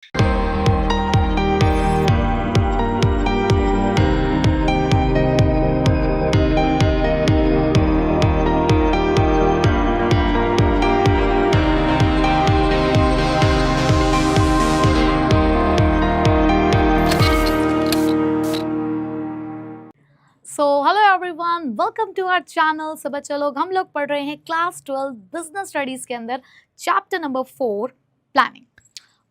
So hello everyone, welcome to our channel. सब बच्चे लोग, हम लोग पढ़ रहे हैं क्लास 12 बिजनेस स्टडीज के अंदर चैप्टर नंबर 4 प्लानिंग।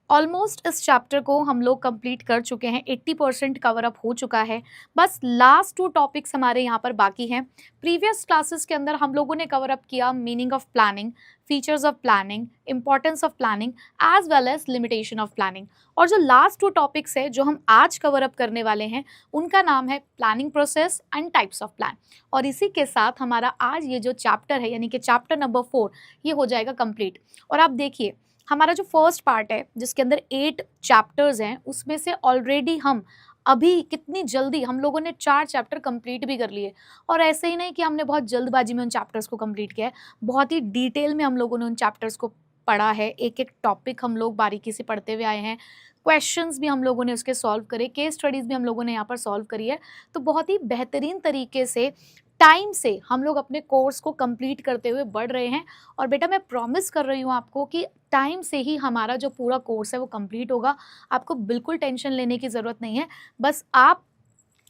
ऑलमोस्ट इस चैप्टर को हम लोग कंप्लीट कर चुके हैं, 80% कवर अप हो चुका है। बस लास्ट 2 टॉपिक्स हमारे यहाँ पर बाकी हैं। प्रीवियस क्लासेस के अंदर हम लोगों ने कवर अप किया meaning of planning, features of planning, importance of planning as well as limitation of planning. और जो लास्ट 2 टॉपिक्स है जो हम आज कवर अप करने वाले हैं उनका नाम है planning process and types of plan. और इसी के साथ हमारा आज ये जो चैप्टर है यानी कि चैप्टर नंबर 4 ये हो जाएगा कंप्लीट। और आप देखिए हमारा जो फर्स्ट पार्ट है जिसके अंदर 8 चैप्टर्स हैं उसमें से ऑलरेडी हम अभी कितनी जल्दी हम लोगों ने 4 चैप्टर कंप्लीट भी कर लिए। और ऐसे ही नहीं कि हमने बहुत जल्दबाजी में उन चैप्टर्स को कंप्लीट किया है, बहुत ही डिटेल में हम लोगों ने उन चैप्टर्स को पढ़ा है। एक एक टॉपिक हम लोग बारीकी से पढ़ते हुए आए हैं, क्वेश्चंस भी हम लोगों ने उसके सॉल्व करे, केस स्टडीज़ भी हम लोगों ने यहाँ पर सॉल्व करी है। तो बहुत ही बेहतरीन तरीके से टाइम से हम लोग अपने कोर्स को कंप्लीट करते हुए बढ़ रहे हैं। और बेटा मैं प्रॉमिस कर रही हूँ आपको कि टाइम से ही हमारा जो पूरा कोर्स है वो कंप्लीट होगा। आपको बिल्कुल टेंशन लेने की ज़रूरत नहीं है, बस आप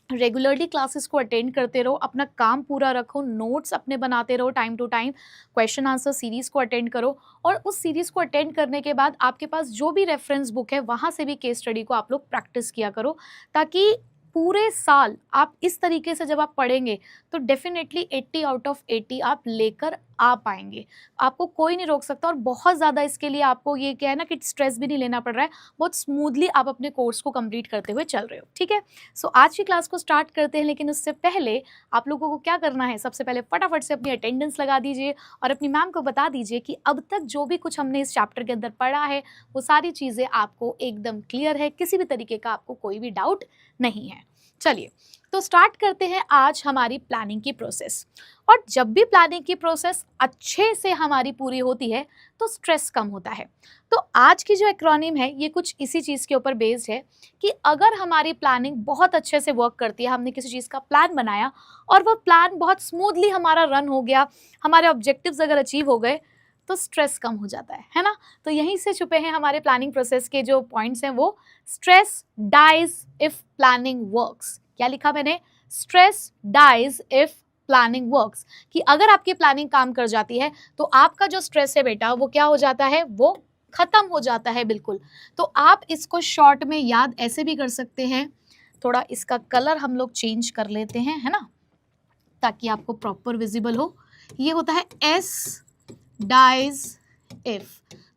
रेगुलरली क्लासेस को अटेंड करते रहो, अपना काम पूरा रखो, नोट्स अपने बनाते रहो time to time, question answer series को अटेंड करो। और उस सीरीज़ को अटेंड करने के बाद आपके पास जो भी रेफरेंस बुक है वहाँ से भी केस स्टडी को आप लोग प्रैक्टिस किया करो, ताकि पूरे साल आप इस तरीके से जब आप पढ़ेंगे तो डेफिनेटली 80 आउट ऑफ 80 आप लेकर आ पाएंगे। आपको कोई नहीं रोक सकता। और बहुत ज़्यादा इसके लिए आपको ये क्या है ना कि स्ट्रेस भी नहीं लेना पड़ रहा है, बहुत स्मूथली आप अपने कोर्स को कंप्लीट करते हुए चल रहे हो। ठीक है, सो आज की क्लास को स्टार्ट करते हैं। लेकिन उससे पहले आप लोगों को क्या करना है, सबसे पहले फटाफट से अपनी अटेंडेंस लगा दीजिए और अपनी मैम को बता दीजिए कि अब तक जो भी कुछ हमने इस चैप्टर के अंदर पढ़ा है वो सारी चीज़ें आपको एकदम क्लियर है, किसी भी तरीके का आपको कोई भी डाउट नहीं है। चलिए तो स्टार्ट करते हैं आज हमारी प्लानिंग की प्रोसेस। और जब भी प्लानिंग की प्रोसेस अच्छे से हमारी पूरी होती है तो स्ट्रेस कम होता है। तो आज की जो एक्रोनिम है ये कुछ इसी चीज़ के ऊपर बेस्ड है कि अगर हमारी प्लानिंग बहुत अच्छे से वर्क करती है, हमने किसी चीज़ का प्लान बनाया और वो प्लान बहुत स्मूथली हमारा रन हो गया, हमारे ऑब्जेक्टिव्स अगर अचीव हो गए तो स्ट्रेस कम हो जाता है ना। तो यहीं से छुपे हैं हमारे प्लानिंग प्रोसेस के जो पॉइंट्स हैं वो stress dies if planning works. क्या लिखा मैंने? Stress dies if planning works. कि अगर आपकी प्लानिंग काम कर जाती है तो आपका जो स्ट्रेस है बेटा वो क्या हो जाता है, वो खत्म हो जाता है बिल्कुल। तो आप इसको शॉर्ट में याद ऐसे भी कर सकते हैं, थोड़ा इसका कलर हम लोग चेंज कर लेते हैं, है ना, ताकि आपको प्रॉपर विजिबल हो। ये होता है एस डाइज इफ।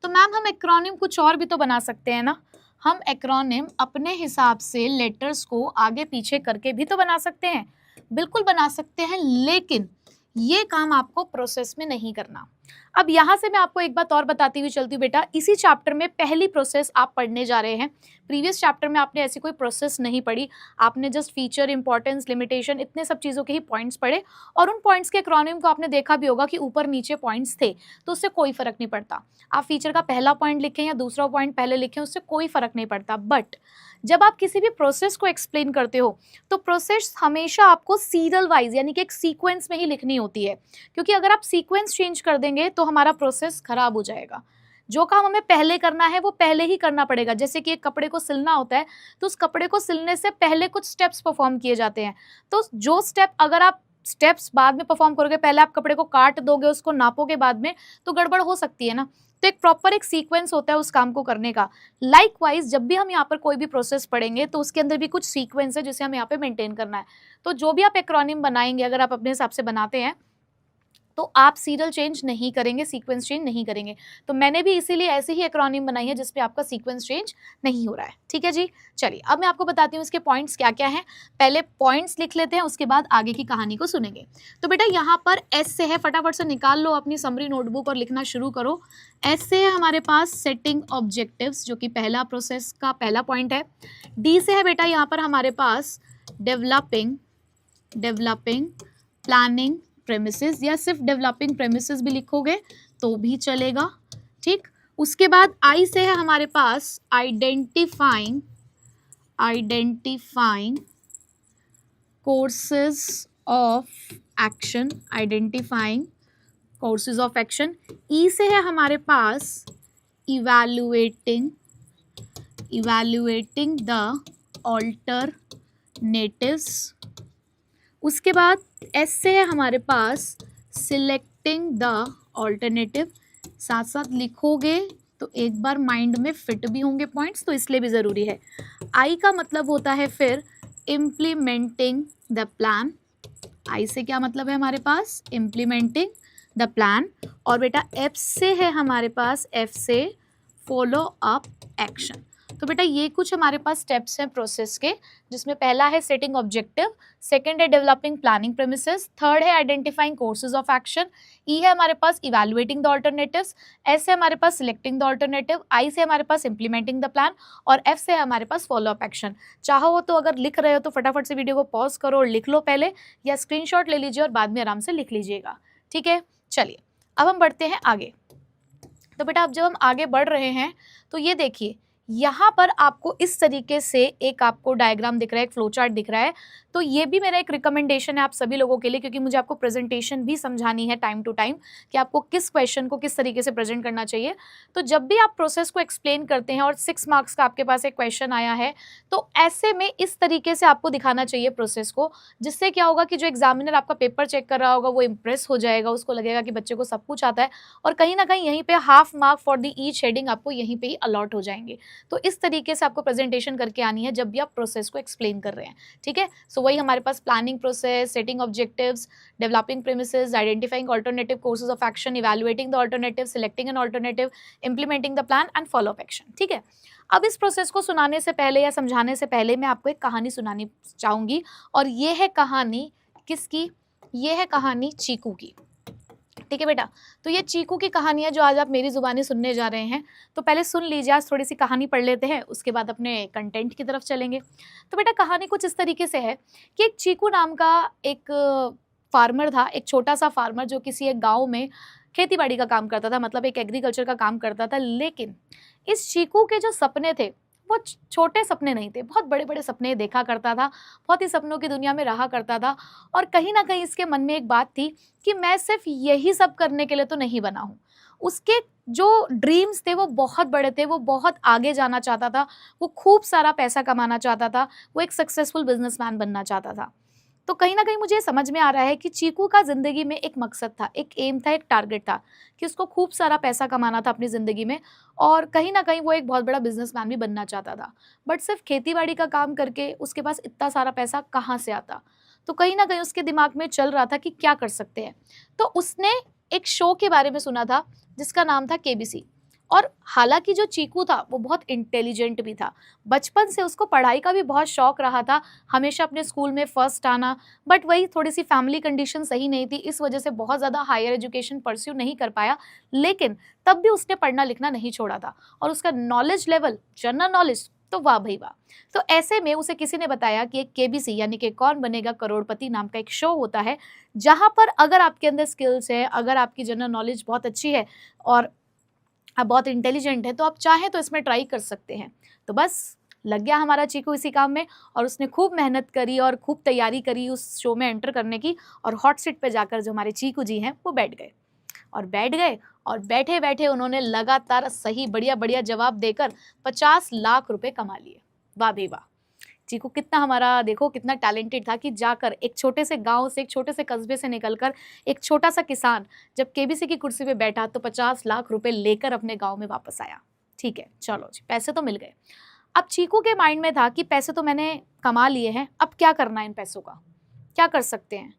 तो मैम हम एक्रोनिम कुछ और भी तो बना सकते हैं ना, हम एक्रोनिम अपने हिसाब से लेटर्स को आगे पीछे करके भी तो बना सकते हैं, बिल्कुल बना सकते हैं, लेकिन ये काम आपको प्रोसेस में नहीं करना। अब यहाँ से मैं आपको एक बात और बताती हुई चलती हूँ बेटा, इसी चैप्टर में पहली प्रोसेस आप पढ़ने जा रहे हैं। प्रीवियस चैप्टर में आपने ऐसी कोई प्रोसेस नहीं पढ़ी, आपने जस्ट फीचर, इंपॉर्टेंस, लिमिटेशन, इतने सब चीज़ों के ही पॉइंट्स पढ़े। और उन पॉइंट्स के एक्रोनिम को आपने देखा भी होगा कि ऊपर नीचे पॉइंट्स थे, तो उससे कोई फर्क नहीं पड़ता। आप फीचर का पहला पॉइंट लिखें या दूसरा पॉइंट पहले लिखें, उससे कोई फर्क नहीं पड़ता। बट जब आप किसी भी प्रोसेस को एक्सप्लेन करते हो तो प्रोसेस हमेशा आपको सीरियल वाइज यानी कि एक सीक्वेंस में ही लिखनी होती है, क्योंकि अगर आप सीक्वेंस चेंज कर देंगे तो हमारा प्रोसेस खराब हो जाएगा। जो काम हमें पहले करना है वो पहले ही करना पड़ेगा। जैसे कि एक कपड़े को सिलना होता है तो उस कपड़े को सिलने से पहले कुछ स्टेप्स परफॉर्म किए जाते हैं। तो जो स्टेप अगर आप स्टेप्स बाद में परफॉर्म करोगे, पहले आप कपड़े को काट दोगे, उसको नापोगे बाद में, तो गड़बड़ हो सकती है ना। तो एक प्रॉपर एक सीक्वेंस होता है उस काम को करने का। लाइकवाइज जब भी हम यहाँ पर कोई भी प्रोसेस पढ़ेंगे तो उसके अंदर भी कुछ सीक्वेंस है जिसे हमें यहाँ पे मेंटेन करना है। तो जो भी आप एक्रोनिम बनाएंगे, अगर आप अपने हिसाब से बनाते हैं तो आप सीरियल चेंज नहीं करेंगे, सीक्वेंस चेंज नहीं करेंगे। तो मैंने भी इसीलिए ऐसे ही एक्रोनिम बनाई है जिसपे आपका सीक्वेंस चेंज नहीं हो रहा है। ठीक है जी, चलिए अब मैं आपको बताती हूँ इसके पॉइंट्स क्या क्या हैं। पहले पॉइंट्स लिख लेते हैं, उसके बाद आगे की कहानी को सुनेंगे। तो बेटा यहाँ पर एस से है, फटाफट से निकाल लो अपनी समरी नोटबुक और लिखना शुरू करो। एस से है हमारे पास सेटिंग ऑब्जेक्टिव्स, जो कि पहला प्रोसेस का पहला पॉइंट है। डी से है बेटा यहाँ पर हमारे पास डेवलपिंग प्लानिंग प्रेमिसेस, या सिर्फ डेवलपिंग प्रेमिसेस भी लिखोगे तो भी चलेगा। ठीक, उसके बाद आई से है हमारे पास identifying courses of action, identifying courses of action. E से है हमारे पास इवैल्यूएटिंग द ऑल्टरनेटिव्स। उसके बाद एस से है हमारे पास सिलेक्टिंग द ऑल्टरनेटिव। साथ साथ लिखोगे तो एक बार माइंड में फिट भी होंगे पॉइंट्स, तो इसलिए भी ज़रूरी है। आई का मतलब होता है फिर इम्प्लीमेंटिंग द प्लान। आई से क्या मतलब है हमारे पास? Implementing the plan. और बेटा एफ से है हमारे पास, एफ से फॉलो अप एक्शन। तो बेटा ये कुछ हमारे पास स्टेप्स हैं प्रोसेस के, जिसमें पहला है सेटिंग ऑब्जेक्टिव, सेकंड है डेवलपिंग प्लानिंग प्रेमिसेस, थर्ड है आइडेंटिफाइंग कोर्सेज ऑफ एक्शन, ई है हमारे पास इवैल्यूएटिंग द ऑल्टरनेटिव्स, एस से हमारे पास सिलेक्टिंग द ऑल्टरनेटिव, आई से हमारे पास इंप्लीमेंटिंग द प्लान और एफ से हमारे पास फॉलो अप एक्शन। चाहो तो अगर लिख रहे हो तो फटाफट से वीडियो को पॉज करो और लिख लो पहले, या स्क्रीनशॉट ले लीजिए और बाद में आराम से लिख लीजिएगा। ठीक है, चलिए अब हम बढ़ते हैं आगे। तो बेटा अब जब हम आगे बढ़ रहे हैं तो ये देखिए यहाँ पर आपको इस तरीके से एक आपको डायग्राम दिख रहा है, एक फ्लो चार्ट दिख रहा है। तो ये भी मेरा एक रिकमेंडेशन है आप सभी लोगों के लिए, क्योंकि मुझे आपको प्रेजेंटेशन भी समझानी है टाइम टू टाइम कि आपको किस क्वेश्चन को किस तरीके से प्रेजेंट करना चाहिए। तो जब भी आप प्रोसेस को एक्सप्लेन करते हैं और 6 मार्क्स का आपके पास एक क्वेश्चन आया है, तो ऐसे में इस तरीके से आपको दिखाना चाहिए प्रोसेस को, जिससे क्या होगा कि जो एग्जामिनर आपका पेपर चेक कर रहा होगा वो इंप्रेस हो जाएगा, उसको लगेगा कि बच्चे को सब कुछ आता है, और कहीं ना कहीं यहीं पे half mark for the each heading आपको यहीं पे ही अलॉट हो जाएंगे। तो इस तरीके से आपको प्रेजेंटेशन करके आनी है जब भी आप प्रोसेस को एक्सप्लेन कर रहे हैं। ठीक है, सो वही हमारे पास planning process, setting objectives, developing premises, identifying alternative courses of action, evaluating the alternative, selecting an alternative, implementing the plan and follow up action. ठीक है, अब इस प्रोसेस को सुनाने से पहले या समझाने से पहले मैं आपको एक कहानी सुनानी चाहूंगी, और ये है कहानी किसकी? ये है कहानी चीकू की। ठीक है बेटा, तो ये चीकू की कहानी है जो आज आप मेरी जुबानी सुनने जा रहे हैं। तो पहले सुन लीजिए, आज थोड़ी सी कहानी पढ़ लेते हैं, उसके बाद अपने कंटेंट की तरफ चलेंगे। तो बेटा कहानी कुछ इस तरीके से है कि एक चीकू नाम का एक फार्मर था, एक छोटा सा फार्मर जो किसी एक गाँव में खेती बाड़ी का काम करता था, मतलब एक एग्रीकल्चर का काम करता था। लेकिन इस चीकू के जो सपने थे वो छोटे सपने नहीं थे, बहुत बड़े बड़े सपने देखा करता था, बहुत ही सपनों की दुनिया में रहा करता था। और कहीं ना कहीं इसके मन में एक बात थी कि मैं सिर्फ यही सब करने के लिए तो नहीं बना हूँ। उसके जो ड्रीम्स थे वो बहुत बड़े थे, वो बहुत आगे जाना चाहता था, वो खूब सारा पैसा कमाना चाहता था, वो एक सक्सेसफुल बिजनेसमैन बनना चाहता था। तो कहीं ना कहीं मुझे समझ में आ रहा है कि चीकू का ज़िंदगी में एक मकसद था, एक एम था, एक टारगेट था कि उसको खूब सारा पैसा कमाना था अपनी ज़िंदगी में, और कहीं ना कहीं वो एक बहुत बड़ा बिजनेसमैन भी बनना चाहता था। बट सिर्फ खेतीबाड़ी का काम करके उसके पास इतना सारा पैसा कहाँ से आता? तो कहीं ना कहीं उसके दिमाग में चल रहा था कि क्या कर सकते हैं। तो उसने एक शो के बारे में सुना था जिसका नाम था केबीसी। और हालांकि जो चीकू था वो बहुत इंटेलिजेंट भी था, बचपन से उसको पढ़ाई का भी बहुत शौक रहा था, हमेशा अपने स्कूल में फर्स्ट आना। बट वही थोड़ी सी फैमिली कंडीशन सही नहीं थी, इस वजह से बहुत ज़्यादा हायर एजुकेशन परस्यू नहीं कर पाया। लेकिन तब भी उसने पढ़ना लिखना नहीं छोड़ा था, और उसका नॉलेज लेवल, जनरल नॉलेज तो वाह भाई वाह। तो ऐसे में उसे किसी ने बताया कि एक केबीसी यानी कि कौन बनेगा करोड़पति नाम का एक शो होता है, जहाँ पर अगर आपके अंदर स्किल्स है, अगर आपकी जनरल नॉलेज बहुत अच्छी है और आप बहुत इंटेलिजेंट है, तो आप चाहें तो इसमें ट्राई कर सकते हैं। तो बस लग गया हमारा चीकू इसी काम में, और उसने खूब मेहनत करी और खूब तैयारी करी उस शो में एंटर करने की, और हॉट सीट पे जाकर जो हमारे चीकू जी हैं वो बैठ गए। और बैठे बैठे उन्होंने लगातार सही बढ़िया बढ़िया जवाब देकर 50 लाख रुपए कमा लिए। वाह भाई वाह, चीकू कितना हमारा देखो कितना टैलेंटेड था कि जाकर एक छोटे से गांव से, एक छोटे से कस्बे से निकलकर एक छोटा सा किसान जब केबीसी की कुर्सी पे बैठा तो 50 लाख रुपए लेकर अपने गांव में वापस आया। ठीक है, चलो जी, पैसे तो मिल गए। अब चीकू के माइंड में था कि पैसे तो मैंने कमा लिए हैं, अब क्या करना है इन पैसों का, क्या कर सकते हैं?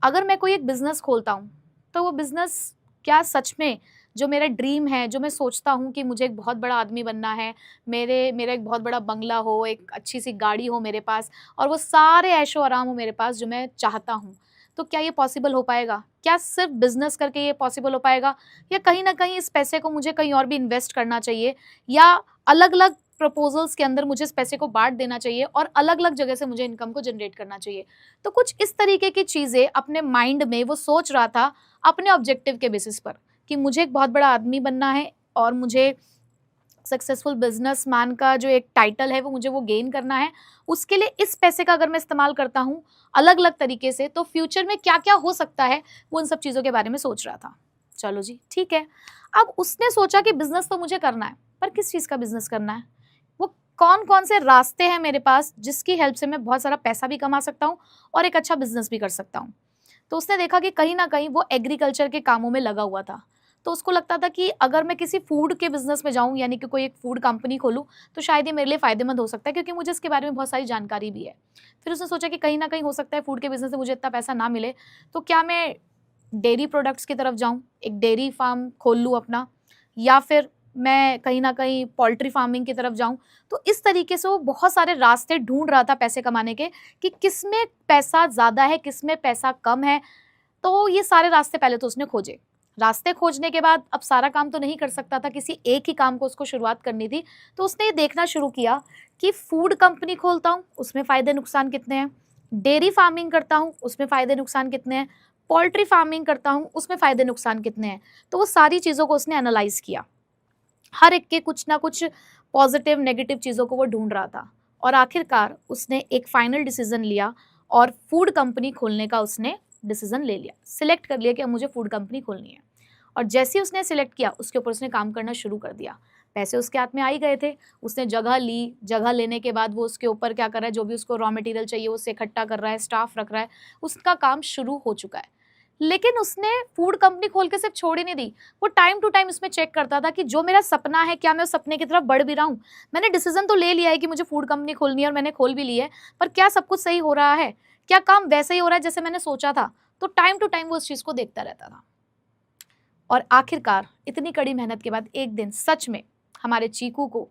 अगर मैं कोई एक बिजनेस खोलता हूँ तो वो बिजनेस क्या सच में जो मेरा ड्रीम है, जो मैं सोचता हूँ कि मुझे एक बहुत बड़ा आदमी बनना है, मेरा एक बहुत बड़ा बंगला हो, एक अच्छी सी गाड़ी हो मेरे पास, और वो सारे ऐशो आराम हो मेरे पास जो मैं चाहता हूँ, तो क्या ये पॉसिबल हो पाएगा? क्या सिर्फ बिजनेस करके ये पॉसिबल हो पाएगा, या कहीं ना कहीं इस पैसे को मुझे कहीं और भी इन्वेस्ट करना चाहिए, या अलग अलग प्रपोजल्स के अंदर मुझे इस पैसे को बांट देना चाहिए और अलग अलग जगह से मुझे इनकम को जनरेट करना चाहिए? तो कुछ इस तरीके की चीज़ें अपने माइंड में वो सोच रहा था अपने ऑब्जेक्टिव के बेसिस पर कि मुझे एक बहुत बड़ा आदमी बनना है, और मुझे सक्सेसफुल बिजनेसमैन का जो एक टाइटल है वो मुझे वो गेन करना है, उसके लिए इस पैसे का अगर मैं इस्तेमाल करता हूँ अलग अलग तरीके से, तो फ्यूचर में क्या क्या हो सकता है, वो उन सब चीज़ों के बारे में सोच रहा था। चलो जी ठीक है। अब उसने सोचा कि बिजनेस तो मुझे करना है, पर किस चीज़ का बिजनेस करना है, वो कौन कौन से रास्ते हैं मेरे पास जिसकी हेल्प से मैं बहुत सारा पैसा भी कमा सकता हूँ और एक अच्छा बिजनेस भी कर सकता हूँ। तो उसने देखा कि कहीं ना कहीं वो एग्रीकल्चर के कामों में लगा हुआ था। तो उसको लगता था कि अगर मैं किसी फूड के बिजनेस में जाऊं, यानी कि कोई एक फूड कंपनी खोलूं, तो शायद ये मेरे लिए फायदेमंद हो सकता है, क्योंकि मुझे इसके बारे में बहुत सारी जानकारी भी है। फिर उसने सोचा कि कहीं ना कहीं हो सकता है फूड के बिजनेस से मुझे इतना पैसा ना मिले, तो क्या मैं डेयरी प्रोडक्ट्स की तरफ जाऊं, एक डेयरी फार्म खोल लूं अपना, या फिर मैं कहीं ना कहीं पोल्ट्री फार्मिंग की तरफ जाऊं। तो इस तरीके से वो बहुत सारे रास्ते ढूंढ रहा था पैसे कमाने के, कि किस में पैसा ज़्यादा है, किस में पैसा कम है। तो ये सारे रास्ते पहले तो उसने खोजे। रास्ते खोजने के बाद अब सारा काम तो नहीं कर सकता था, किसी एक ही काम को उसको शुरुआत करनी थी। तो उसने ये देखना शुरू किया कि फूड कंपनी खोलता हूँ, उसमें फ़ायदे नुकसान कितने हैं, डेयरी फार्मिंग करता हूँ, उसमें फ़ायदे नुकसान कितने हैं, पोल्ट्री फार्मिंग करता हूँ, उसमें फ़ायदे नुकसान कितने हैं। तो वो सारी चीज़ों को उसने एनालाइज किया, हर एक के कुछ ना कुछ पॉजिटिव नेगेटिव चीज़ों को वो ढूंढ रहा था। और आखिरकार उसने एक फाइनल डिसीजन लिया और फूड कंपनी खोलने का उसने डिसीजन ले लिया, सिलेक्ट कर लिया कि अब मुझे फूड कंपनी खोलनी है। और जैसे ही उसने सिलेक्ट किया, उसके ऊपर उसने काम करना शुरू कर दिया। पैसे उसके हाथ में आ ही गए थे, उसने जगह ली, जगह लेने के बाद वो उसके ऊपर क्या कर रहा है, जो भी उसको रॉ मटेरियल चाहिए उससे इकट्ठा कर रहा है, स्टाफ रख रहा है, उसका काम शुरू हो चुका है। लेकिन उसने फूड कंपनी खोल के सिर्फ छोड़ ही नहीं दी, वो टाइम टू टाइम इसमें चेक करता था कि जो मेरा सपना है, क्या मैं उस सपने की तरफ बढ़ भी रहा हूँ। मैंने डिसीजन तो ले लिया है कि मुझे फूड कंपनी खोलनी है और मैंने खोल भी ली है, पर क्या सब कुछ सही हो रहा है, क्या काम वैसे ही हो रहा है जैसे मैंने सोचा था। तो टाइम टू टाइम वो उस चीज़ को देखता रहता था। और आखिरकार इतनी कड़ी मेहनत के बाद एक दिन सच में हमारे चीकू को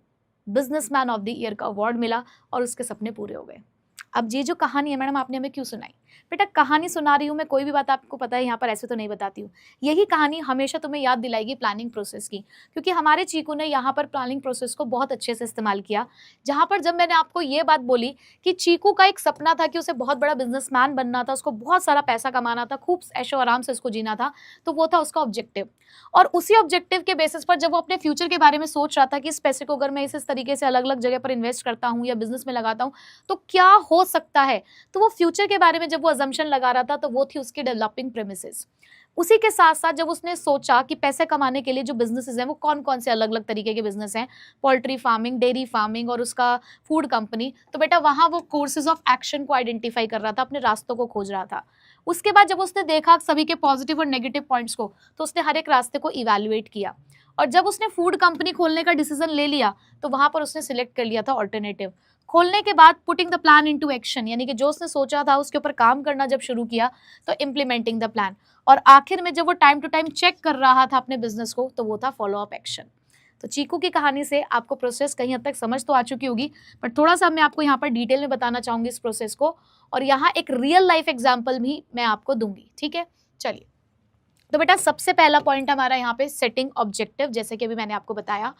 बिजनेसमैन ऑफ द ईयर का अवार्ड मिला और उसके सपने पूरे हो गए। अब ये जो कहानी है मैडम, आपने हमें क्यों सुनाई? बेटा कहानी सुना रही हूँ मैं, कोई भी बात आपको पता है यहाँ पर ऐसे तो नहीं बताती हूँ। यही कहानी हमेशा तुम्हें याद दिलाएगी प्लानिंग प्रोसेस की, क्योंकि हमारे चीकू ने यहाँ पर प्लानिंग प्रोसेस को बहुत अच्छे से इस्तेमाल किया। जहाँ पर जब मैंने आपको ये बात बोली कि चीकू का एक सपना था कि उसे बहुत बड़ा बिजनेसमैन बनना था, उसको बहुत सारा पैसा कमाना था, खूब ऐशो आराम से उसको जीना था, तो वो था उसका ऑब्जेक्टिव। और उसी ऑब्जेक्टिव के बेसिस पर जब वो अपने फ्यूचर के बारे में सोच रहा था कि इस पैसे को अगर मैं इस तरीके से अलग अलग जगह पर इन्वेस्ट करता हूँ या बिजनेस में लगाता हूँ तो क्या हो सकता है, तो वो फ्यूचर के बारे में जब वो अजम्पशन लगा रहा था, तो वो थी उसकी डेवलपिंग प्रेमिसेस। उसी के साथ साथ जब उसने सोचा कि पैसे कमाने के लिए जो बिजनेसेस हैं वो कौन कौन से अलग अलग तरीके के बिजनेस हैं, पोल्ट्री फार्मिंग, डेयरी फार्मिंग और उसका फूड कंपनी, तो बेटा वहाँ वो कोर्सेज ऑफ एक्शन को आइडेंटिफाई कर रहा था, अपने रास्तों को खोज रहा था। उसके बाद जब उसने देखा सभी के पॉजिटिव और नेगेटिव पॉइंट्स को, तो उसने हर एक रास्ते को इवैल्यूएट किया। और जब उसने फूड कंपनी खोलने का डिसीजन ले लिया, तो वहां पर उसने सिलेक्ट कर लिया था ऑल्टरनेटिव। खोलने के बाद putting the plan into action, यानी कि जो उसने सोचा था उसके ऊपर काम करना जब शुरू किया, तो इम्प्लीमेंटिंग द प्लान। और आखिर में जब वो टाइम टू टाइम चेक कर रहा था अपने बिजनेस को, तो वो था फॉलो अप एक्शन। तो चीकू की कहानी से आपको प्रोसेस कहीं हद तक समझ तो आ चुकी होगी, पर थोड़ा सा मैं आपको यहाँ पर डिटेल में बताना चाहूंगी इस प्रोसेस को, और यहाँ एक रियल लाइफ एग्जाम्पल भी मैं आपको दूंगी। ठीक है, चलिए। तो बेटा सबसे पहला पॉइंट हमारा यहाँ पे सेटिंग ऑब्जेक्टिव, जैसे कि अभी मैंने आपको बताया।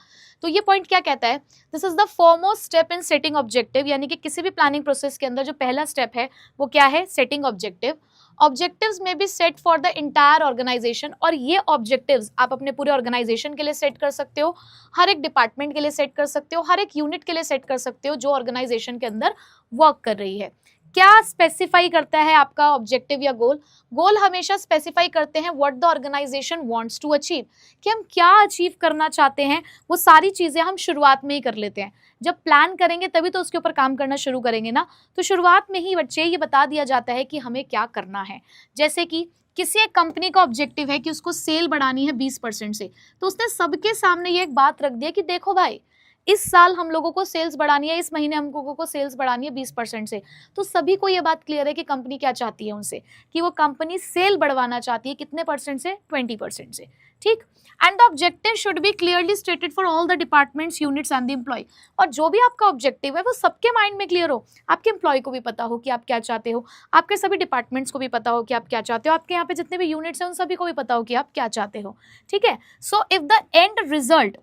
तो ये पॉइंट क्या कहता है, this is the foremost step in setting objective, यानी कि किसी भी प्लानिंग प्रोसेस के अंदर जो पहला स्टेप है वो क्या है, सेटिंग ऑब्जेक्टिव। ऑब्जेक्टिव्स में be set for the entire organization, और ये ऑब्जेक्टिव्स आप अपने पूरे ऑर्गेनाइजेशन के लिए सेट कर सकते हो, हर एक डिपार्टमेंट के लिए सेट कर सकते हो, हर एक यूनिट के लिए सेट कर सकते हो जो ऑर्गेनाइजेशन के अंदर वर्क कर रही है। क्या स्पेसिफाई करता है आपका ऑब्जेक्टिव या गोल? गोल हमेशा स्पेसिफाई करते हैं what the organization wants to achieve, कि हम क्या अचीव करना चाहते हैं। वो सारी चीजें हम शुरुआत में ही कर लेते हैं, जब प्लान करेंगे तभी तो उसके ऊपर काम करना शुरू करेंगे ना। तो शुरुआत में ही बच्चे ये बता दिया जाता है कि हमें क्या करना है। जैसे कि किसी एक कंपनी का ऑब्जेक्टिव है कि उसको सेल बढ़ानी है 20% से, तो उसने सबके सामने ये एक बात रख दिया कि देखो भाई, इस साल हम लोगों को सेल्स बढ़ानी है, इस महीने हम लोगों को सेल्स बढ़ानी है 20% से। तो सभी को ये बात क्लियर है कि कंपनी क्या चाहती है उनसे, कि वो कंपनी सेल बढ़वाना चाहती है कितने परसेंट से, 20% से। ठीक, and the objective should be clearly stated for all the departments, units and the employee. और जो भी आपका ऑब्जेक्टिव है वो सबके माइंड में क्लियर हो, आपके एम्प्लॉय को भी पता हो कि आप क्या चाहते हो, आपके सभी डिपार्टमेंट्स को भी पता हो कि आप क्या चाहते हो, आपके यहाँ पे जितने भी यूनिट्स हैं उन सभी को भी पता हो कि आप क्या चाहते हो। ठीक है, so if the end result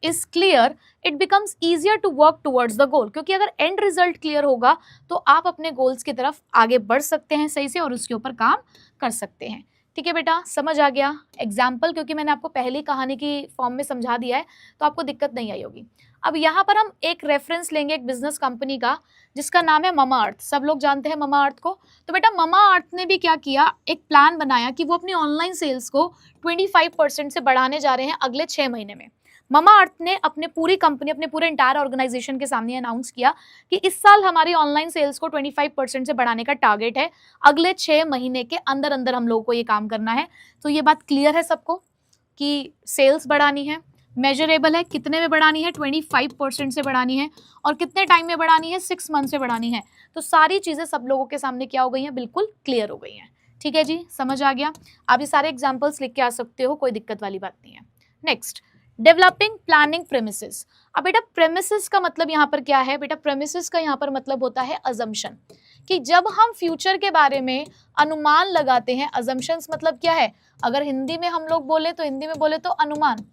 is clear, it becomes easier to work towards the goal. क्योंकि अगर एंड रिजल्ट क्लियर होगा तो आप अपने गोल्स की तरफ आगे बढ़ सकते हैं सही से और उसके ऊपर काम कर सकते हैं। ठीक है बेटा, समझ आ गया। एग्जाम्पल क्योंकि मैंने आपको पहली कहानी की फॉर्म में समझा दिया है तो आपको दिक्कत नहीं आई होगी। अब यहाँ पर हम एक रेफरेंस लेंगे एक बिजनेस कंपनी का जिसका नाम है ममा अर्थ। सब लोग जानते हैं ममा अर्थ को। तो बेटा ममा अर्थ ने भी क्या किया, एक प्लान बनाया कि वो अपनी ऑनलाइन सेल्स को 25% से बढ़ाने जा रहे हैं अगले 6 महीने में। ममा अर्थ ने अपने पूरी कंपनी, अपने पूरे एंटायर ऑर्गेनाइजेशन के सामने अनाउंस किया कि इस साल हमारी ऑनलाइन सेल्स को 25% से बढ़ाने का टारगेट है। अगले 6 महीने के अंदर अंदर हम लोगों को ये काम करना है। तो ये बात क्लियर है सबको कि सेल्स बढ़ानी है, मेजरेबल है, कितने में बढ़ानी है, 25% से बढ़ानी है, और कितने टाइम में बढ़ानी है, 6 मंथ से बढ़ानी है। तो सारी चीजें सब लोगों के सामने क्या हो गई हैं, बिल्कुल क्लियर हो गई हैं। ठीक है जी, समझ आ गया। आप ये सारे एग्जाम्पल्स लिख के आ सकते हो, कोई दिक्कत वाली बात नहीं है। Next, developing planning premises. अब बेटा प्रेमिसेस का मतलब यहाँ पर क्या है, बेटा प्रेमिसेस का यहाँ पर मतलब होता है अजम्पशन, कि जब हम फ्यूचर के बारे में अनुमान लगाते हैं। अजम्पशंस मतलब क्या है, अगर हिंदी में हम लोग बोले तो हिंदी में बोले तो अनुमान,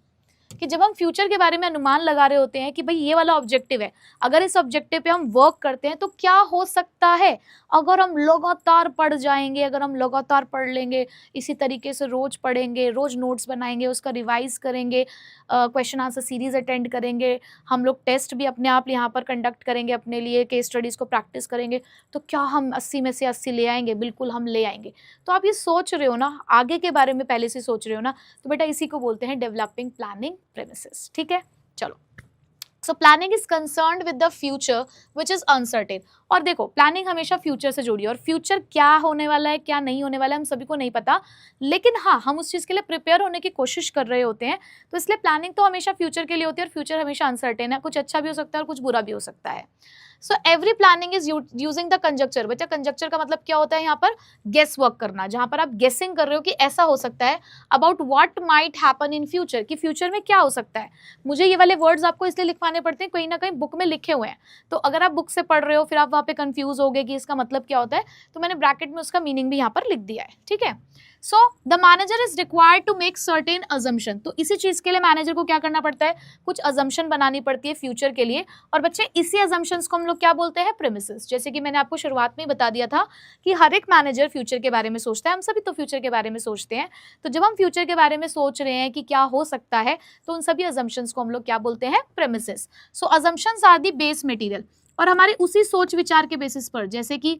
कि जब हम फ्यूचर के बारे में अनुमान लगा रहे होते हैं कि भाई ये वाला ऑब्जेक्टिव है, अगर इस ऑब्जेक्टिव पे हम वर्क करते हैं तो क्या हो सकता है। अगर हम लगातार पढ़ जाएंगे, अगर हम लगातार पढ़ लेंगे, इसी तरीके से रोज पढ़ेंगे, रोज नोट्स बनाएंगे, उसका रिवाइज करेंगे, क्वेश्चन आंसर सीरीज अटेंड करेंगे, हम लोग टेस्ट भी अपने आप यहाँ पर कंडक्ट करेंगे अपने लिए, केस स्टडीज को प्रैक्टिस करेंगे, तो क्या हम 80 में से 80 ले आएंगे? बिल्कुल हम ले आएंगे। तो आप ये सोच रहे हो ना, आगे के बारे में पहले से सोच रहे हो ना, तो बेटा इसी को बोलते हैं डेवलपिंग प्लानिंग प्रेमिसेस। ठीक है, चलो। So planning is concerned with the future which is uncertain. और देखो प्लानिंग हमेशा फ्यूचर से जुड़ी है, और फ्यूचर क्या होने वाला है क्या नहीं होने वाला है हम सभी को नहीं पता, लेकिन हाँ हम उस चीज़ के लिए प्रिपेयर होने की कोशिश कर रहे होते हैं। तो इसलिए प्लानिंग तो हमेशा फ्यूचर के लिए होती है, और फ्यूचर हमेशा अनसर्टेन है, कुछ अच्छा भी हो सकता है और कुछ बुरा भी हो सकता है। So every planning is using the conjuncture. बच्चा कंजक्चर का मतलब क्या होता है, यहाँ पर गेस वर्क करना, जहाँ पर आप गेसिंग कर रहे हो कि ऐसा हो सकता है, about what might happen in future, कि फ्यूचर में क्या हो सकता है। मुझे ये वाले वर्ड्स आपको इसलिए लिखवाने पड़ते हैं, कहीं ना कहीं बुक में लिखे हुए हैं, तो अगर आप बुक से पढ़ रहे हो फिर आप वहाँ पे कंफ्यूज हो गए कि इसका मतलब क्या होता है, तो मैंने ब्रैकेट में उसका मीनिंग भी यहाँ पर लिख दिया है। ठीक है, so the manager is required to make certain assumption. तो इसी चीज के लिए मैनेजर को क्या करना पड़ता है, कुछ अजम्पशन बनानी पड़ती है फ्यूचर के लिए। और बच्चे इसी अजम्पशंस को हम लोग क्या बोलते हैं, प्रेमिसेस। जैसे कि मैंने आपको शुरुआत में ही बता दिया था कि हर एक मैनेजर फ्यूचर के बारे में सोचता है, हम सभी तो फ्यूचर के बारे में सोचते हैं। तो जब हम फ्यूचर के बारे में सोच रहे हैं कि क्या हो सकता है, तो उन सभी अजम्पशंस को हम लोग क्या बोलते हैं, premises. So assumptions are the base material, और हमारे उसी सोच विचार के बेसिस पर, जैसे कि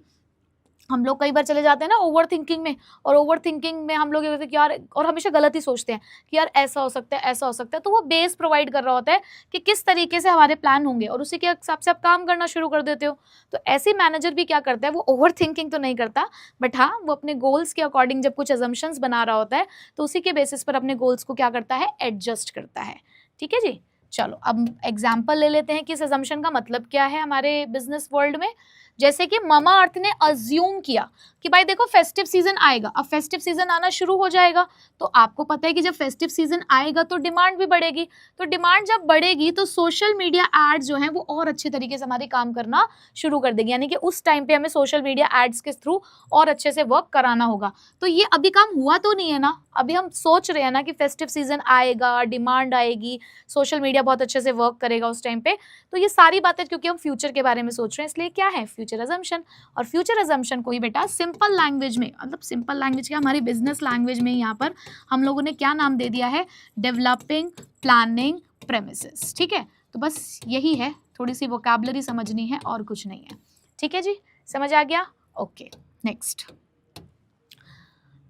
हम लोग कई बार चले जाते हैं ना ओवर थिंकिंग में, और ओवर थिंकिंग में हम लोग ये होते हैं कि यार, और हमेशा गलत ही सोचते हैं कि यार ऐसा हो सकता है, ऐसा हो सकता है। तो वो बेस प्रोवाइड कर रहा होता है कि किस तरीके से हमारे प्लान होंगे, और उसी के हिसाब से आप काम करना शुरू कर देते हो। तो ऐसे मैनेजर भी क्या करता है, वो ओवर थिंकिंग तो नहीं करता, बट हाँ वो अपने गोल्स के अकॉर्डिंग जब कुछ अजम्पशंस बना रहा होता है तो उसी के बेसिस पर अपने गोल्स को क्या करता है, एडजस्ट करता है। ठीक है जी, चलो अब एग्जाम्पल ले लेते हैं कि इस अजम्पशन का मतलब क्या है हमारे बिजनेस वर्ल्ड में। जैसे कि ममा अर्थ ने अज्यूम किया कि भाई देखो फेस्टिव सीजन आएगा, अब फेस्टिव सीजन आना शुरू हो जाएगा, तो आपको पता है कि जब फेस्टिव सीजन आएगा तो डिमांड भी बढ़ेगी, तो डिमांड जब बढ़ेगी तो सोशल मीडिया एड्स जो हैं वो और अच्छे तरीके से हमारी काम करना शुरू कर देगी, यानी कि उस टाइम पे हमें सोशल मीडिया एड्स के थ्रू और अच्छे से वर्क कराना होगा। तो ये अभी काम हुआ तो नहीं है ना, अभी हम सोच रहे हैं ना कि फेस्टिव सीजन आएगा, डिमांड आएगी, सोशल मीडिया बहुत अच्छे से वर्क करेगा उस टाइम पे। तो ये सारी बातें क्योंकि हम फ्यूचर के बारे में सोच रहे हैं, इसलिए क्या है, फ्यूचर अजम्पशन। और फ्यूचर अजम्पशन को ही बेटा सिंपल लैंग्वेज में, मतलब सिंपल लैंग्वेज क्या, हमारी बिजनेस लैंग्वेज में यहाँ पर हम लोगों ने क्या नाम दे दिया है, डेवलपिंग प्लानिंग प्रेमिसेस। ठीक है, तो बस यही है, थोड़ी सी वोकैबुलरी समझनी है और कुछ नहीं है। ठीक है जी, समझ आ गया। Okay, next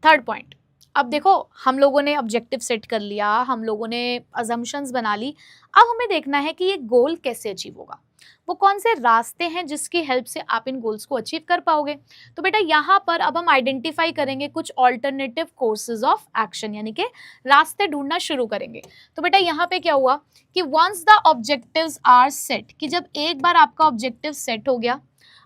third point. अब देखो हम लोगों ने ऑब्जेक्टिव सेट कर लिया, हम लोगों ने अजम्पशंस बना ली, अब हमें देखना है कि ये गोल कैसे अचीव होगा, वो कौन से रास्ते हैं जिसकी हेल्प से आप इन गोल्स को अचीव कर पाओगे। तो बेटा यहाँ पर अब हम आइडेंटिफाई करेंगे कुछ ऑल्टरनेटिव कोर्सेज ऑफ एक्शन, यानी कि रास्ते ढूंढना शुरू करेंगे। तो बेटा यहाँ पे क्या हुआ कि once the objectives are set, कि जब एक बार आपका ऑब्जेक्टिव सेट हो गया,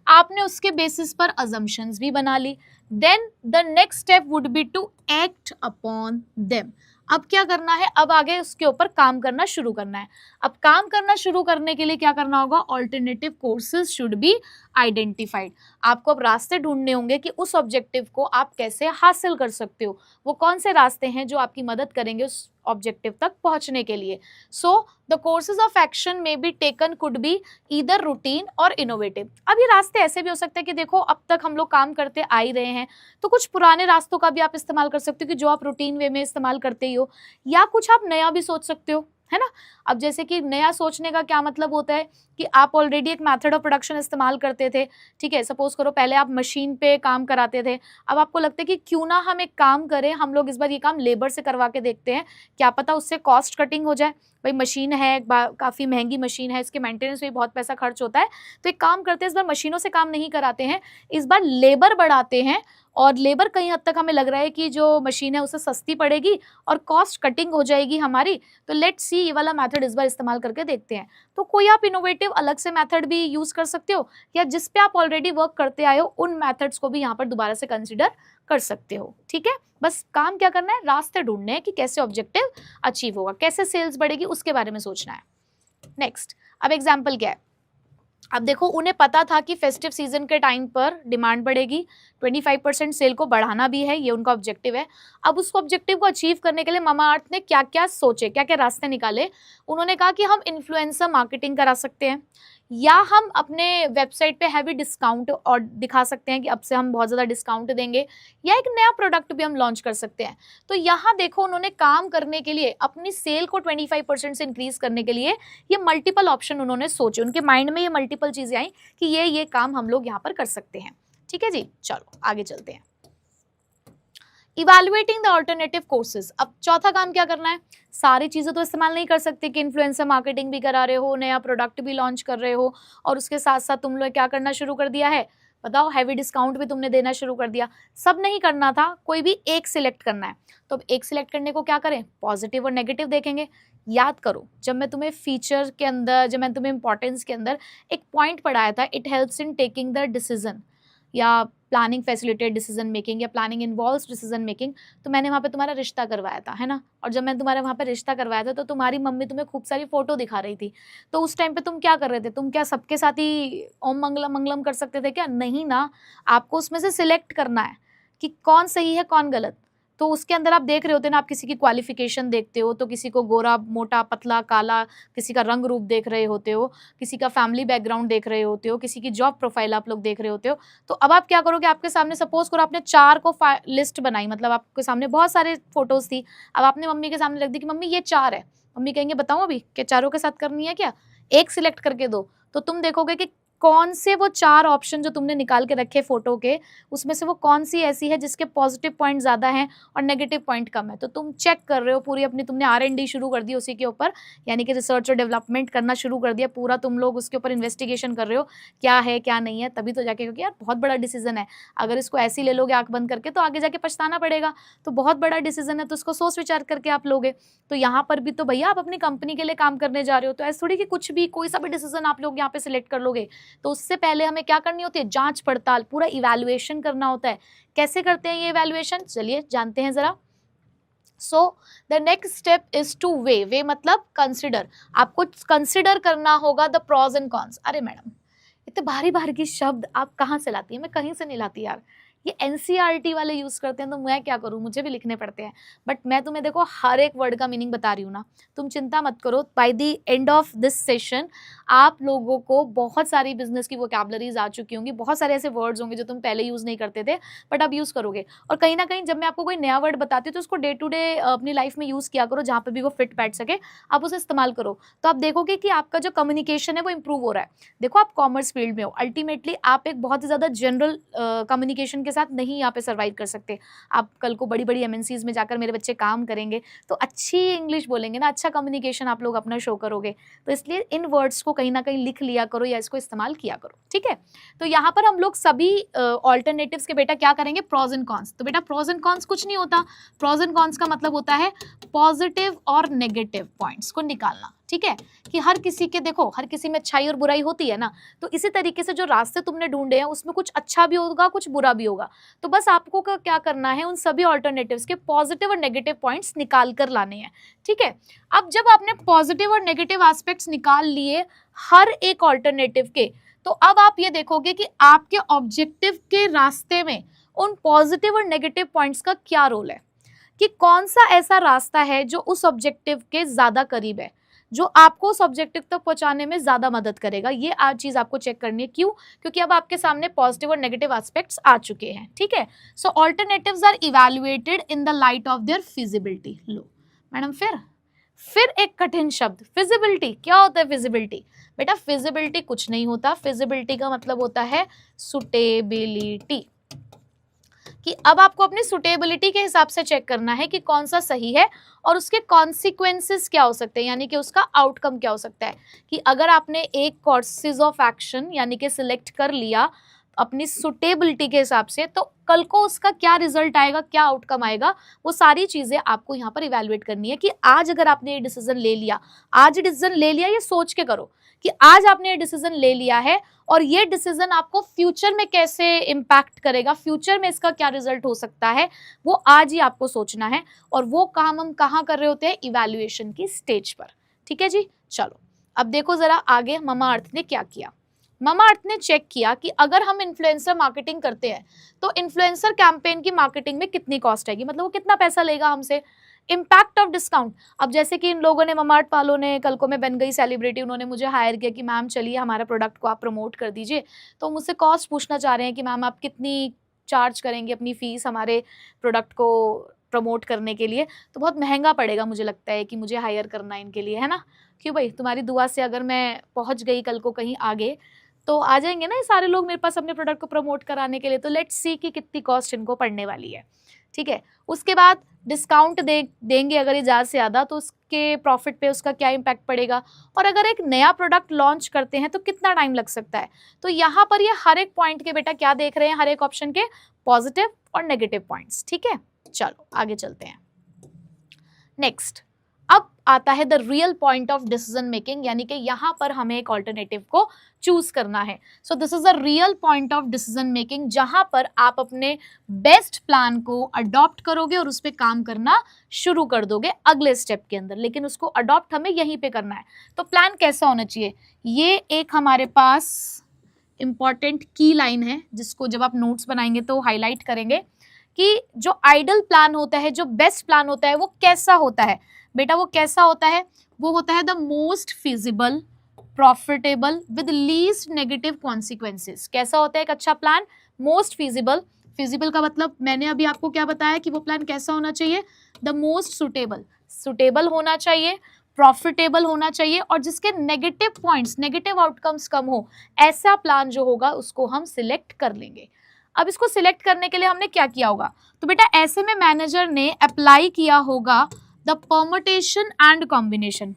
आपने उसके बेसिस पर अजम्पशंस भी बना ली, then the next step would be to act upon them. अब क्या करना है, अब आगे उसके ऊपर काम करना शुरू करना है। अब काम करना शुरू करने के लिए क्या करना होगा, alternative courses should be identified. आपको अब रास्ते ढूंढने होंगे कि उस ऑब्जेक्टिव को आप कैसे हासिल कर सकते हो, वो कौन से रास्ते हैं जो आपकी मदद करेंगे उस ऑब्जेक्टिव तक पहुंचने के लिए। So the courses of action में be taken could be either routine और इनोवेटिव। अब ये रास्ते ऐसे भी हो सकते हैं कि देखो अब तक हम लोग काम करते आ ही रहे हैं, तो कुछ पुराने रास्तों का भी आप इस्तेमाल कर सकते हो कि जो आप रूटीन वे में इस्तेमाल करते ही हो, या कुछ आप नया भी सोच सकते हो, है ना। अब जैसे कि नया सोचने का क्या मतलब होता है कि आप ऑलरेडी एक मेथड ऑफ प्रोडक्शन इस्तेमाल करते थे, ठीक है, सपोज करो पहले आप मशीन पे काम कराते थे, अब आपको लगता है कि क्यों ना हम एक काम करें, हम लोग इस बार ये काम लेबर से करवा के देखते हैं, क्या पता उससे कॉस्ट कटिंग हो जाए। भाई मशीन है, काफ़ी महंगी मशीन है, इसके मेंटेनेंस में बहुत पैसा खर्च होता है, तो एक काम करते हैं इस बार मशीनों से काम नहीं कराते हैं, इस बार लेबर बढ़ाते हैं, और लेबर कहीं हद तक हमें लग रहा है कि जो मशीन है उससे सस्ती पड़ेगी और कॉस्ट कटिंग हो जाएगी हमारी, तो लेट्स सी ये वाला मेथड इस बार इस्तेमाल करके देखते हैं। तो कोई आप इनोवेटिव अलग से मेथड भी यूज कर सकते हो, या जिस पे आप ऑलरेडी वर्क करते आए हो उन मेथड्स को भी यहाँ पर दोबारा से कंसिडर कर सकते हो। ठीक है, बस काम क्या करना है, रास्ते ढूंढने हैं कि कैसे ऑब्जेक्टिव अचीव होगा, कैसे सेल्स बढ़ेगी, उसके बारे में सोचना है। नेक्स्ट, अब एग्जाम्पल क्या है, अब देखो उन्हें पता था कि फेस्टिव सीजन के टाइम पर डिमांड बढ़ेगी, 25% सेल को बढ़ाना भी है, ये उनका ऑब्जेक्टिव है। अब उस ऑब्जेक्टिव को अचीव करने के लिए मामाअर्थ ने क्या क्या सोचे, क्या क्या रास्ते निकाले। उन्होंने कहा कि हम इन्फ्लुएंसर मार्केटिंग करा सकते हैं, या हम अपने वेबसाइट पे हैवी डिस्काउंट और दिखा सकते हैं कि अब से हम बहुत ज़्यादा डिस्काउंट देंगे, या एक नया प्रोडक्ट भी हम लॉन्च कर सकते हैं। तो यहाँ देखो उन्होंने काम करने के लिए, अपनी सेल को 25% से इंक्रीज करने के लिए ये मल्टीपल ऑप्शन उन्होंने सोचे, उनके माइंड में ये मल्टीपल चीज़ें आई कि ये काम हम लोग यहाँ पर कर सकते हैं। ठीक है जी, चलो आगे चलते हैं। Evaluating the alternative courses. अब चौथा काम क्या करना है, सारी चीज़ें तो इस्तेमाल नहीं कर सकते कि इन्फ्लुएंसर मार्केटिंग भी करा रहे हो, नया प्रोडक्ट भी लॉन्च कर रहे हो, और उसके साथ साथ तुम लोग क्या करना शुरू कर दिया है, बताओ, हैवी डिस्काउंट भी तुमने देना शुरू कर दिया। सब नहीं करना था, कोई भी एक सिलेक्ट करना है। तो अब एक सिलेक्ट करने को क्या करें, पॉजिटिव और नेगेटिव देखेंगे। याद करो जब मैं तुम्हें फीचर के अंदर, जब मैं तुम्हें इंपॉर्टेंस के अंदर एक पॉइंट पढ़ाया था, it helps in taking the decision, या प्लानिंग फैसिलिटेट डिसीजन मेकिंग, या प्लानिंग इन्वॉल्व्स डिसीजन मेकिंग, तो मैंने वहाँ पे तुम्हारा रिश्ता करवाया था, है ना। और जब मैंने तुम्हारे वहाँ पे रिश्ता करवाया था तो तुम्हारी मम्मी तुम्हें खूब सारी फोटो दिखा रही थी, तो उस टाइम पे तुम क्या कर रहे थे, तुम क्या सबके साथ ही ओम मंगलम मंगलम कर सकते थे क्या, नहीं ना। आपको उसमें से सिलेक्ट करना है कि कौन सही है कौन गलत। तो उसके अंदर आप देख रहे होते ना, आप किसी की क्वालिफिकेशन देखते हो, तो किसी को गोरा मोटा पतला काला, किसी का रंग रूप देख रहे होते हो, किसी का फैमिली बैकग्राउंड देख रहे होते हो, किसी की जॉब प्रोफाइल आप लोग देख रहे होते हो। तो अब आप क्या करोगे, आपके सामने सपोज करो आपने 4 को लिस्ट बनाई, मतलब आपके सामने बहुत सारे फोटोज थी, अब आपने मम्मी के सामने रख दी कि मम्मी ये 4 है, मम्मी कहेंगे बताओ अभी कि चारों के साथ करनी है क्या, एक सिलेक्ट करके दो। तो तुम देखोगे कि कौन से वो 4 ऑप्शन जो तुमने निकाल के रखे फोटो के, उसमें से वो कौन सी ऐसी है जिसके पॉजिटिव पॉइंट ज़्यादा हैं और नेगेटिव पॉइंट कम है। तो तुम चेक कर रहे हो पूरी अपनी, तुमने R&D शुरू कर दी उसी के ऊपर, यानी कि रिसर्च और डेवलपमेंट करना शुरू कर दिया पूरा, तुम लोग उसके ऊपर इन्वेस्टिगेशन कर रहे हो क्या है क्या नहीं है, तभी तो जाके, क्योंकि यार बहुत बड़ा डिसीजन है, अगर इसको ऐसे ही ले लोगे आंख बंद करके तो आगे जाके पछताना पड़ेगा। तो बहुत बड़ा डिसीजन है, तो उसको सोच विचार करके आप लोगे। तो यहाँ पर भी तो भैया आप अपनी कंपनी के लिए काम करने जा रहे हो, तो ऐसे थोड़ी कि कुछ भी कोई सा भी डिसीजन आप लोग यहाँ पे सिलेक्ट कर लोगे। तो उससे पहले हमें क्या करनी होती है, जांच पड़ताल, पूरा इवैल्यूएशन करना होता है। कैसे करते हैं ये इवैल्यूएशन, चलिए जानते हैं जरा। So the next step is two way मतलब कंसिडर, आपको कंसिडर करना होगा द प्रॉज एंड कॉन्स। अरे मैडम इतने भारी भारी की शब्द आप कहाँ से लाती है, मैं कहीं से नहीं लाती यार, ये NCERT वाले यूज़ करते हैं, तो मैं क्या करूँ, मुझे भी लिखने पड़ते हैं। बट मैं तुम्हें देखो हर एक वर्ड का मीनिंग बता रही हूँ ना, तुम चिंता मत करो। By the end of this session आप लोगों को बहुत सारी बिजनेस की वोकैबुलरीज आ चुकी होंगी, बहुत सारे ऐसे वर्ड्स होंगे जो तुम पहले यूज़ नहीं करते थे बट अब यूज़ करोगे। और कहीं ना कहीं जब मैं आपको कोई नया वर्ड बताती हूँ तो उसको डे टू डे अपनी लाइफ में यूज़ किया करो, जहाँ पर भी वो फिट बैठ सके आप उसे इस्तेमाल करो। तो आप देखोगे कि आपका जो कम्युनिकेशन है वो इंप्रूव हो रहा है। देखो आप कॉमर्स फील्ड में हो, अल्टीमेटली आप एक बहुत ही ज़्यादा जनरल कम्युनिकेशन के साथ नहीं यहाँ पे सर्वाइव कर सकते। आप कल को बड़ी बड़ी MNCs में जाकर मेरे बच्चे काम करेंगे तो अच्छी इंग्लिश बोलेंगे ना, अच्छा कम्युनिकेशन आप लोग अपना शो करोगे। तो इसलिए इन वर्ड्स को कहीं ना कहीं लिख लिया करो या इसको इस्तेमाल किया करो, ठीक है। तो यहाँ पर हम लोग सभी ऑल्टरनेटिव्स के बेटा क्या करेंगे, प्रॉज एंड कॉन्स। तो बेटा प्रॉज एंड कॉन्स कुछ नहीं होता, प्रॉज एंड कॉन्स का मतलब होता है पॉजिटिव और नेगेटिव पॉइंट्स को निकालना, ठीक है। कि हर किसी के, देखो हर किसी में अच्छाई और बुराई होती है ना, तो इसी तरीके से जो रास्ते तुमने ढूंढे हैं उसमें कुछ अच्छा भी होगा कुछ बुरा भी होगा। तो बस आपको क्या करना है, उन सभी ऑल्टरनेटिव्स के पॉजिटिव और नेगेटिव पॉइंट्स निकाल कर लाने हैं, ठीक है। अब जब आपने पॉजिटिव और नेगेटिव एस्पेक्ट्स निकाल लिए हर एक ऑल्टरनेटिव के, तो अब आप ये देखोगे कि आपके ऑब्जेक्टिव के रास्ते में उन पॉजिटिव और नेगेटिव पॉइंट्स का क्या रोल है, कि कौन सा ऐसा रास्ता है जो उस ऑब्जेक्टिव के ज्यादा करीब है, जो आपको उस ऑब्जेक्टिव तक पहुंचाने में ज्यादा मदद करेगा। ये आज चीज आपको चेक करनी है। क्यों? क्योंकि अब आपके सामने पॉजिटिव और नेगेटिव एस्पेक्ट्स आ चुके हैं। ठीक है, so alternatives are evaluated in the light of their feasibility. लो मैडम, फिर एक कठिन शब्द, फिजिबिलिटी। क्या होता है फिजिबिलिटी? बेटा फिजिबिलिटी कुछ नहीं होता, फिजिबिलिटी का मतलब होता है सुटेबिलिटी, कि अब आपको अपनी सुटेबिलिटी के हिसाब से चेक करना है कि कौन सा सही है और उसके कॉन्सिक्वेंसेस क्या हो सकते हैं, यानी कि उसका आउटकम क्या हो सकता है। कि अगर आपने एक कोर्सेज ऑफ एक्शन यानी कि सिलेक्ट कर लिया अपनी सुटेबिलिटी के हिसाब से, तो कल को उसका क्या रिजल्ट आएगा, क्या आउटकम आएगा, वो सारी चीजें आपको यहाँ पर इवैल्यूएट करनी है। कि आज अगर आपने ये डिसीजन ले लिया, आज डिसीजन ले लिया, ये सोच के करो कि आज आपने ये डिसीजन ले लिया है और ये डिसीजन आपको फ्यूचर में कैसे इम्पैक्ट करेगा, फ्यूचर में इसका क्या रिजल्ट हो सकता है, वो आज ही आपको सोचना है। और वो काम हम कहाँ कर रहे होते हैं? इवैल्यूएशन की स्टेज पर। ठीक है जी, चलो अब देखो जरा आगे ममाअर्थ ने क्या किया। ममाअर्थ ने चेक किया कि अगर हम इन्फ्लुएंसर मार्केटिंग करते हैं तो इन्फ्लुएंसर कैंपेन की मार्केटिंग में कितनी कॉस्ट आएगी, मतलब वो कितना पैसा लेगा हमसे। इम्पैक्ट ऑफ डिस्काउंट, अब जैसे कि इन लोगों ने, ममाअर्थ वालों ने, कल को मैं बन गई सेलिब्रिटी, उन्होंने मुझे हायर किया कि मैम चलिए हमारा प्रोडक्ट को आप प्रमोट कर दीजिए, तो मुझसे कॉस्ट पूछना चाह रहे हैं कि मैम आप कितनी चार्ज करेंगे अपनी फीस हमारे प्रोडक्ट को प्रमोट करने के लिए। तो बहुत महंगा पड़ेगा मुझे लगता है कि मुझे हायर करना इनके लिए, है ना। क्यों भाई, तुम्हारी दुआ से अगर मैं पहुंच गई कल को कहीं आगे तो आ जाएंगे ना ये सारे लोग मेरे पास अपने प्रोडक्ट को प्रमोट कराने के लिए। तो लेट्स सी कि कितनी कॉस्ट इनको पड़ने वाली है। ठीक है, उसके बाद डिस्काउंट देंगे अगर ये ज़्यादा से ज़्यादा, तो उसके प्रॉफिट पे उसका क्या इम्पैक्ट पड़ेगा, और अगर एक नया प्रोडक्ट लॉन्च करते हैं तो कितना टाइम लग सकता है। तो यहाँ पर ये हर एक पॉइंट के बेटा क्या देख रहे हैं, हर एक ऑप्शन के पॉजिटिव और नेगेटिव पॉइंट्स। ठीक है, चलो आगे चलते हैं। नेक्स्ट, अब आता है the real point of decision making, यानी कि यहाँ पर हमें एक ऑल्टरनेटिव को चूज करना है। So this is the real point of decision making, जहां पर आप अपने बेस्ट प्लान को अडॉप्ट करोगे और उस पर काम करना शुरू कर दोगे अगले स्टेप के अंदर। लेकिन उसको अडॉप्ट हमें यहीं पे करना है। तो प्लान कैसा होना चाहिए, ये एक हमारे पास इंपॉर्टेंट की लाइन है जिसको जब आप नोट्स बनाएंगे तो हाईलाइट करेंगे कि जो आइडल प्लान होता है, जो बेस्ट प्लान होता है, वो कैसा होता है बेटा। वो कैसा होता है? वो होता है the most feasible, profitable, with least negative consequences. कैसा होता है एक अच्छा प्लान? Most feasible. फिजिबल का मतलब मैंने अभी आपको क्या बताया कि वो प्लान कैसा होना चाहिए? द मोस्ट सुटेबल, सुटेबल होना चाहिए, प्रॉफिटेबल होना चाहिए, और जिसके नेगेटिव पॉइंट्स, नेगेटिव आउटकम्स कम हो, ऐसा प्लान जो होगा उसको हम सिलेक्ट कर लेंगे। अब इसको सिलेक्ट करने के लिए हमने क्या किया होगा? तो बेटा ऐसे में मैनेजर ने अप्लाई किया होगा द परमुटेशन एंड कॉम्बिनेशन।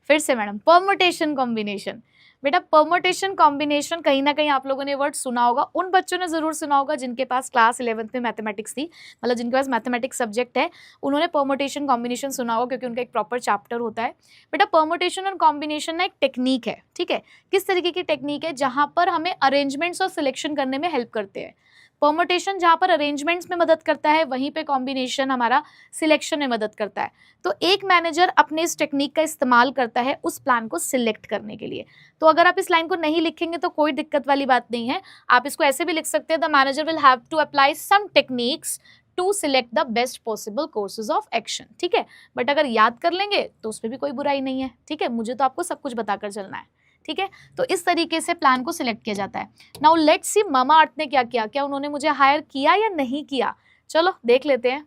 फिर से मैडम, परमुटेशन कॉम्बिनेशन। बेटा परमुटेशन कॉम्बिनेशन कहीं ना कहीं आप लोगों ने वर्ड सुना होगा, उन बच्चों ने जरूर सुना होगा जिनके पास क्लास 11th में मैथमेटिक्स थी, मतलब जिनके पास मैथमेटिक्स सब्जेक्ट है, उन्होंने परमुटेशन कॉम्बिनेशन सुना होगा क्योंकि उनका एक प्रॉपर चैप्टर होता है। बेटा परमुटेशन और कॉम्बिनेशन ना एक टेक्निक है। ठीक है, किस तरीके की टेक्निक है? जहां पर हमें अरेंजमेंट्स और सिलेक्शन करने में हेल्प करते हैं। परमुटेशन जहाँ पर अरेंजमेंट्स में मदद करता है, वहीं पे कॉम्बिनेशन हमारा सिलेक्शन में मदद करता है। तो एक मैनेजर अपने इस टेक्निक का इस्तेमाल करता है उस प्लान को सिलेक्ट करने के लिए। तो अगर आप इस लाइन को नहीं लिखेंगे तो कोई दिक्कत वाली बात नहीं है, आप इसको ऐसे भी लिख सकते हैं, the manager will have to apply some techniques to select the best possible courses of action. ठीक है, बट अगर याद कर लेंगे तो उसमें भी कोई बुराई नहीं है। ठीक है, मुझे तो आपको सब कुछ बताकर चलना है। ठीक है, तो इस तरीके से प्लान को सिलेक्ट किया जाता है। नाउ लेट्स सी ममाअर्थ ने क्या किया, क्या उन्होंने मुझे हायर किया या नहीं किया, चलो देख लेते हैं।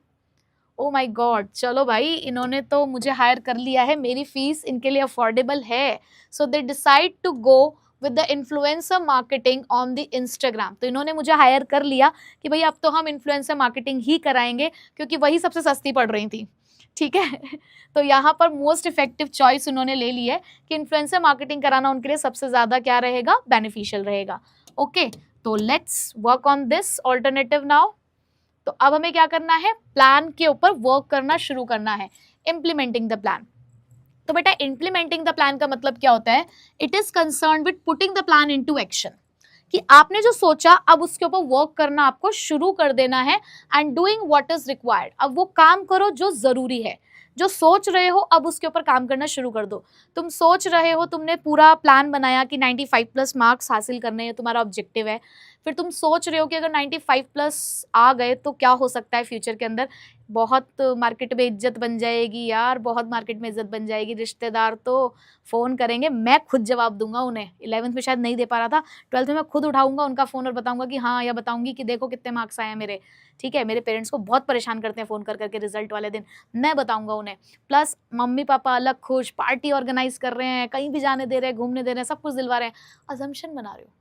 ओ माय गॉड, चलो भाई इन्होंने तो मुझे हायर कर लिया है, मेरी फीस इनके लिए अफोर्डेबल है। So they decide to go with the influencer marketing on the Instagram. तो इन्होंने मुझे हायर कर लिया कि भाई अब तो हम इन्फ्लुएंसर मार्केटिंग ही कराएंगे, क्योंकि वही सबसे सस्ती पड़ रही थी। ठीक है, तो यहाँ पर मोस्ट इफेक्टिव चॉइस उन्होंने ले ली है कि इन्फ्लुएंसर मार्केटिंग कराना उनके लिए सबसे ज़्यादा क्या रहेगा, बेनिफिशियल रहेगा। ओके, तो let's work on this alternative now. तो अब हमें क्या करना है, प्लान के ऊपर वर्क करना शुरू करना है, इम्प्लीमेंटिंग द प्लान। तो बेटा इम्प्लीमेंटिंग द प्लान का मतलब क्या होता है? It is concern with putting the plan into action, कि आपने जो सोचा अब उसके ऊपर वर्क करना आपको शुरू कर देना है, and doing what is required. अब वो काम करो जो जरूरी है, जो सोच रहे हो अब उसके ऊपर काम करना शुरू कर दो। तुम सोच रहे हो, तुमने पूरा प्लान बनाया कि 95 प्लस मार्क्स हासिल करने हैं, तुम्हारा ऑब्जेक्टिव है, फिर तुम सोच रहे हो कि अगर 95 प्लस आ गए तो क्या हो सकता है फ्यूचर के अंदर, बहुत मार्केट में इज्जत बन जाएगी यार, बहुत मार्केट में इज्जत बन जाएगी, रिश्तेदार तो फ़ोन करेंगे, मैं खुद जवाब दूंगा उन्हें। 11th में शायद नहीं दे पा रहा था, 12th में मैं खुद उठाऊंगा उनका फ़ोन और बताऊंगा कि हाँ, या बताऊंगी कि देखो कितने मार्क्स आए हैं मेरे, ठीक है। मेरे पेरेंट्स को बहुत परेशान करते हैं फ़ोन कर करके रिजल्ट वाले दिन, मैं बताऊंगा उन्हें। प्लस मम्मी पापा अलग खुश, पार्टी ऑर्गेनाइज कर रहे हैं, कहीं भी जाने दे रहे हैं, घूमने दे रहे हैं, सब कुछ दिलवा रहे हैं, अजम्पशन बना रहे हो।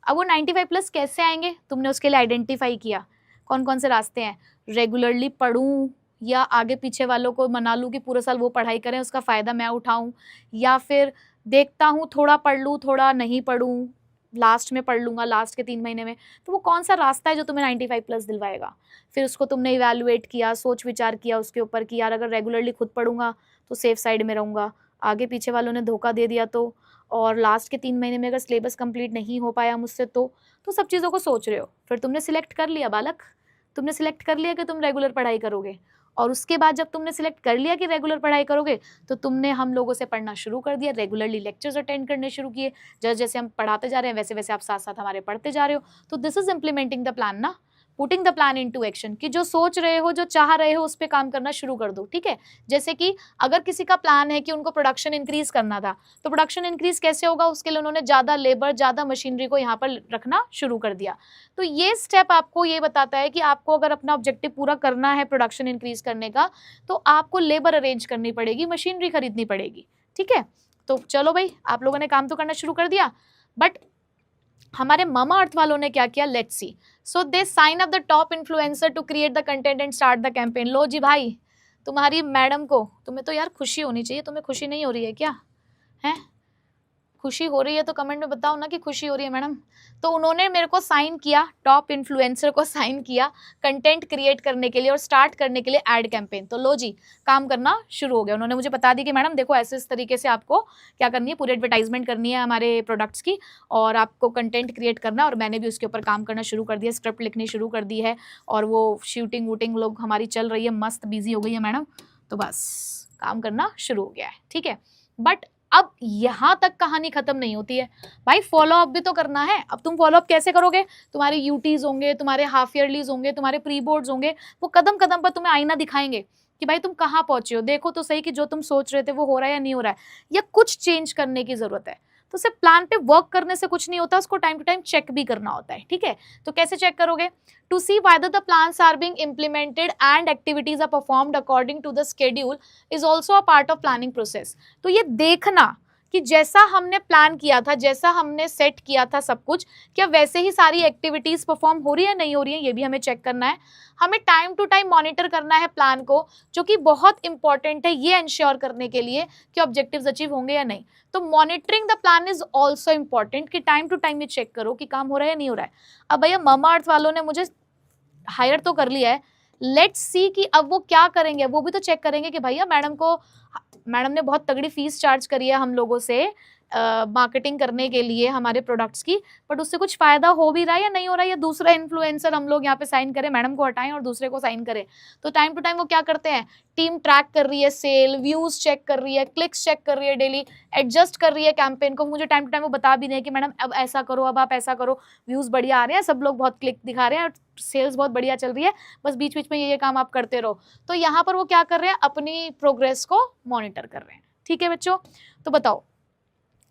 अब वो 95 प्लस कैसे आएंगे, तुमने उसके लिए आइडेंटिफाई किया कौन कौन से रास्ते हैं। रेगुलरली पढ़ूं या आगे पीछे वालों को मना लूँ कि पूरे साल वो पढ़ाई करें, उसका फ़ायदा मैं उठाऊं, या फिर देखता हूँ थोड़ा पढ़ लूँ थोड़ा नहीं पढ़ूँ, लास्ट में पढ़ लूँगा, लास्ट के 3 महीने में। तो वो कौन सा रास्ता है जो तुम्हें 95 प्लस दिलवाएगा। फिर उसको तुमने इवैल्यूएट किया, सोच विचार किया उसके ऊपर कि यार अगर रेगुलरली खुद पढ़ूंगा तो सेफ साइड में रहूँगा, आगे पीछे वालों ने धोखा दे दिया तो, और लास्ट के 3 महीने में अगर सिलेबस कंप्लीट नहीं हो पाया मुझसे तो सब चीज़ों को सोच रहे हो। फिर तुमने सिलेक्ट कर लिया बालक, तुमने सिलेक्ट कर लिया कि तुम रेगुलर पढ़ाई करोगे, और उसके बाद जब तुमने सिलेक्ट कर लिया कि रेगुलर पढ़ाई करोगे तो तुमने हम लोगों से पढ़ना शुरू कर दिया, रेगुलरली लेक्चर्स अटेंड करने शुरू किए, जैसे जैसे हम पढ़ाते जा रहे हैं वैसे वैसे आप साथ साथ हमारे पढ़ते जा रहे हो। तो this is implementing the plan ना, putting the plan into action, कि जो सोच रहे हो, जो चाह रहे हो उस पर काम करना शुरू कर दो, ठीक है। जैसे कि अगर किसी का प्लान है कि उनको प्रोडक्शन इंक्रीज करना था, तो प्रोडक्शन इंक्रीज कैसे होगा, उसके लिए उन्होंने ज़्यादा लेबर, ज़्यादा मशीनरी को यहाँ पर रखना शुरू कर दिया। तो ये स्टेप आपको ये बताता है कि आपको अगर अपना ऑब्जेक्टिव पूरा करना है प्रोडक्शन इंक्रीज करने का, तो आपको लेबर अरेंज करनी पड़ेगी, मशीनरी खरीदनी पड़ेगी, ठीक है। तो चलो भाई, आप लोगों ने काम तो करना शुरू कर दिया, बट हमारे मामा अर्थ वालों ने क्या किया, let's see. So they sign up the top influencer to create the content and start the campaign. लो जी भाई, तुम्हारी मैडम को, तुम्हें तो यार खुशी होनी चाहिए, तुम्हें खुशी नहीं हो रही है क्या, हैं? खुशी हो रही है तो कमेंट में बताओ ना कि खुशी हो रही है मैडम। तो उन्होंने मेरे को साइन किया, टॉप इन्फ्लुएंसर को साइन किया कंटेंट क्रिएट करने के लिए और स्टार्ट करने के लिए एड कैंपेन। तो लो जी, काम करना शुरू हो गया। उन्होंने मुझे बता दी कि मैडम देखो ऐसे इस तरीके से आपको क्या करनी है, पूरी एडवर्टाइजमेंट करनी है हमारे प्रोडक्ट्स की, और आपको कंटेंट क्रिएट करना है। और मैंने भी उसके ऊपर काम करना शुरू कर दिया, स्क्रिप्ट लिखनी शुरू कर दी है, और वो शूटिंग वूटिंग लोग हमारी चल रही है, मस्त बिजी हो गई है मैडम। तो बस काम करना शुरू हो गया है, ठीक है। बट अब यहाँ तक कहानी खत्म नहीं होती है भाई, फॉलो अप भी तो करना है। अब तुम फॉलो अप कैसे करोगे, तुम्हारे यूटीज होंगे, तुम्हारे हाफ ईयरलीज होंगे, तुम्हारे प्री बोर्ड्स होंगे, वो कदम कदम पर तुम्हें आईना दिखाएंगे कि भाई तुम कहाँ पहुंचे हो, देखो तो सही कि जो तुम सोच रहे थे वो हो रहा है या नहीं हो रहा है, या कुछ चेंज करने की जरूरत है। तो सिर्फ प्लान पे वर्क करने से कुछ नहीं होता, उसको टाइम टू टाइम चेक भी करना होता है, ठीक है। तो कैसे चेक करोगे, to see whether the plans are being implemented and activities are performed according to the schedule is also a part of planning process। तो ये देखना कि जैसा हमने प्लान किया था, जैसा हमने सेट किया था सब कुछ, क्या वैसे ही सारी एक्टिविटीज परफॉर्म हो रही है नहीं हो रही है, ये भी हमें चेक करना है। हमें टाइम टू टाइम मॉनिटर करना है प्लान को, जो कि बहुत इंपॉर्टेंट है ये इंश्योर करने के लिए कि ऑब्जेक्टिव्स अचीव होंगे या नहीं। तो monitoring the plan is also important, कि टाइम टू टाइम ये चेक करो कि काम हो रहा है या नहीं हो रहा है। अब भैया मामा अर्थ वालों ने मुझे हायर तो कर लिया है, लेट्स सी कि अब वो क्या करेंगे, वो भी तो चेक करेंगे कि भैया मैडम ने बहुत तगड़ी फीस चार्ज करी है हम लोगों से मार्केटिंग करने के लिए हमारे प्रोडक्ट्स की, बट उससे कुछ फायदा हो भी रहा है या नहीं हो रहा है, या दूसरा इन्फ्लुएंसर हम लोग यहाँ पे साइन करें, मैडम को हटाएं और दूसरे को साइन करें। तो टाइम टू टाइम वो क्या करते हैं, टीम ट्रैक कर रही है, सेल व्यूज चेक कर रही है, क्लिक्स चेक कर रही है, डेली एडजस्ट कर रही है कैंपेन को। मुझे टाइम टू टाइम वो बता भी रहे हैं कि मैडम अब ऐसा करो, अब आप ऐसा करो, व्यूज बढ़िया आ रहे हैं, सब लोग बहुत क्लिक दिखा रहे हैं, सेल्स बहुत बढ़िया चल रही है, बस बीच बीच में ये काम आप करते रहो। तो यहाँ पर वो क्या कर रहे हैं, अपनी प्रोग्रेस को मॉनिटर कर रहे हैं, ठीक है बच्चों। तो बताओ,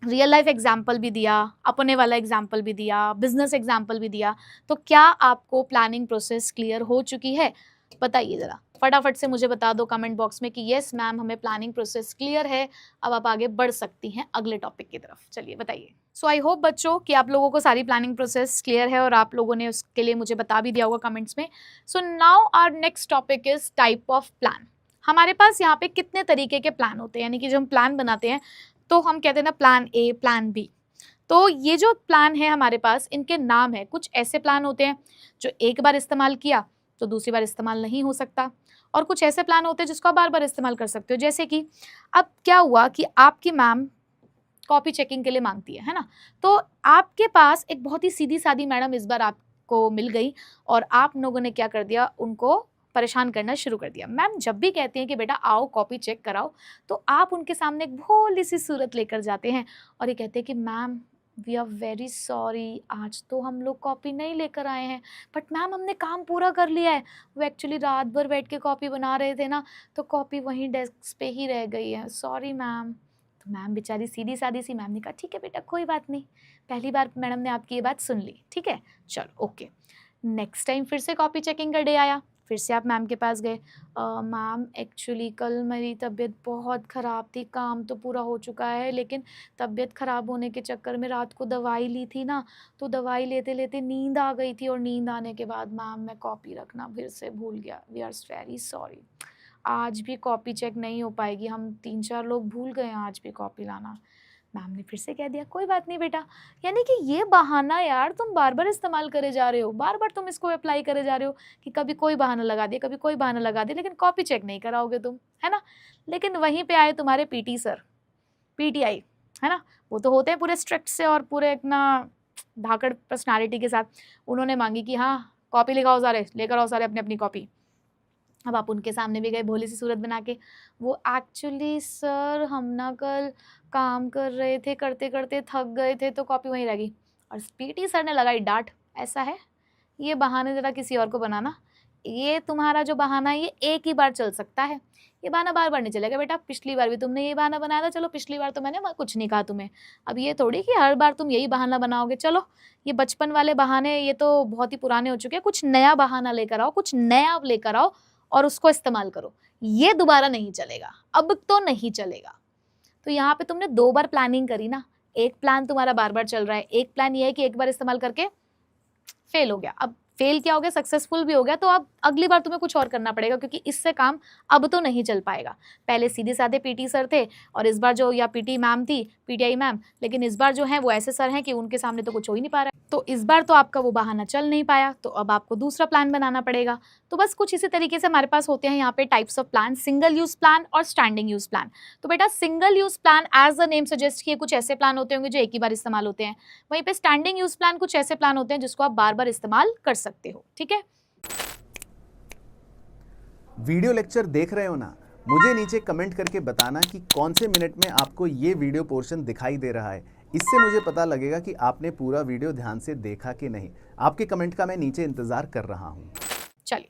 रियल लाइफ एग्जाम्पल भी दिया, अपने वाला एग्जाम्पल भी दिया, बिजनेस एग्जाम्पल भी दिया, तो क्या आपको प्लानिंग प्रोसेस क्लियर हो चुकी है? बताइए ज़रा फटाफट से मुझे बता दो कमेंट बॉक्स में कि यस मैम हमें प्लानिंग प्रोसेस क्लियर है, अब आप आगे बढ़ सकती हैं अगले टॉपिक की तरफ। चलिए बताइए। सो आई होप बच्चों कि आप लोगों को सारी प्लानिंग प्रोसेस क्लियर है और आप लोगों ने उसके लिए मुझे बता भी दिया होगा कमेंट्स में। So now our next topic is type of plan. हमारे पास यहाँ पे कितने तरीके के प्लान होते हैं, यानी कि जो हम प्लान बनाते हैं तो हम कहते हैं ना प्लान ए, प्लान बी। तो ये जो प्लान है हमारे पास, इनके नाम है। कुछ ऐसे प्लान होते हैं जो एक बार इस्तेमाल किया तो दूसरी बार इस्तेमाल नहीं हो सकता, और कुछ ऐसे प्लान होते हैं जिसको आप बार बार इस्तेमाल कर सकते हो। जैसे कि अब क्या हुआ कि आपकी मैम कॉपी चेकिंग के लिए मांगती है ना, तो आपके पास एक बहुत ही सीधी सादी मैडम इस बार आपको मिल गई और आप लोगों ने क्या कर दिया, उनको परेशान करना शुरू कर दिया। मैम जब भी कहते हैं कि बेटा आओ कॉपी चेक कराओ, तो आप उनके सामने एक भोली सी सूरत लेकर जाते हैं और ये कहते हैं कि ma'am we are very sorry, आज तो हम लोग कॉपी नहीं लेकर आए हैं, बट मैम हमने काम पूरा कर लिया है। वो एक्चुअली रात भर बैठ के कॉपी बना रहे थे ना, तो कॉपी वहीं डेस्क पे ही रह गई है, सॉरी मैम। तो मैम बेचारी सीधी सादी सी, मैम ने कहा ठीक है बेटा कोई बात नहीं, पहली बार मैडम ने आपकी ये बात सुन ली, ठीक है चलो ओके। नेक्स्ट टाइम फिर से कॉपी चेकिंग का डे आया, फिर से आप मैम के पास गए, मैम एक्चुअली कल मेरी तबीयत बहुत ख़राब थी, काम तो पूरा हो चुका है लेकिन तबीयत ख़राब होने के चक्कर में रात को दवाई ली थी ना, तो दवाई लेते लेते नींद आ गई थी और नींद आने के बाद मैम मैं कॉपी रखना फिर से भूल गया, वी आर वेरी सॉरी, आज भी कॉपी चेक नहीं हो पाएगी, हम 3-4 लोग भूल गए हैं आज भी कॉपी लाना। मैम ने फिर से कह दिया कोई बात नहीं बेटा। यानी कि ये बहाना यार तुम बार बार इस्तेमाल करे जा रहे हो, बार बार तुम इसको अप्लाई करे जा रहे हो कि कभी कोई बहाना लगा दिया, कभी कोई बहाना लगा दिया, लेकिन कॉपी चेक नहीं कराओगे तुम, है ना। लेकिन वहीं पे आए तुम्हारे पीटी सर, पीटीआई, है ना, वो तो होते हैं पूरे स्ट्रिक्ट से और पूरे इतना धाकड़ पर्सनालिटी के साथ। उन्होंने मांगी कि हाँ कॉपी लिखाओ सारे, लेकर आओ सारे अपनी अपनी कॉपी। अब आप उनके सामने भी गए भोली सी सूरत बना के, वो एक्चुअली सर हम ना कल काम कर रहे थे, करते करते थक गए थे तो कॉपी वहीं रह गई। और पीटी सर ने लगाई डांट, ऐसा है ये बहाने ज़रा किसी और को बनाना, ये तुम्हारा जो बहाना है ये एक ही बार चल सकता है, ये बहाना बार बार नहीं चलेगा बेटा। पिछली बार भी तुमने ये बहाना बनाया था, चलो पिछली बार तो मैंने कुछ नहीं कहा तुम्हें, अब ये थोड़ी कि हर बार तुम यही बहाना बनाओगे। चलो ये बचपन वाले बहाने ये तो बहुत ही पुराने हो चुके हैं, कुछ नया बहाना लेकर आओ, कुछ नया लेकर आओ और उसको इस्तेमाल करो, ये दोबारा नहीं चलेगा, अब तो नहीं चलेगा। तो यहाँ पे तुमने 2 बार प्लानिंग करी ना, एक प्लान तुम्हारा बार बार चल रहा है, एक प्लान ये है कि एक बार इस्तेमाल करके फेल हो गया। अब फेल क्या हो गया, सक्सेसफुल भी हो गया, तो अब अगली बार तुम्हें कुछ और करना पड़ेगा क्योंकि इससे काम अब तो नहीं चल पाएगा। पहले सीधे साधे पीटी सर थे और इस बार जो, या पीटी मैम थी, पीटीआई मैम, लेकिन इस बार जो है वो ऐसे सर हैं कि उनके सामने तो कुछ हो ही नहीं पा रहा है। तो इस बार तो आपका वो बहाना चल नहीं पाया, तो अब आपको दूसरा प्लान बनाना पड़ेगा। तो बस कुछ इसी तरीके से हमारे पास होते हैं यहाँ पे types of plan, single use plan और स्टैंडिंग यूज प्लान। तो बेटा single use plan as the name suggest किए कुछ ऐसे प्लान होते होंगे जो एक ही बार इस्तेमाल होते हैं, वहीं पे स्टैंडिंग यूज प्लान कुछ ऐसे प्लान होते हैं जिसको आप बार बार इस्तेमाल कर सकते हो, ठीक है। वीडियो लेक्चर देख रहे हो ना, मुझे नीचे कमेंट करके बताना कि कौन से मिनट में आपको ये वीडियो पोर्शन दिखाई दे रहा है, इससे मुझे पता लगेगा कि आपने पूरा वीडियो ध्यान से देखा कि नहीं। आपके कमेंट का मैं नीचे इंतजार कर रहा हूं। चलिए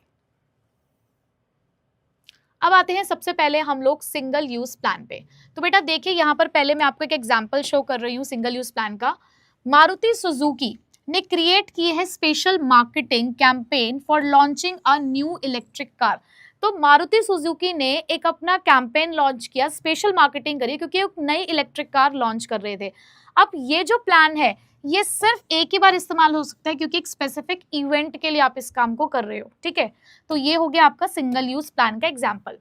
अब आते हैं सबसे पहले हम लोग सिंगल यूज प्लान पे। तो बेटा देखिए यहाँ पर पहले मैं आपको एक एग्जांपल शो कर रही हूँ सिंगल यूज प्लान का। मारुति सुजुकी ने क्रिएट की है special marketing campaign for launching a new electric car. तो मारुति सुजुकी ने एक अपना कैंपेन लॉन्च किया, स्पेशल मार्केटिंग करी क्योंकि एक नई इलेक्ट्रिक कार लॉन्च कर रहे थे। अब ये जो प्लान है ये सिर्फ एक ही बार इस्तेमाल हो सकता है क्योंकि एक स्पेसिफिक इवेंट के लिए आप इस काम को कर रहे हो, ठीक है। तो ये हो गया आपका सिंगल यूज प्लान का एग्जाम्पल।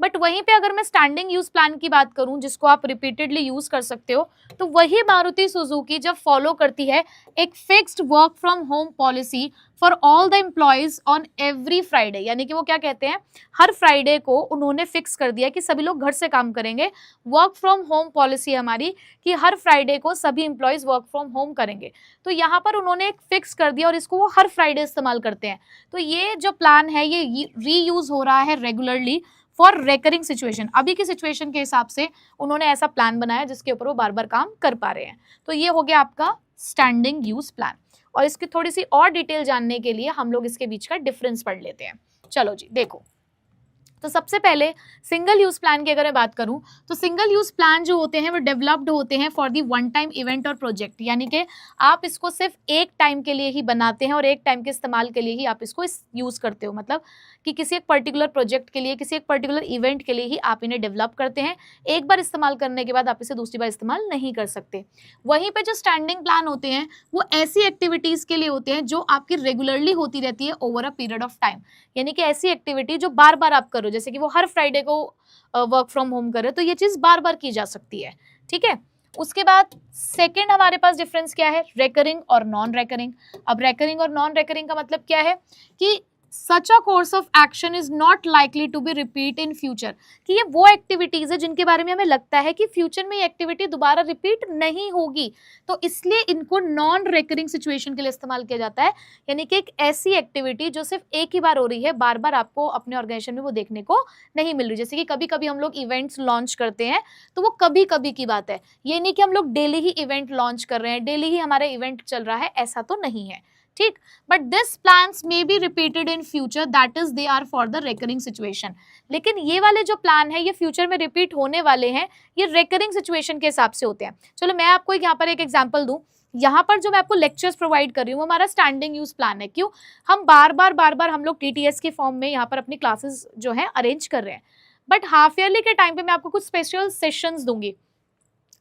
बट वहीं पे अगर मैं स्टैंडिंग यूज प्लान की बात करूं जिसको आप रिपीटेडली यूज कर सकते हो, तो वही मारुति सुजुकी जब फॉलो करती है एक fixed work from home policy for all the employees on every Friday. यानी कि वो क्या कहते हैं, हर फ्राइडे को उन्होंने फिक्स कर दिया कि सभी लोग घर से काम करेंगे। वर्क फ्रॉम होम पॉलिसी हमारी कि हर फ्राइडे को सभी एम्प्लॉयज वर्क फ्रॉम होम करेंगे। तो यहाँ पर उन्होंने एक फिक्स कर दिया और इसको वो हर फ्राइडे इस्तेमाल करते हैं। तो ये जो प्लान है ये रीयूज हो रहा है रेगुलरली फॉर रेकरिंग सिचुएशन। अभी की सिचुएशन के हिसाब से उन्होंने ऐसा प्लान बनाया जिसके ऊपर वो बार बार काम कर पा रहे हैं। तो ये हो गया आपका स्टैंडिंग यूज प्लान। और इसकी थोड़ी सी और डिटेल जानने के लिए हम लोग इसके बीच का डिफरेंस पढ़ लेते हैं। चलो जी देखो, तो सबसे पहले सिंगल यूज प्लान की अगर मैं बात करूं तो सिंगल यूज प्लान जो होते हैं वो डेवलप्ड होते हैं for the one time event और प्रोजेक्ट। यानी कि आप इसको सिर्फ एक टाइम के लिए ही बनाते हैं और एक टाइम के इस्तेमाल के लिए ही आप इसको यूज करते हो। मतलब कि किसी एक पर्टिकुलर प्रोजेक्ट के लिए, किसी एक पर्टिकुलर इवेंट के लिए ही आप इन्हें डेवलप करते हैं। एक बार इस्तेमाल करने के बाद आप इसे दूसरी बार इस्तेमाल नहीं कर सकते। वहीं पे जो स्टैंडिंग प्लान होते हैं वो ऐसी एक्टिविटीज के लिए होते हैं जो आपकी रेगुलरली होती रहती है over a period of time. यानी कि ऐसी एक्टिविटी जो बार बार आप करो, जैसे कि वो हर फ्राइडे को वर्क फ्रॉम होम करे तो ये चीज बार बार की जा सकती है, ठीक है। उसके बाद सेकंड हमारे पास डिफरेंस क्या है, रेकरिंग और नॉन रेकरिंग। अब रेकरिंग और नॉन रेकरिंग का मतलब क्या है कि such a course of action is not likely to be repeat in future, कि ये वो एक्टिविटीज है जिनके बारे में हमें लगता है कि फ्यूचर में ये एक्टिविटी दोबारा रिपीट नहीं होगी, तो इसलिए इनको नॉन रिकरिंग सिचुएशन के लिए इस्तेमाल किया जाता है। यानी कि एक ऐसी एक्टिविटी जो सिर्फ एक ही बार हो रही है, बार बार आपको अपने ऑर्गेनाइजेशन में वो देखने को नहीं मिल रही। जैसे कि कभी कभी हम लोग इवेंट्स लॉन्च करते हैं, तो वो कभी कभी की बात है, ये नहीं कि हम लोग डेली ही इवेंट लॉन्च कर रहे हैं, डेली ही हमारा इवेंट चल रहा है, ऐसा तो नहीं है, ठीक। But this plans may be repeated in future, that is they are for the recurring situation. लेकिन ये वाले जो प्लान है ये फ्यूचर में रिपीट होने वाले हैं, ये रिकरिंग सिचुएशन के हिसाब से होते हैं। चलो मैं आपको यहाँ पर एक एग्जांपल दूं। यहाँ पर जो मैं आपको लेक्चर्स प्रोवाइड कर रही हूँ वो हमारा स्टैंडिंग यूज प्लान है। क्यों? हम बार बार हम लोग टीटीएस के फॉर्म में यहाँ पर अपनी क्लासेस जो है अरेंज कर रहे हैं, बट हाफ ईयरली के टाइम पे मैं आपको कुछ स्पेशल सेशंस दूंगी,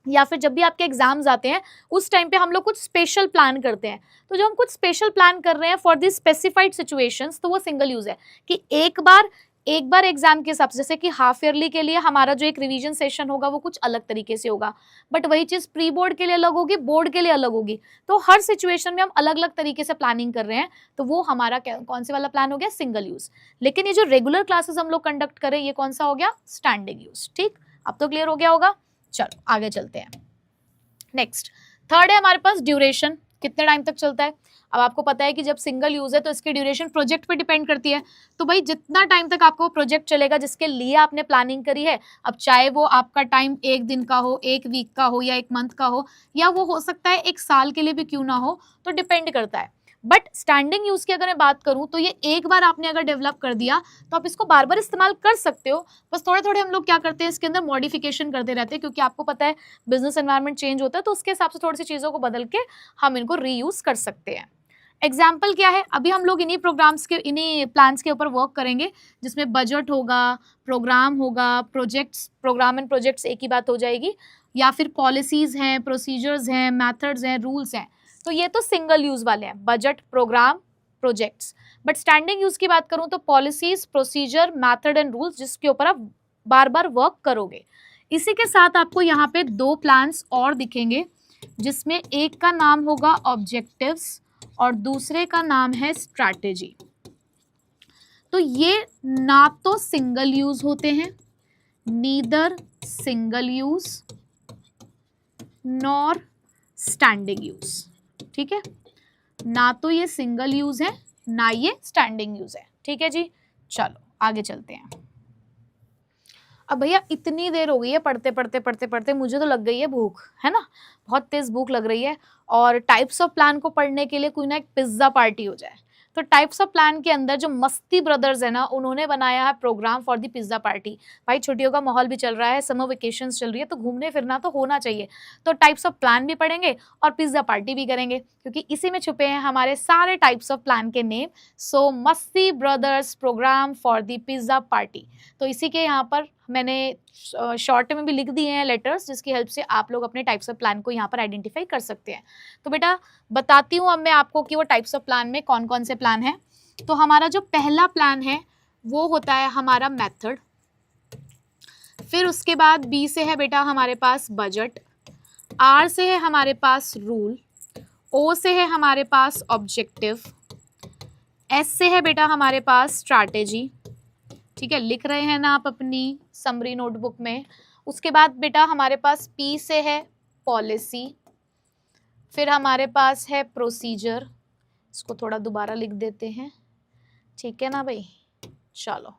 या फिर जब भी आपके एग्जाम्स आते हैं उस टाइम पे हम लोग कुछ स्पेशल प्लान करते हैं। तो जब हम कुछ स्पेशल प्लान कर रहे हैं फॉर दिस स्पेसिफाइड सिचुएशंस, तो वो सिंगल यूज है कि एक बार एग्जाम के हिसाब से, जैसे कि हाफ ईयरली के लिए हमारा जो एक रिवीजन सेशन होगा वो कुछ अलग तरीके से होगा, बट वही चीज प्री बोर्ड के लिए अलग होगी, बोर्ड के लिए अलग होगी। तो हर सिचुएशन में हम अलग अलग तरीके से प्लानिंग कर रहे हैं, तो वो हमारा कौन से वाला प्लान हो गया? Single use. लेकिन ये जो रेगुलर क्लासेस हम लोग कंडक्ट करें ये कौन सा हो गया? Standing use. ठीक, अब तो क्लियर हो गया होगा। चलो आगे चलते हैं। नेक्स्ट थर्ड है हमारे पास ड्यूरेशन, कितने टाइम तक चलता है। अब आपको पता है कि जब सिंगल यूज है तो इसकी ड्यूरेशन प्रोजेक्ट पे डिपेंड करती है। तो भाई जितना टाइम तक आपको प्रोजेक्ट चलेगा जिसके लिए आपने प्लानिंग करी है, अब चाहे वो आपका टाइम एक दिन का हो, एक वीक का हो, या एक मंथ का हो, या वो हो सकता है एक साल के लिए भी क्यों ना हो, तो डिपेंड करता है। बट स्टैंडिंग यूज की अगर मैं बात करूं तो ये एक बार आपने अगर डेवलप कर दिया तो आप इसको बार बार इस्तेमाल कर सकते हो। बस थोड़े थोड़े हम लोग क्या करते हैं इसके अंदर मॉडिफिकेशन करते रहते हैं, क्योंकि आपको पता है बिजनेस एनवायरनमेंट चेंज होता है, तो उसके हिसाब से थोड़ी सी चीज़ों को बदल के हम इनको रीयूज कर सकते हैं। एग्जाम्पल क्या है? अभी हम लोग इन्हीं प्रोग्राम्स के, इन्हीं प्लान्स के ऊपर वर्क करेंगे जिसमें बजट होगा, प्रोग्राम होगा, प्रोजेक्ट्स, प्रोग्राम एंड प्रोजेक्ट्स एक ही बात हो जाएगी, या फिर पॉलिसीज हैं, प्रोसीजर्स हैं, मेथड्स हैं, रूल्स हैं। तो ये तो सिंगल यूज वाले हैं, budget, programme, projects. But standing use की बात करूं तो policies, procedure, method and rules, जिसके ऊपर आप बार बार वर्क करोगे। इसी के साथ आपको यहाँ पे दो प्लान्स और दिखेंगे, जिसमें एक का नाम होगा ऑब्जेक्टिव्स और दूसरे का नाम है स्ट्रैटेजी। तो ये ना तो सिंगल यूज होते हैं, neither single use nor standing use. ठीक है, ना तो ये सिंगल यूज है ना ये स्टैंडिंग यूज है। ठीक है जी, चलो आगे चलते हैं। अब भैया इतनी देर हो गई है पढ़ते पढ़ते मुझे तो लग गई है भूख, है ना, बहुत तेज भूख लग रही है, और टाइप्स ऑफ प्लान को पढ़ने के लिए कोई ना एक पिज्जा पार्टी हो जाए। तो टाइप्स ऑफ प्लान के अंदर जो मस्ती ब्रदर्स है ना, उन्होंने बनाया है programme for the pizza party. भाई छुट्टियों का माहौल भी चल रहा है, समर वेकेशंस चल रही है, तो घूमने फिरना तो होना चाहिए। तो टाइप्स ऑफ प्लान भी पढ़ेंगे और पिज्जा पार्टी भी करेंगे, क्योंकि इसी में छुपे हैं हमारे सारे टाइप्स ऑफ प्लान के name. So Masti brothers programme for the pizza party. तो इसी के यहाँ पर मैंने शॉर्ट में भी लिख दिए हैं लेटर्स, जिसकी हेल्प से आप लोग अपने टाइप्स ऑफ प्लान को यहाँ पर आइडेंटिफाई कर सकते हैं। तो बेटा बताती हूँ अब मैं आपको कि वो टाइप्स ऑफ प्लान में कौन कौन से प्लान हैं। तो हमारा जो पहला प्लान है वो होता है हमारा मेथड, फिर उसके बाद बी से है बेटा हमारे पास बजट, आर से है हमारे पास रूल, ओ से है हमारे पास ऑब्जेक्टिव, एस से है बेटा हमारे पास स्ट्रैटेजी। ठीक है, लिख रहे हैं ना आप अपनी समरी नोटबुक में। उसके बाद बेटा हमारे पास पी से है पॉलिसी, फिर हमारे पास है प्रोसीजर, इसको थोड़ा दोबारा लिख देते हैं, ठीक है ना भाई। चलो,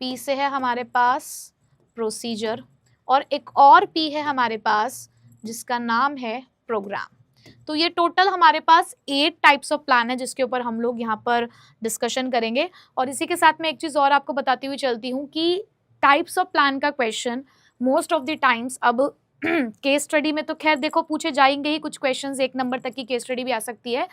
पी से है हमारे पास प्रोसीजर, और एक और पी है हमारे पास जिसका नाम है प्रोग्राम। तो ये टोटल हमारे पास 8 टाइप्स ऑफ प्लान है जिसके ऊपर हम लोग यहाँ पर डिस्कशन करेंगे। और इसी के साथ में एक चीज़ और आपको बताती हुई चलती हूँ कि टाइप्स ऑफ प्लान का question most of the times, अब केस स्टडी में तो खैर देखो पूछे जाएंगे ही कुछ क्वेश्चंस, 1 नंबर तक की केस स्टडी भी आ सकती है,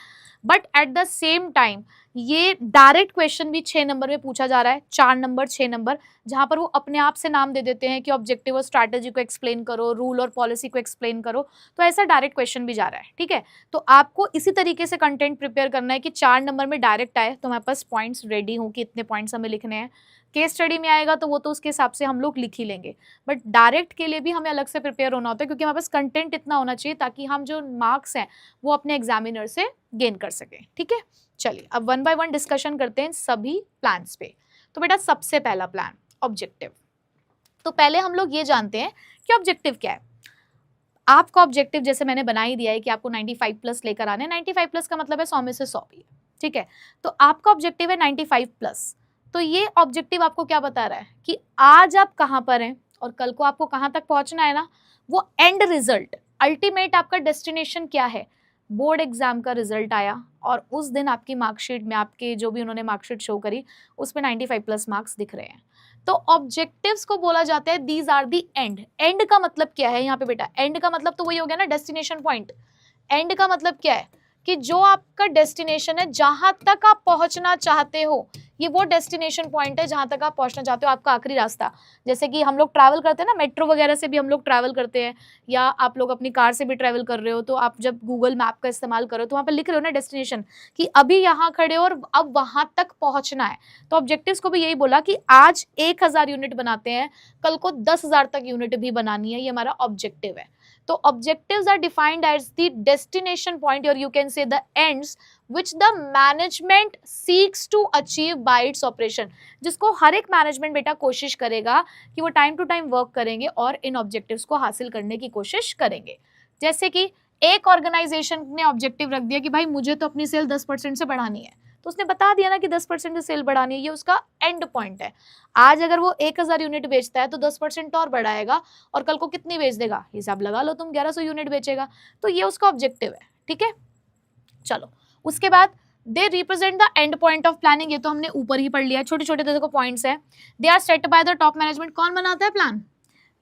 but at the same time ये डायरेक्ट क्वेश्चन भी 6 नंबर में पूछा जा रहा है, 4 नंबर 6 नंबर, जहां पर वो अपने आप से नाम दे देते हैं कि ऑब्जेक्टिव और स्ट्रैटेजी को एक्सप्लेन करो, रूल और पॉलिसी को एक्सप्लेन करो। तो ऐसा डायरेक्ट क्वेश्चन भी जा रहा है। ठीक है, तो आपको इसी तरीके से कंटेंट प्रिपेयर करना है कि 4 नंबर में डायरेक्ट आए, तो हमारे पास पॉइंट्स रेडी हों कि इतने पॉइंट्स हमें लिखने हैं। केस स्टडी में आएगा तो वो तो उसके हिसाब से हम लोग लिख ही लेंगे, बट डायरेक्ट के लिए भी हमें अलग से प्रिपेयर होना होता है, क्योंकि हमारे पास कंटेंट इतना होना चाहिए ताकि हम जो मार्क्स हैं वो अपने एग्जामिनर से गेन कर सकें। ठीक है, चलिए अब वन बाय वन डिस्कशन करते हैं सभी प्लान्स पे। तो बेटा सबसे पहला प्लान ऑब्जेक्टिव। तो पहले हम लोग ये जानते हैं कि ऑब्जेक्टिव क्या है। आपका ऑब्जेक्टिव जैसे मैंने बना ही दिया है कि आपको 95 प्लस लेकर आने। 95 प्लस का मतलब है 100 में से 100 भी। ठीक है, तो आपका ऑब्जेक्टिव है 95 प्लस। तो ये ऑब्जेक्टिव आपको क्या बता रहा है कि आज आप कहाँ पर हैं और कल को आपको कहाँ तक पहुंचना है ना, वो एंड रिजल्ट, अल्टीमेट आपका डेस्टिनेशन क्या है। बोर्ड एग्जाम का रिजल्ट आया और उस दिन आपकी मार्कशीट में आपके जो भी उन्होंने मार्कशीट शो करी उसमें 95 प्लस मार्क्स दिख रहे हैं। तो ऑब्जेक्टिव्स को बोला जाता है these are the end. End का मतलब क्या है यहाँ पे बेटा, एंड का मतलब तो वही हो गया ना, डेस्टिनेशन पॉइंट। एंड का मतलब क्या है कि जो आपका डेस्टिनेशन है, जहां तक आप पहुंचना चाहते हो, ये वो डेस्टिनेशन पॉइंट है जहां तक आप पहुंचना चाहते हो, आपका आखिरी रास्ता। जैसे कि हम लोग ट्रैवल करते हैं ना, मेट्रो वगैरह से भी हम लोग ट्रैवल करते हैं, या आप लोग अपनी कार से भी ट्रैवल कर रहे हो, तो आप जब गूगल मैप का इस्तेमाल करो तो वहाँ पर लिख रहे हो ना डेस्टिनेशन, कि अभी यहाँ खड़े हो और अब वहां तक पहुंचना है। तो ऑब्जेक्टिव्स को भी यही बोला कि आज 1000 यूनिट बनाते हैं, कल को 10,000 तक यूनिट भी बनानी है, ये हमारा ऑब्जेक्टिव है। तो objectives are defined as the destination point, or you can say the ends which the management seeks to achieve by its operation, जिसको हर एक मैनेजमेंट बेटा कोशिश करेगा कि वो टाइम टू टाइम वर्क करेंगे और इन ऑब्जेक्टिव्स को हासिल करने की कोशिश करेंगे। जैसे कि एक ऑर्गेनाइजेशन ने ऑब्जेक्टिव रख दिया कि भाई मुझे तो अपनी सेल 10% से बढ़ानी है, तो उसने बता दिया ना कि 10% से सेल बढ़ानी है, ये उसका एंड पॉइंट है। आज अगर वो 1000 यूनिट बेचता है तो 10% और बढ़ाएगा और कल को कितनी बेच देगा, हिसाब लगा लो तुम, 1100 यूनिट बेचेगा। तो ये उसका ऑब्जेक्टिव है। ठीक है, चलो उसके बाद they represent the end point of planning. ये तो हमने ऊपर ही पढ़ लिया, छोटे छोटे देखो पॉइंट्स है। They are set by the top management. कौन बनाता है प्लान,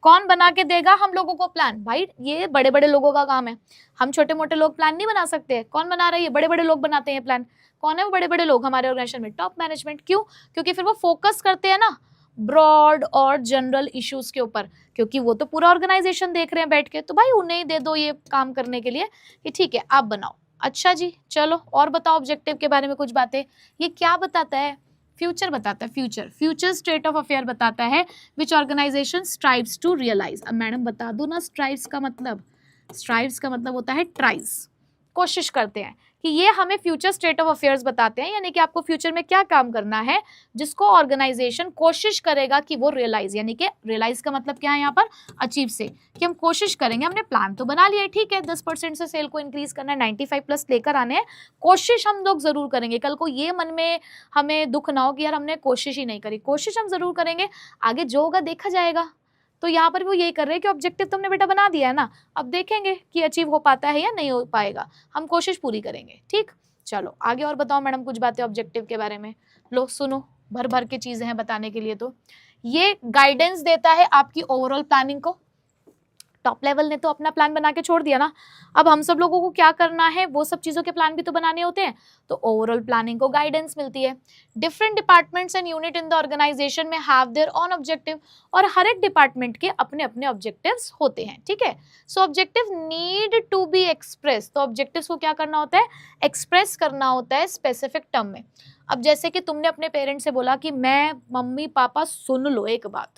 कौन बना के देगा हम लोगों को प्लान, भाई ये बड़े बड़े लोगों का काम है। हम छोटे मोटे लोग प्लान नहीं बना सकते। कौन बना रहा है, ये बड़े बड़े लोग बनाते हैं प्लान। कौन है वो बड़े बड़े लोग हमारे ऑर्गेनाइजेशन में, टॉप मैनेजमेंट। क्यों, क्योंकि फिर वो फोकस करते हैं ना ब्रॉड और जनरल इश्यूज के ऊपर, क्योंकि वो तो पूरा ऑर्गेनाइजेशन देख रहे हैं बैठ के, तो भाई उन्हें ही दे दो ये काम करने के लिए कि ठीक है आप बनाओ। अच्छा जी, चलो और बताओ ऑब्जेक्टिव के बारे में कुछ बातें। ये क्या बताता है, फ्यूचर बताता है, फ्यूचर स्टेट ऑफ अफेयर बताता है विच ऑर्गेनाइजेशन स्ट्राइव्स टू रियलाइज। अब मैडम बता दो ना, स्ट्राइव्स का मतलब होता है ट्राइज, कोशिश करते हैं, कि ये हमें फ्यूचर स्टेट ऑफ अफेयर्स बताते हैं, यानी कि आपको फ्यूचर में क्या काम करना है जिसको ऑर्गेनाइजेशन कोशिश करेगा कि वो रियलाइज, यानी कि रियलाइज का मतलब क्या है यहाँ पर, अचीव से, कि हम कोशिश करेंगे। हमने प्लान तो बना लिया है, ठीक है 10% से सेल को इंक्रीज करना है, 95 प्लस लेकर आने हैं, कोशिश हम लोग जरूर करेंगे। कल को ये मन में हमें दुख ना हो कि यार हमने कोशिश ही नहीं करी, कोशिश हम जरूर करेंगे, आगे जो होगा देखा जाएगा। तो यहाँ पर वो यही कर रहे हैं कि ऑब्जेक्टिव तुमने बेटा बना दिया है ना, अब देखेंगे कि अचीव हो पाता है या नहीं हो पाएगा, हम कोशिश पूरी करेंगे। ठीक, चलो आगे और बताओ मैडम कुछ बातें ऑब्जेक्टिव के बारे में। लो सुनो, भर भर के चीजें हैं बताने के लिए। तो ये गाइडेंस देता है आपकी ओवरऑल प्लानिंग को। टॉप लेवल ने तो अपना प्लान बना के छोड़ दिया ना, अब हम सब लोगों को क्या करना है, वो सब चीज़ों के प्लान भी तो बनाने होते हैं, तो ओवरऑल प्लानिंग को गाइडेंस मिलती है। Different departments and unit in the organisation में हैव देयर ऑन ऑब्जेक्टिव, और हर एक डिपार्टमेंट के अपने अपने ऑब्जेक्टिव्स होते हैं। ठीक है, so objective need to be express. तो ऑब्जेक्टिव्स को क्या करना होता है, एक्सप्रेस करना होता है स्पेसिफिक टर्म में। अब जैसे कि तुमने अपने पेरेंट्स से बोला कि मैं, मम्मी पापा सुन लो एक बात,